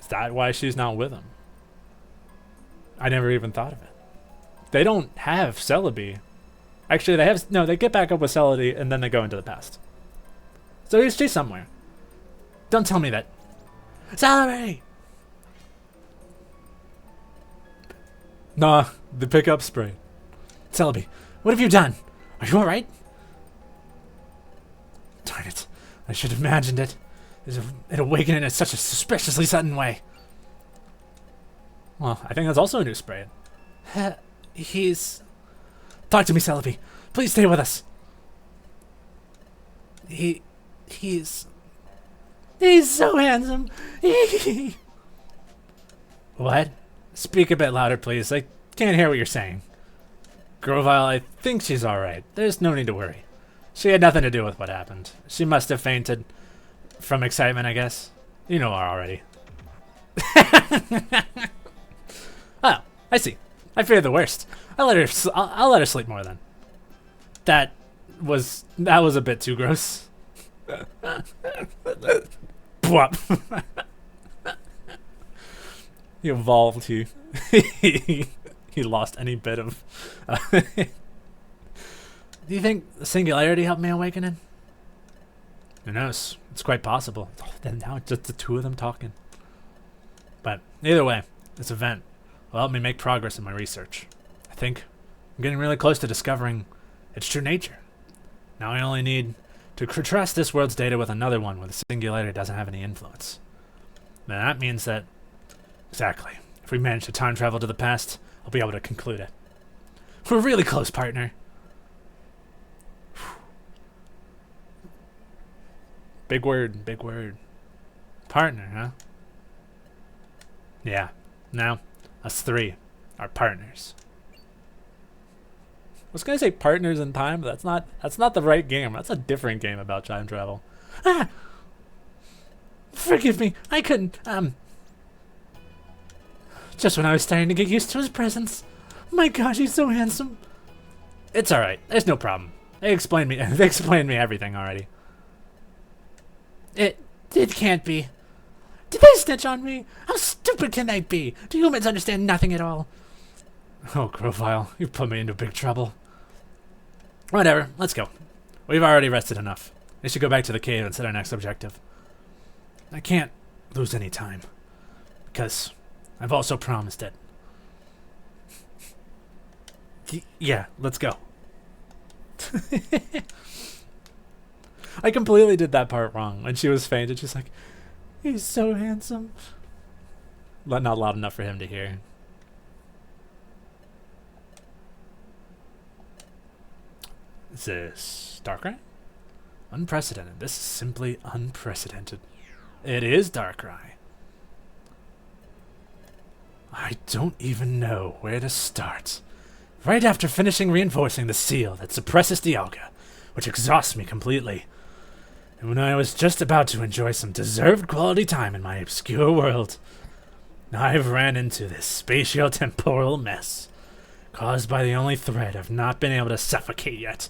Is that why she's not with him? I never even thought of it. They don't have Celebi. Actually, they get back up with Celebi and then they go into the past. So she's somewhere. Don't tell me that. Celebi! Nah, the pickup spray. Celebi, what have you done? Are you alright? Darn it. I should have imagined it. It awakened in such a suspiciously sudden way. Well, I think that's also a new spray. He's... Talk to me, Celebi. Please stay with us. He's so handsome. What? Speak a bit louder, please. I can't hear what you're saying. Grovyle, I think she's alright. There's no need to worry. She had nothing to do with what happened. She must have fainted from excitement, I guess. You know her already. Oh, I see. I fear the worst. I'll let her sleep more then. That was a bit too gross. Plop. He evolved. He lost any bit of. Do you think the singularity helped me awakening? Who knows? It's quite possible. Oh, then now it's just the two of them talking. But either way, this event will help me make progress in my research. I think I'm getting really close to discovering its true nature. Now I only need to contrast this world's data with another one where the singularity doesn't have any influence. Now that means that, exactly, if we manage to time travel to the past, I'll be able to conclude it. We're really close, partner. Big word, big word. Partner, huh? Yeah, now, us three are partners. I was gonna say partners in time, but that's not the right game. That's a different game about time travel. Ah! Forgive me, I couldn't, just when I was starting to get used to his presence. My gosh, he's so handsome. It's alright, there's no problem. They explained me everything already. It can't be. Did they snitch on me? How stupid can they be? Do humans understand nothing at all? Oh, Grovyle, you've put me into big trouble. Whatever, let's go. We've already rested enough. We should go back to the cave and set our next objective. I can't lose any time, because I've also promised it. Yeah, let's go. I completely did that part wrong. When she was fainted, she's like, he's so handsome. But not loud enough for him to hear. Is this Darkrai? Unprecedented. This is simply unprecedented. It is Darkrai. I don't even know where to start. Right after finishing reinforcing the seal that suppresses Dialga, which exhausts me completely, and when I was just about to enjoy some deserved quality time in my obscure world, I've ran into this spatio-temporal mess, caused by the only threat I've not been able to suffocate yet.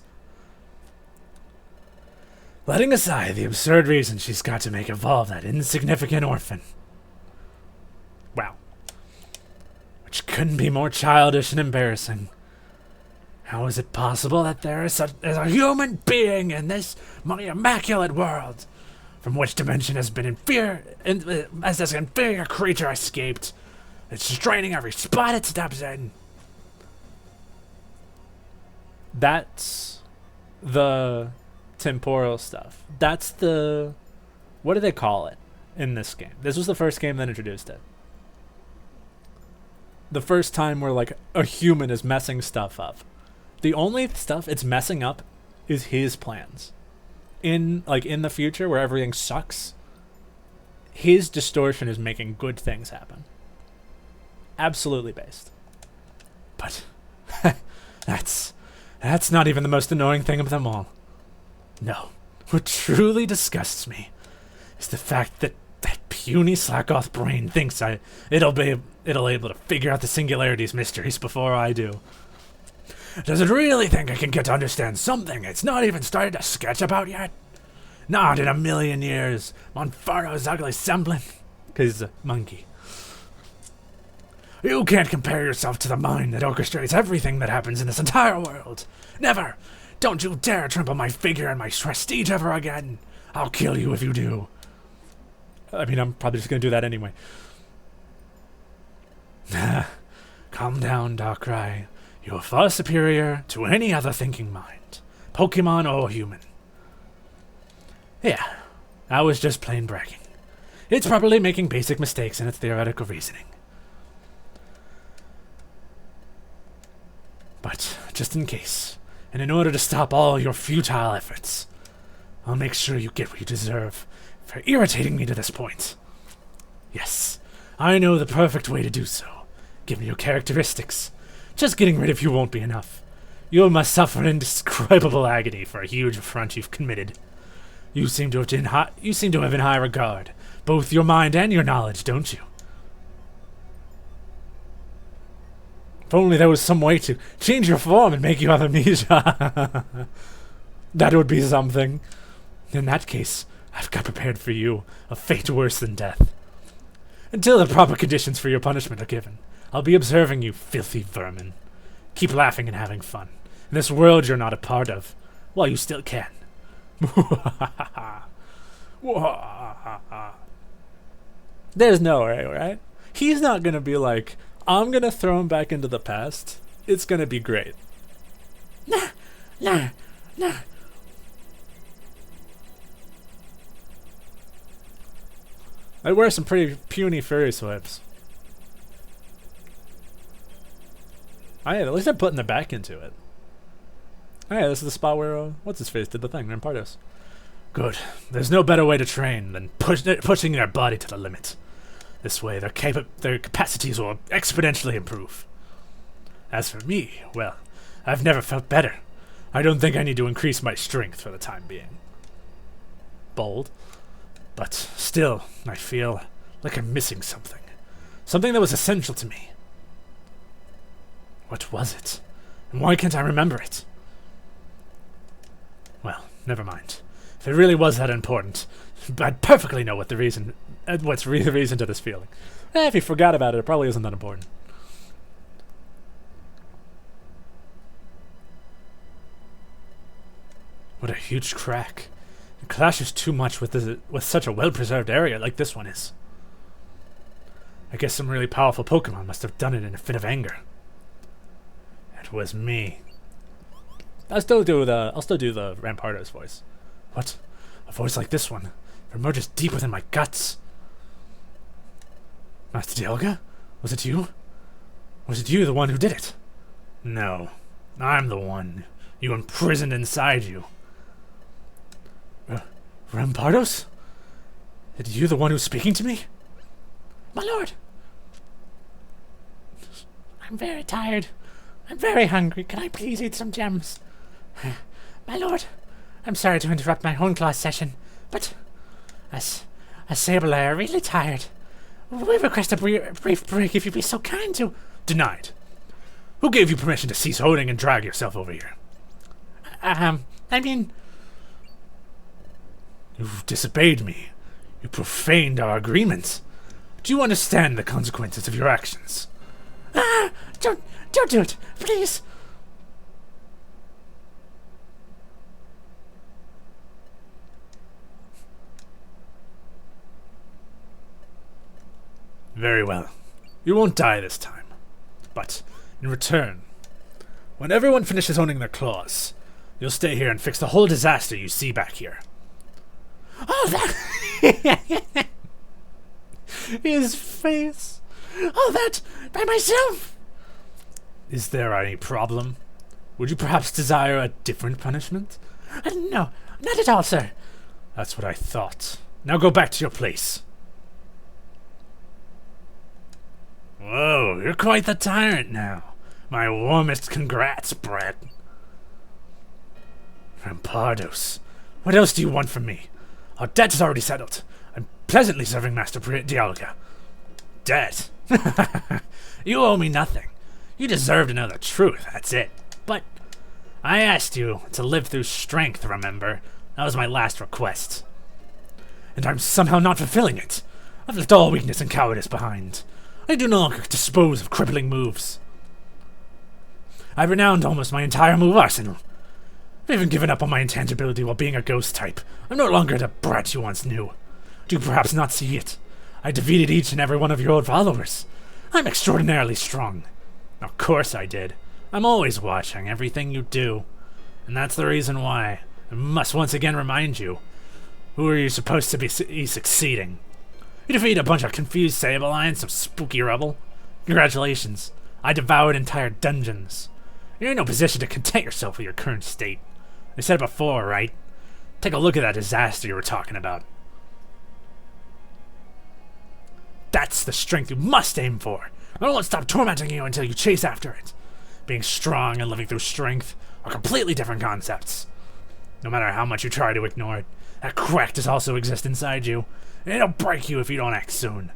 Letting aside the absurd reason she's got to make evolve that insignificant orphan. Wow. Which couldn't be more childish and embarrassing. How is it possible that there is a human being in this my immaculate world, from which dimension has been as this inferior creature escaped? It's draining every spot it steps in. That's the temporal stuff. That's the, what do they call it in this game? This was the first game that introduced it. The first time where like a human is messing stuff up. The only stuff it's messing up is his plans. In the future where everything sucks, his distortion is making good things happen. Absolutely based. But that's not even the most annoying thing of them all. No, what truly disgusts me is the fact that that puny Slackoth brain thinks it'll able to figure out the singularity's mysteries before I do. Does it really think I can get to understand something it's not even started to sketch about yet? Not in a million years. Monferno's ugly semblant. Because he's a monkey. You can't compare yourself to the mind that orchestrates everything that happens in this entire world. Never! Don't you dare trample my figure and my prestige ever again. I'll kill you if you do. I mean, I'm probably just going to do that anyway. Calm down, Darkrai. You are far superior to any other thinking mind, Pokemon or human. Yeah, I was just plain bragging. It's probably making basic mistakes in its theoretical reasoning. But just in case, and in order to stop all your futile efforts, I'll make sure you get what you deserve for irritating me to this point. Yes, I know the perfect way to do so, given your characteristics. Just getting rid of you won't be enough. You must suffer indescribable agony for a huge affront you've committed. You seem to have in high regard, both your mind and your knowledge, don't you? If only there was some way to change your form and make you have amnesia. That would be something. In that case, I've got prepared for you a fate worse than death. Until the proper conditions for your punishment are given, I'll be observing you, filthy vermin. Keep laughing and having fun in this world you're not a part of, while you still can. There's no way, right? He's not gonna be like, I'm gonna throw him back into the past. It's gonna be great. Nah. I wear some pretty puny furry swipes. At least I'm putting the back into it. This is the spot where, what's his face did the thing, Rampardos. Good. There's no better way to train than pushing their body to the limit. This way, their capacities will exponentially improve. As for me, well, I've never felt better. I don't think I need to increase my strength for the time being. Bold. But still, I feel like I'm missing something. Something that was essential to me. What was it? And why can't I remember it? Well, never mind. If it really was that important, I'd perfectly know what the reason, what's the reason to this feeling. If you forgot about it, it probably isn't that important. What a huge crack. It clashes too much with such a well-preserved area like this one is. I guess some really powerful Pokemon must have done it in a fit of anger. It was me. I'll still do the Rampardos voice. What? A voice like this one? It emerges deep within my guts. Master Dialga? Was it you? Was it you the one who did it? No. I'm the one. You imprisoned inside you. Rampardos? Is you the one who's speaking to me? My lord! I'm very tired. I'm very hungry. Can I please eat some gems? My lord, I'm sorry to interrupt my own class session, but as Sable and I are really tired. We request a brief break if you'd be so kind to... Denied. Who gave you permission to cease holding and drag yourself over here? I mean... You've disobeyed me. You profaned our agreement. Do you understand the consequences of your actions? Don't do it, please. Very well. You won't die this time. But, in return, when everyone finishes owning their claws, you'll stay here and fix the whole disaster you see back here. Oh, that... His face. Oh, that... by myself. Is there any problem? Would you perhaps desire a different punishment? No, not at all, sir. That's what I thought. Now go back to your place. Whoa, you're quite the tyrant now. My warmest congrats, Brett. Rampardos, what else do you want from me? Our debt is already settled. I'm pleasantly serving Master Dialga. Debt? You owe me nothing. You deserve to know the truth, that's it. But I asked you to live through strength, remember? That was my last request. And I'm somehow not fulfilling it. I've left all weakness and cowardice behind. I do no longer dispose of crippling moves. I've renowned almost my entire move arsenal. I've even given up on my intangibility while being a ghost type. I'm no longer the brat you once knew. Do you perhaps not see it? I defeated each and every one of your old followers. I'm extraordinarily strong. Of course I did. I'm always watching everything you do. And that's the reason why I must once again remind you. Who are you supposed to be succeeding? You defeated a bunch of confused Sableye and some spooky rebel. Congratulations. I devoured entire dungeons. You're in no position to content yourself with your current state. I said it before, right? Take a look at that disaster you were talking about. That's the strength you must aim for. I won't stop tormenting you until you chase after it. Being strong and living through strength are completely different concepts. No matter how much you try to ignore it, that crack does also exist inside you, and it'll break you if you don't act soon.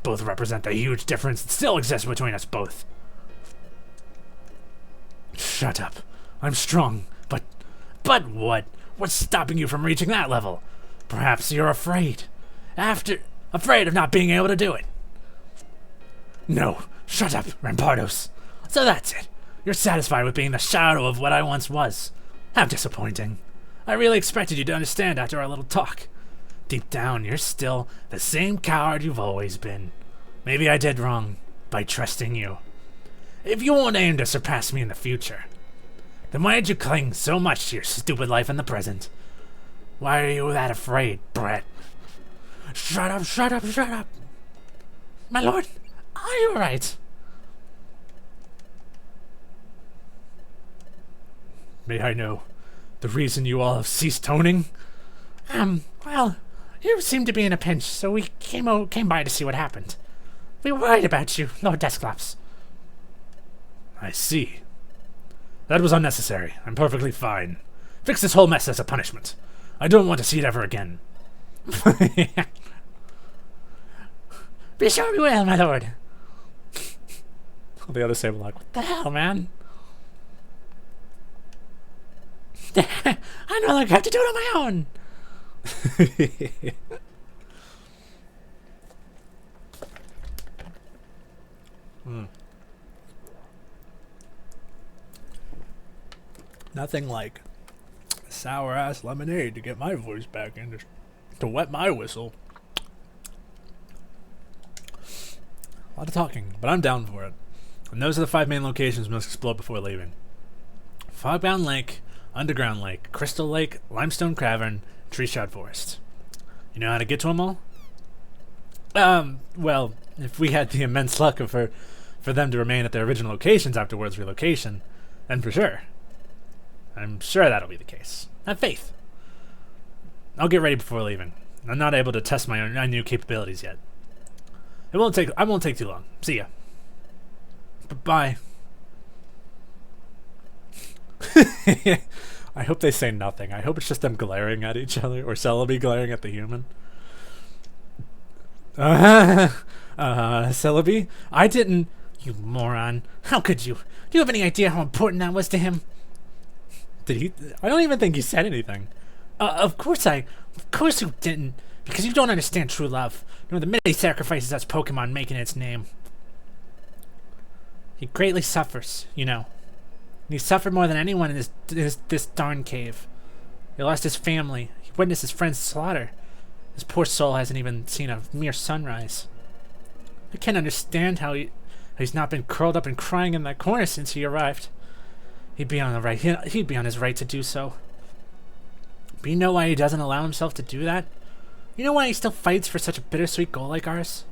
Both represent the huge difference that still exists between us both. Shut up. I'm strong, but... But what? What's stopping you from reaching that level? Perhaps you're afraid. Afraid of not being able to do it. No, shut up, Rampardos. So that's it. You're satisfied with being the shadow of what I once was. How disappointing. I really expected you to understand after our little talk. Deep down, you're still the same coward you've always been. Maybe I did wrong by trusting you. If you won't aim to surpass me in the future, then why did you cling so much to your stupid life in the present? Why are you that afraid, Brett? Shut up, shut up, shut up. My lord, are you right? May I know the reason you all have ceased toning? Well, you seem to be in a pinch, so we came by to see what happened. We were worried about you, Lord Desklops. I see. That was unnecessary. I'm perfectly fine. Fix this whole mess as a punishment. I don't want to see it ever again. Be sure we will, my lord. The other same like, What the hell, man? I no longer have to do it on my own. Nothing like sour ass lemonade to get my voice back in, to wet my whistle. A lot of talking, but I'm down for it. And those are the 5 main locations we must explore before leaving: Fogbound Lake, Underground Lake, Crystal Lake, Limestone Cavern, Tree Shard Forest. You know how to get to them all? Well, if we had the immense luck for them to remain at their original locations after World's relocation, then for sure. I'm sure that'll be the case. Have faith. I'll get ready before leaving. I'm not able to test my new capabilities yet. I won't take too long. See ya. Bye. I hope they say nothing. I hope it's just them glaring at each other, or Celebi glaring at the human. Celebi? I didn't... You moron. How could you? Do you have any idea how important that was to him? Did he? I don't even think he said anything. Of course you didn't. Because you don't understand true love. Nor the many sacrifices that's Pokemon make in its name. He greatly suffers, you know. And he suffered more than anyone in this darn cave. He lost his family. He witnessed his friend's slaughter. His poor soul hasn't even seen a mere sunrise. I can't understand how he's not been curled up and crying in that corner since he arrived. He'd be on his right to do so. But you know why he doesn't allow himself to do that? You know why he still fights for such a bittersweet goal like ours?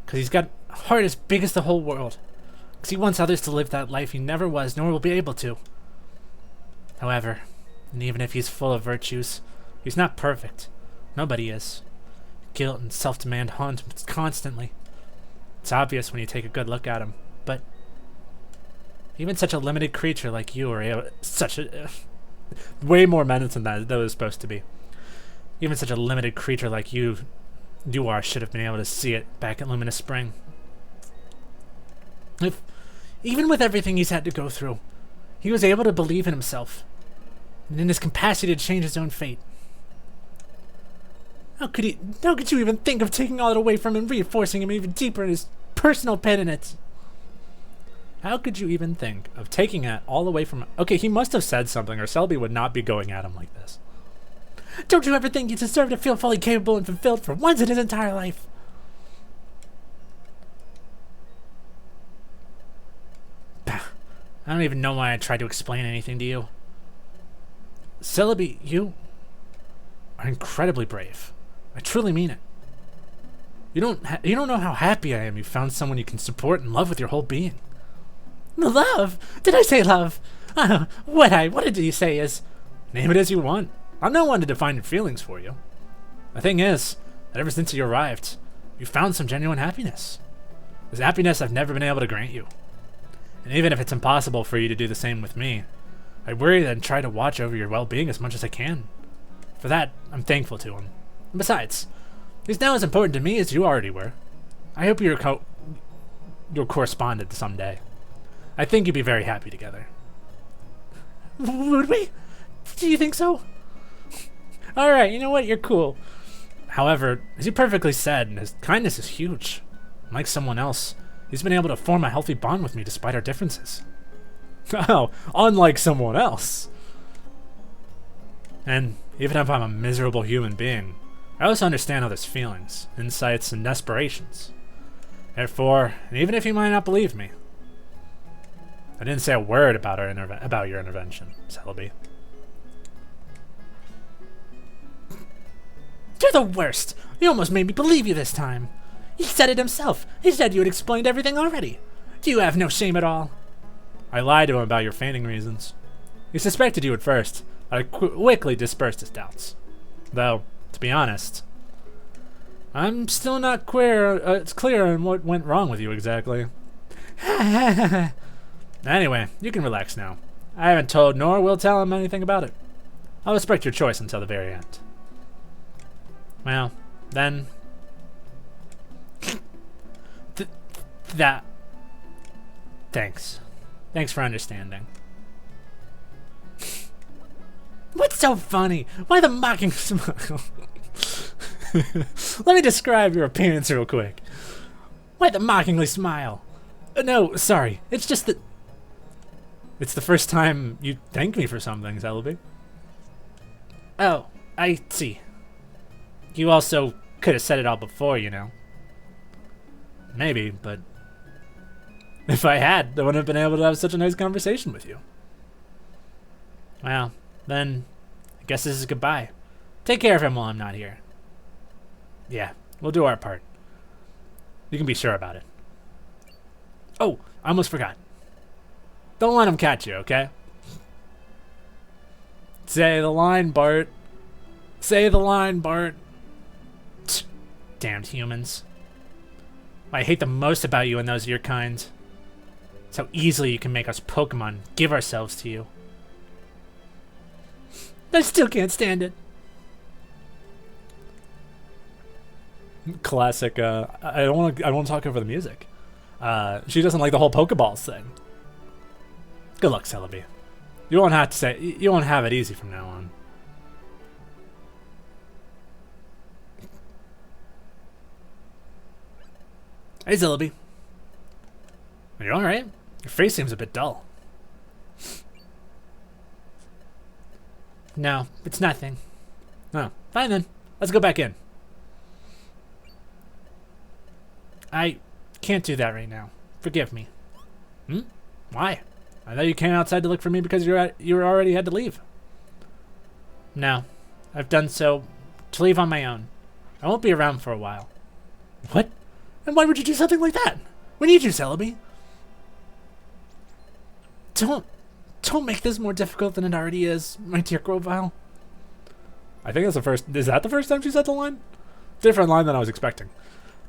Because he's got a heart as big as the whole world. Because he wants others to live that life he never was nor will be able to. However, and even if he's full of virtues, he's not perfect. Nobody is. Guilt and self-demand haunt him constantly. It's obvious when you take a good look at him, but even such a limited creature like you are able... way more menace than that was supposed to be. Even such a limited creature like you are should have been able to see it back at Luminous Spring. Even with everything he's had to go through, he was able to believe in himself and in his capacity to change his own fate. How could you even think of taking all that away from him, reinforcing him even deeper in his personal penitence? How could you even think of taking that all away from him? Okay, he must have said something, or Celebi would not be going at him like this. Don't you ever think you deserve to feel fully capable and fulfilled for once in his entire life? I don't even know why I tried to explain anything to you. Celebi, you are incredibly brave. I truly mean it. You don't know how happy I am you found someone you can support and love with your whole being. Love? Did I say love? What did you say is... Name it as you want. I'm not one to define your feelings for you. The thing is, that ever since you arrived, you found some genuine happiness. This happiness I've never been able to grant you. And even if it's impossible for you to do the same with me, I worry and try to watch over your well-being as much as I can. For that, I'm thankful to him. And besides, he's now as important to me as you already were. I hope you'll correspond someday. I think you'd be very happy together. Would we? Do you think so? Alright, you know what? You're cool. However, as you perfectly said, his kindness is huge. Like someone else, he's been able to form a healthy bond with me despite our differences. Oh, unlike someone else. And even if I'm a miserable human being, I also understand others' feelings, insights, and aspirations. Therefore, and even if you might not believe me, I didn't say a word about your intervention, Celebi. You're the worst. You almost made me believe you this time. He said it himself. He said you had explained everything already. Do you have no shame at all? I lied to him about your feigning reasons. He suspected you at first. I quickly dispersed his doubts. Though, to be honest, I'm still not it's clear on what went wrong with you exactly. Anyway, you can relax now. I haven't told nor will tell him anything about it. I'll respect your choice until the very end. Well, then... Thanks. Thanks for understanding. What's so funny? Why the mocking smile? Let me describe your appearance real quick. Why the mockingly smile? No, sorry. It's just that... It's the first time you thanked me for something, Celebi. Oh, I see. You also could have said it all before, you know. Maybe, but... If I had, I wouldn't have been able to have such a nice conversation with you. Well, then, I guess this is goodbye. Take care of him while I'm not here. Yeah, we'll do our part. You can be sure about it. Oh, I almost forgot. Don't let him catch you, okay? Say the line, Bart. Say the line, Bart. Damned humans. What I hate the most about you and those of your kind. It's how easily you can make us Pokemon give ourselves to you. I still can't stand it. Classic. I don't want to talk over the music. She doesn't like the whole Pokeballs thing. Good luck, Celebi. You won't have it easy from now on. Hey, Celebi. Are you alright? Your face seems a bit dull. No, it's nothing. Oh, fine then. Let's go back in. I can't do that right now. Forgive me. Why? I thought you came outside to look for me because you already had to leave. No, I've done so to leave on my own. I won't be around for a while. What? And why would you do something like that? We need you, Celebi. Don't make this more difficult than it already is, my dear Grovyle. I think that's the first... Is that the first time she said the line? Different line than I was expecting.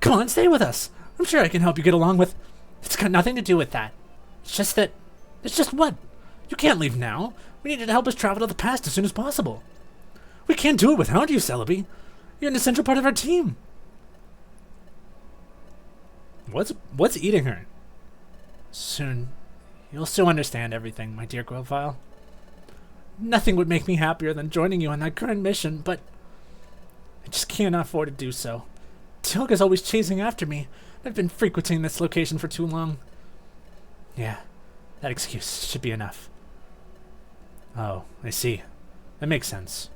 Come on, stay with us. I'm sure I can help you get along with... It's got nothing to do with that. It's just that... It's just what? You can't leave now. We need you to help us travel to the past as soon as possible. We can't do it without you, Celebi. You're an essential part of our team. What's eating her? Soon, you'll still understand everything, my dear Grovyle. Nothing would make me happier than joining you on that current mission, but I just can't afford to do so. Tilga's always chasing after me. I've been frequenting this location for too long. Yeah, that excuse should be enough. Oh, I see. That makes sense.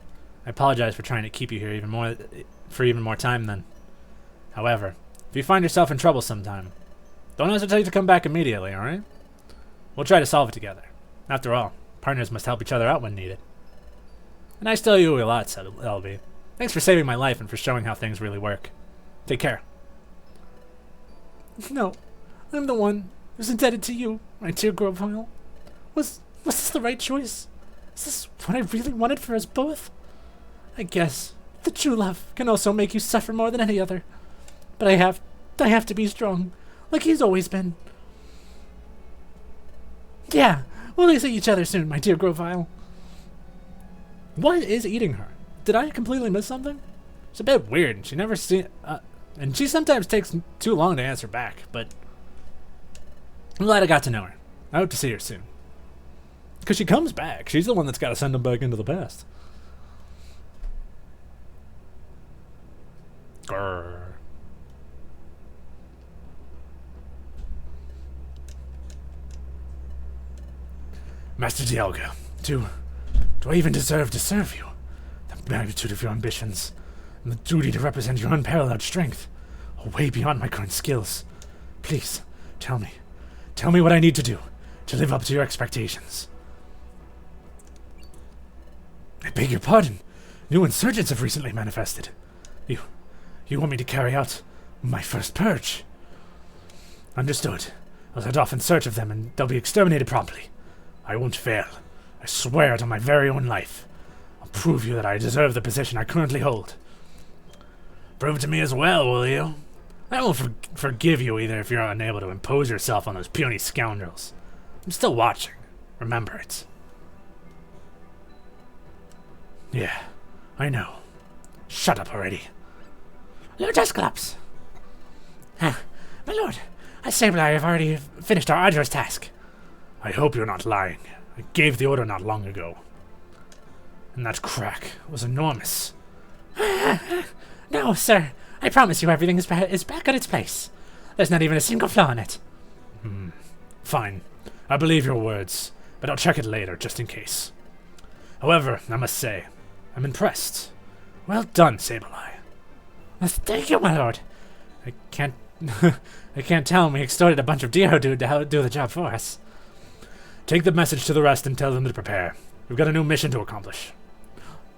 I apologize for trying to keep you here even more time then. However, if you find yourself in trouble sometime, don't hesitate to come back immediately, alright? We'll try to solve it together. After all, partners must help each other out when needed. And I still owe you a lot, Celebi. Thanks for saving my life and for showing how things really work. Take care. No, I'm the one who's indebted to you, my dear Grovyle. Was this the right choice? Is this what I really wanted for us both? I guess the true love can also make you suffer more than any other. But I have to be strong, like he's always been. Yeah, we'll see each other soon, my dear Grovyle. What is eating her? Did I completely miss something? It's a bit weird. She never and she sometimes takes too long to answer back, but I'm glad I got to know her. I hope to see her soon. Because she comes back. She's the one that's got to send him back into the past. Grrr. Master Dialga, do I even deserve to serve you? The magnitude of your ambitions and the duty to represent your unparalleled strength are way beyond my current skills. Please, tell me what I need to do to live up to your expectations. I beg your pardon. New insurgents have recently manifested. You want me to carry out my first purge? Understood. I'll head off in search of them and they'll be exterminated promptly. I won't fail. I swear it on my very own life. I'll prove you that I deserve the position I currently hold. Prove it to me as well, will you? I won't forgive you either if you're unable to impose yourself on those puny scoundrels. I'm still watching. Remember it. Yeah, I know. Shut up already. Lord Duskull. My lord, I say I have already finished our arduous task. I hope you're not lying. I gave the order not long ago. And that crack was enormous. No, sir. I promise you everything is back at its place. There's not even a single flaw in it. Fine. I believe your words, but I'll check it later, just in case. However, I must say, I'm impressed. Well done, Sableye. Thank you, my lord. I can't tell him we extorted a bunch of Geodude to do the job for us. Take the message to the rest and tell them to prepare. We've got a new mission to accomplish.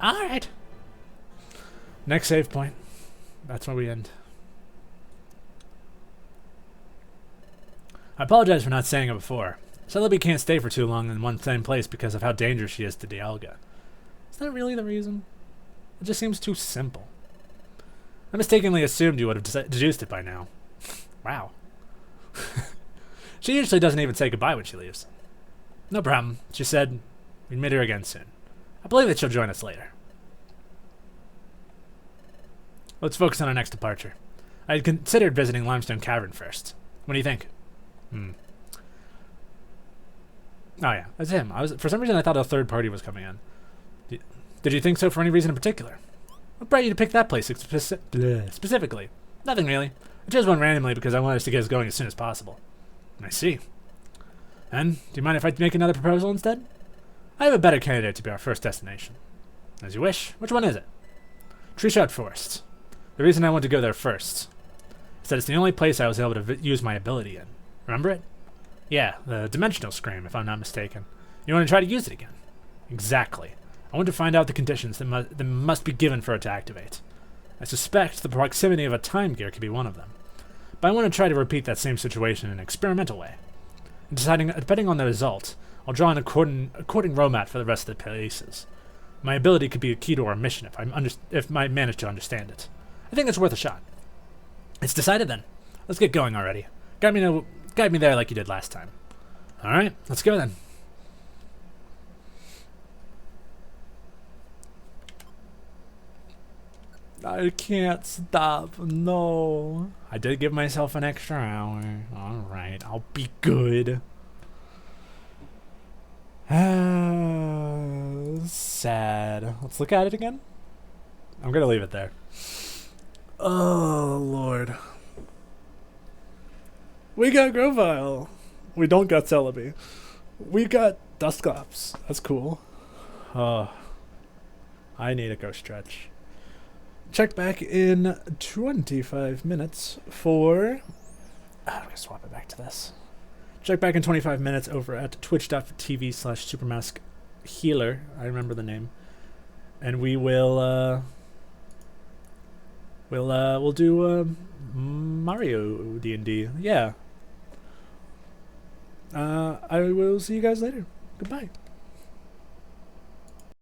Alright. Next save point. That's where we end. I apologize for not saying it before. Celebi can't stay for too long in one same place because of how dangerous she is to Dialga. Is that really the reason? It just seems too simple. I mistakenly assumed you would have deduced it by now. Wow. She usually doesn't even say goodbye when she leaves. No problem. She said we'd meet her again soon. I believe that she'll join us later. Let's focus on our next departure. I had considered visiting Limestone Cavern first. What do you think? Oh yeah, that's him. For some reason I thought a third party was coming in. Did you think so for any reason in particular? What brought you to pick that place specifically? Nothing really. I chose one randomly because I wanted us to get us going as soon as possible. I see. And, do you mind if I make another proposal instead? I have a better candidate to be our first destination. As you wish. Which one is it? Treeshot Forest. The reason I want to go there first is that it's the only place I was able to use my ability in. Remember it? Yeah, the Dimensional Scream, if I'm not mistaken. You want to try to use it again? Exactly. I want to find out the conditions that must be given for it to activate. I suspect the proximity of a time gear could be one of them. But I want to try to repeat that same situation in an experimental way. And depending on the result, I'll draw an according roadmap for the rest of the places. My ability could be a key to our mission if I manage to understand it. I think it's worth a shot. It's decided then. Let's get going already. Guide me there like you did last time. Alright, let's go then. I can't stop. No. I did give myself an extra hour. Alright, I'll be good. Sad. Let's look at it again. I'm gonna leave it there. Oh, Lord. We got Grovyle. We don't got Celebi. We got Duskull. That's cool. I need to go stretch. Check back in 25 minutes for... I'm going to swap it back to this. Check back in 25 minutes over at twitch.tv/supermaskhealer. I remember the name. And we will, we'll do, Mario D&D. Yeah. I will see you guys later. Goodbye.